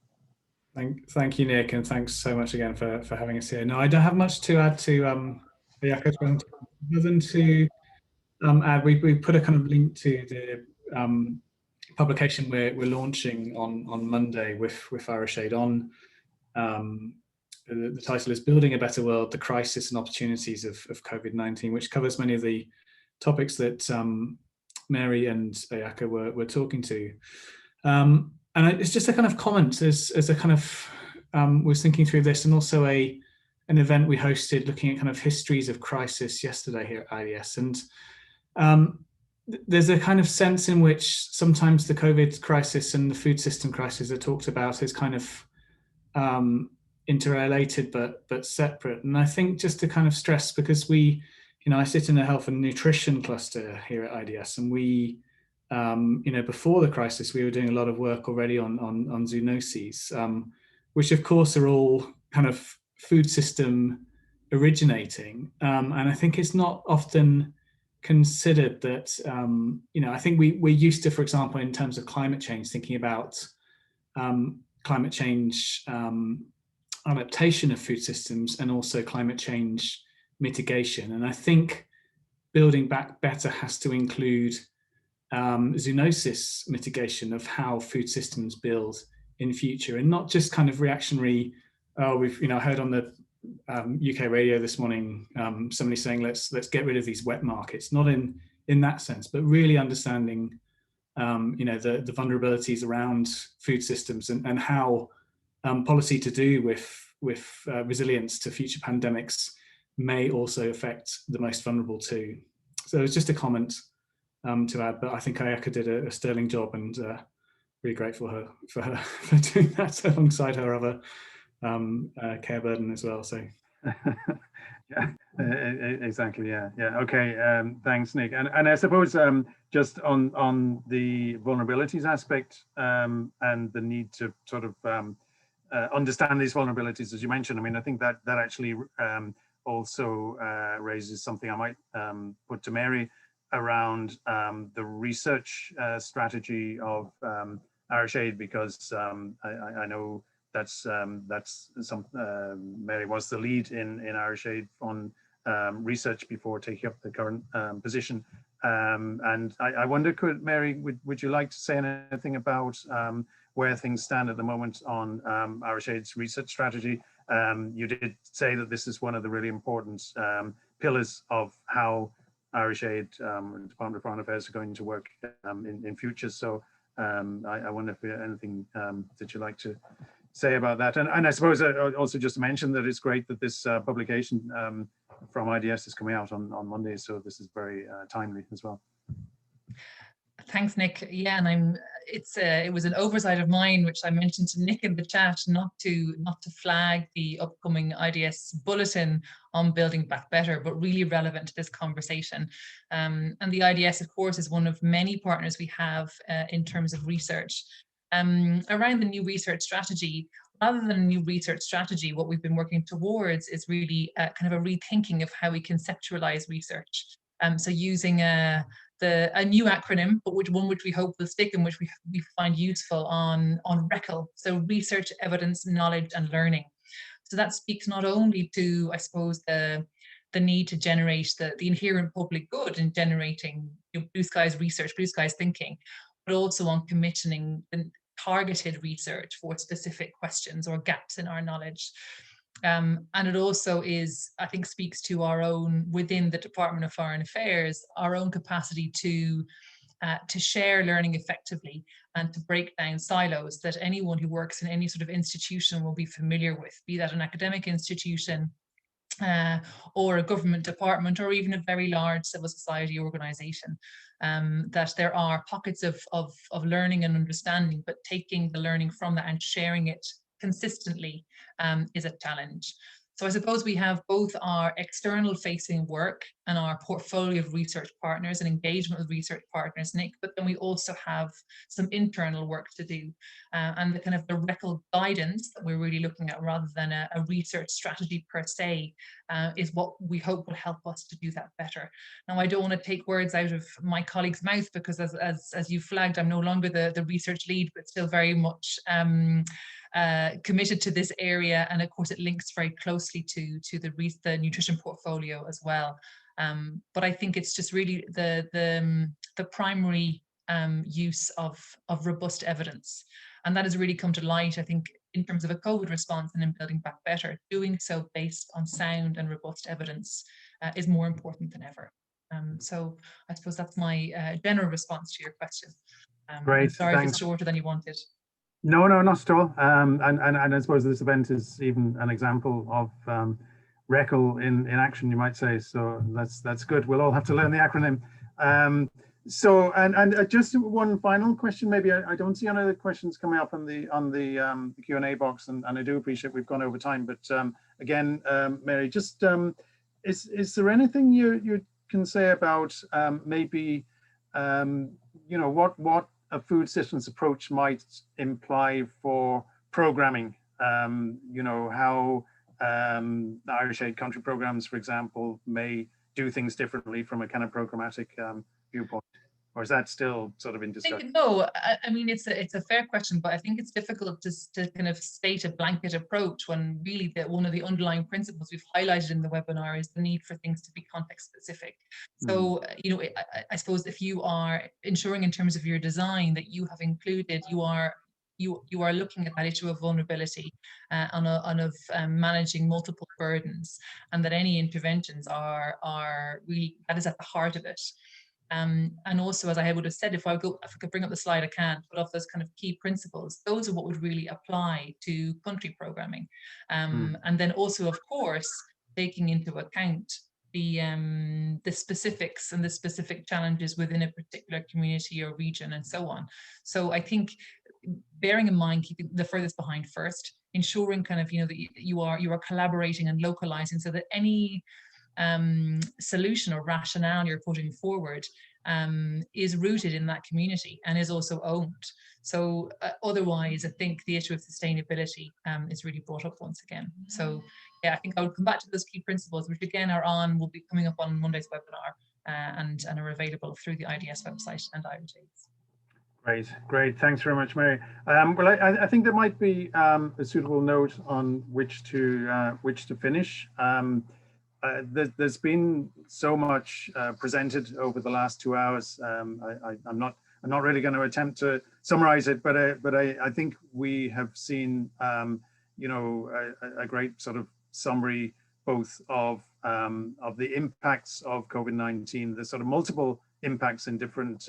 Thank you, Nick, and thanks so much again for having us here. No, I don't have much to add to Ayako's presentation, other than to add, we put a kind of link to the publication we're launching on Monday with Irish Aid on. The title is Building a Better World, the Crisis and Opportunities of COVID-19, which covers many of the topics that Mary and Ayako were talking to. And it's just a kind of comment as a kind of, was thinking through this, and also an event we hosted looking at kind of histories of crisis yesterday here at IDS. And there's a kind of sense in which sometimes the COVID crisis and the food system crisis are talked about as kind of interrelated but separate. And I think just to kind of stress, because I sit in a health and nutrition cluster here at IDS, and we, before the crisis, we were doing a lot of work already on zoonoses, which of course are all kind of food system originating. And I think it's not often considered that, I think we're used to, for example, in terms of climate change, thinking about climate change adaptation of food systems, and also climate change mitigation. And I think building back better has to include zoonosis mitigation of how food systems build in future, and not just kind of reactionary. Oh, we've heard on the UK radio this morning somebody saying let's get rid of these wet markets. Not in that sense, but really understanding the vulnerabilities around food systems and how policy to do with resilience to future pandemics may also affect the most vulnerable too. So it's just a comment to add, but I think Ayako did a sterling job, and really grateful for doing that alongside her other care burden as well. So yeah, exactly. Yeah. Okay. Thanks, Nick. And I suppose just on the vulnerabilities aspect and the need to sort of understand these vulnerabilities, as you mentioned. I mean, I think that actually also raises something I might put to Mary around the research strategy of Irish Aid, because I know that's some Mary was the lead in Irish Aid on research before taking up the current position. And I wonder, Mary, would you like to say anything about where things stand at the moment on Irish Aid's research strategy? You did say that this is one of the really important pillars of how Irish Aid and Department of Foreign Affairs are going to work in future. So I wonder if there's anything that you'd like to say about that. And I suppose also just to mention that it's great that this publication from IDS is coming out on Monday. So this is very timely as well. Thanks, Nick. Yeah, and it was an oversight of mine, which I mentioned to Nick in the chat, not to flag the upcoming IDS bulletin on Building Back Better, but really relevant to this conversation. And the IDS, of course, is one of many partners we have in terms of research. Around the new research strategy, rather than a new research strategy, what we've been working towards is really kind of a rethinking of how we conceptualize research. So using a new acronym, but which we hope will stick and which we find useful on RECL, so research, evidence, knowledge and learning. So that speaks not only to, I suppose, the need to generate the inherent public good in generating blue skies research, blue skies thinking, but also on commissioning targeted research for specific questions or gaps in our knowledge. And it also I think speaks to our own, within the Department of Foreign Affairs, our own capacity to share learning effectively and to break down silos that anyone who works in any sort of institution will be familiar with, be that an academic institution or a government department or even a very large civil society organization. That there are pockets of learning and understanding, but taking the learning from that and sharing it consistently is a challenge. So I suppose we have both our external facing work and our portfolio of research partners and engagement with research partners, Nick, but then we also have some internal work to do. And the kind of the RECL guidance that we're really looking at rather than a research strategy per se is what we hope will help us to do that better. Now, I don't want to take words out of my colleague's mouth because as you flagged, I'm no longer the research lead, but still very much committed to this area, and of course it links very closely to the nutrition portfolio as well. But I think it's just really the primary use of robust evidence, and that has really come to light, I think, in terms of a COVID response and in Building Back Better. Doing so based on sound and robust evidence is more important than ever. So I suppose that's my general response to your question. Great, sorry thanks. if it's shorter than you wanted. No, not at all. And I suppose this event is even an example of RECL in action, you might say. So that's good. We'll all have to learn the acronym. So just one final question. Maybe I don't see any other questions coming up on the Q&A box, and I do appreciate we've gone over time. But again, Mary, just is there anything you can say about maybe what a food systems approach might imply for programming? How Irish Aid country programs, for example, may do things differently from a kind of programmatic viewpoint. or is that still sort of in discussion? No, I mean, it's a fair question, but I think it's difficult to kind of state a blanket approach when really one of the underlying principles we've highlighted in the webinar is the need for things to be context specific. So, you know, I suppose if you are ensuring in terms of your design that you have included, you are looking at that issue of vulnerability of managing multiple burdens, and that any interventions are really, that is at the heart of it. And also, as I would have said, if I could bring up the slide, I can put off those kind of key principles. Those are what would really apply to country programming. And then also, of course, taking into account the specifics and the specific challenges within a particular community or region and so on. So I think bearing in mind, keeping the furthest behind first, ensuring kind of, you know, that you are collaborating and localizing so that any solution or rationale you're putting forward is rooted in that community and is also owned. So otherwise, I think the issue of sustainability is really brought up once again. So yeah, I think I would come back to those key principles, which again will be coming up on Monday's webinar and are available through the IDS website and IRTs. Great. Thanks very much, Mary. Well, I think there might be a suitable note on which to finish. There's been so much presented over the last 2 hours. I'm not really going to attempt to summarize it, but I think we have seen you know, a great sort of summary both of the impacts of COVID-19, the sort of multiple impacts in different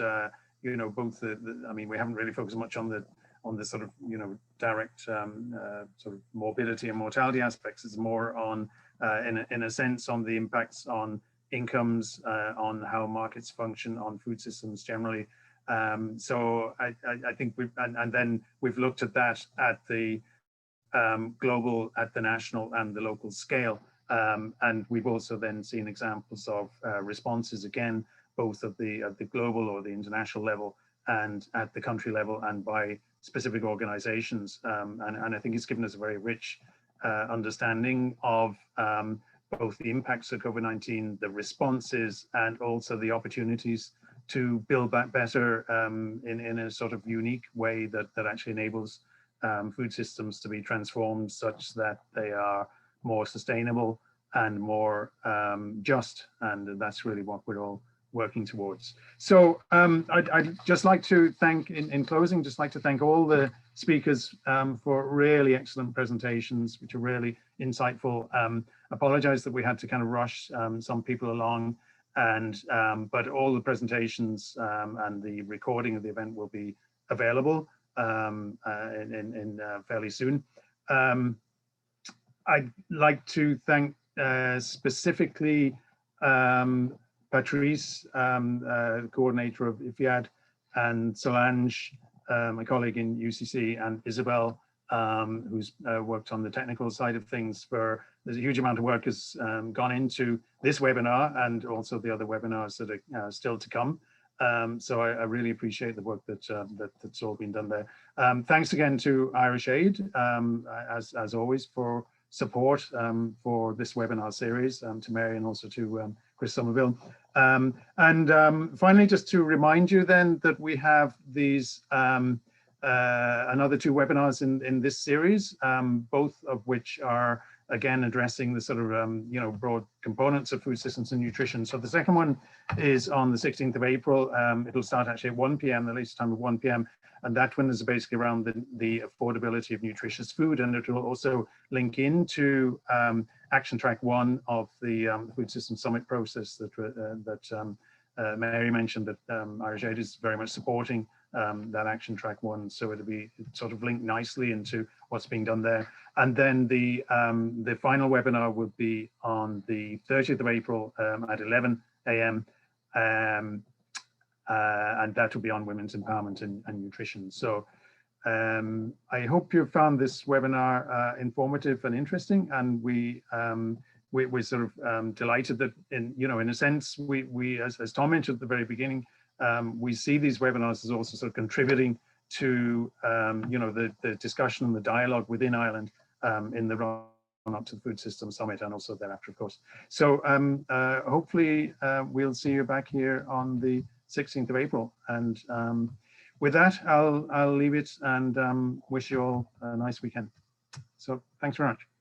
you know, both I mean, we haven't really focused much on the sort of, you know, direct sort of morbidity and mortality aspects. It's more on in a sense on the impacts on incomes, on how markets function, on food systems generally. So I think and then we've looked at that at the global, at the national and the local scale. And we've also then seen examples of responses, again, both at the global or the international level and at the country level and by specific organizations. And I think it's given us a very rich understanding of both the impacts of COVID-19, the responses, and also the opportunities to build back better in a sort of unique way that actually enables food systems to be transformed such that they are more sustainable and more just. And that's really what we're all working towards. So I'd just like to thank, in closing, just like to thank all the speakers for really excellent presentations, which are really insightful. Apologize that we had to kind of rush some people along, and but all the presentations and the recording of the event will be available fairly soon. I'd like to thank specifically Patrice, coordinator of IFPRI, and Solange, my colleague in UCC, and Isabel, who's worked on the technical side of things. There's a huge amount of work has gone into this webinar and also the other webinars that are still to come. So I really appreciate the work that's all been done there. Thanks again to Irish Aid, as always, for support for this webinar series, to Mary and also to Chris Somerville. And finally, just to remind you then that we have these another 2 webinars in this series, both of which are again addressing the sort of you know, broad components of food systems and nutrition. So the second one is on the 16th of April. It'll start actually at 1 p.m, the latest time of 1 p.m. And that one is basically around the affordability of nutritious food, and it will also link into Action Track 1 of the Food System Summit process that Mary mentioned, that Irish Aid is very much supporting that Action Track 1. So it'll be sort of linked nicely into what's being done there. And then the final webinar will be on the 30th of April at 11 a.m. And that will be on women's empowerment and nutrition. So I hope you found this webinar informative and interesting, and we're sort of delighted that in a sense we as Tom mentioned at the very beginning, we see these webinars as also sort of contributing to the discussion and the dialogue within Ireland in the run up to the Food System Summit and also thereafter, of course. So hopefully we'll see you back here on the 16th of April. And with that, I'll leave it and wish you all a nice weekend. So thanks very much.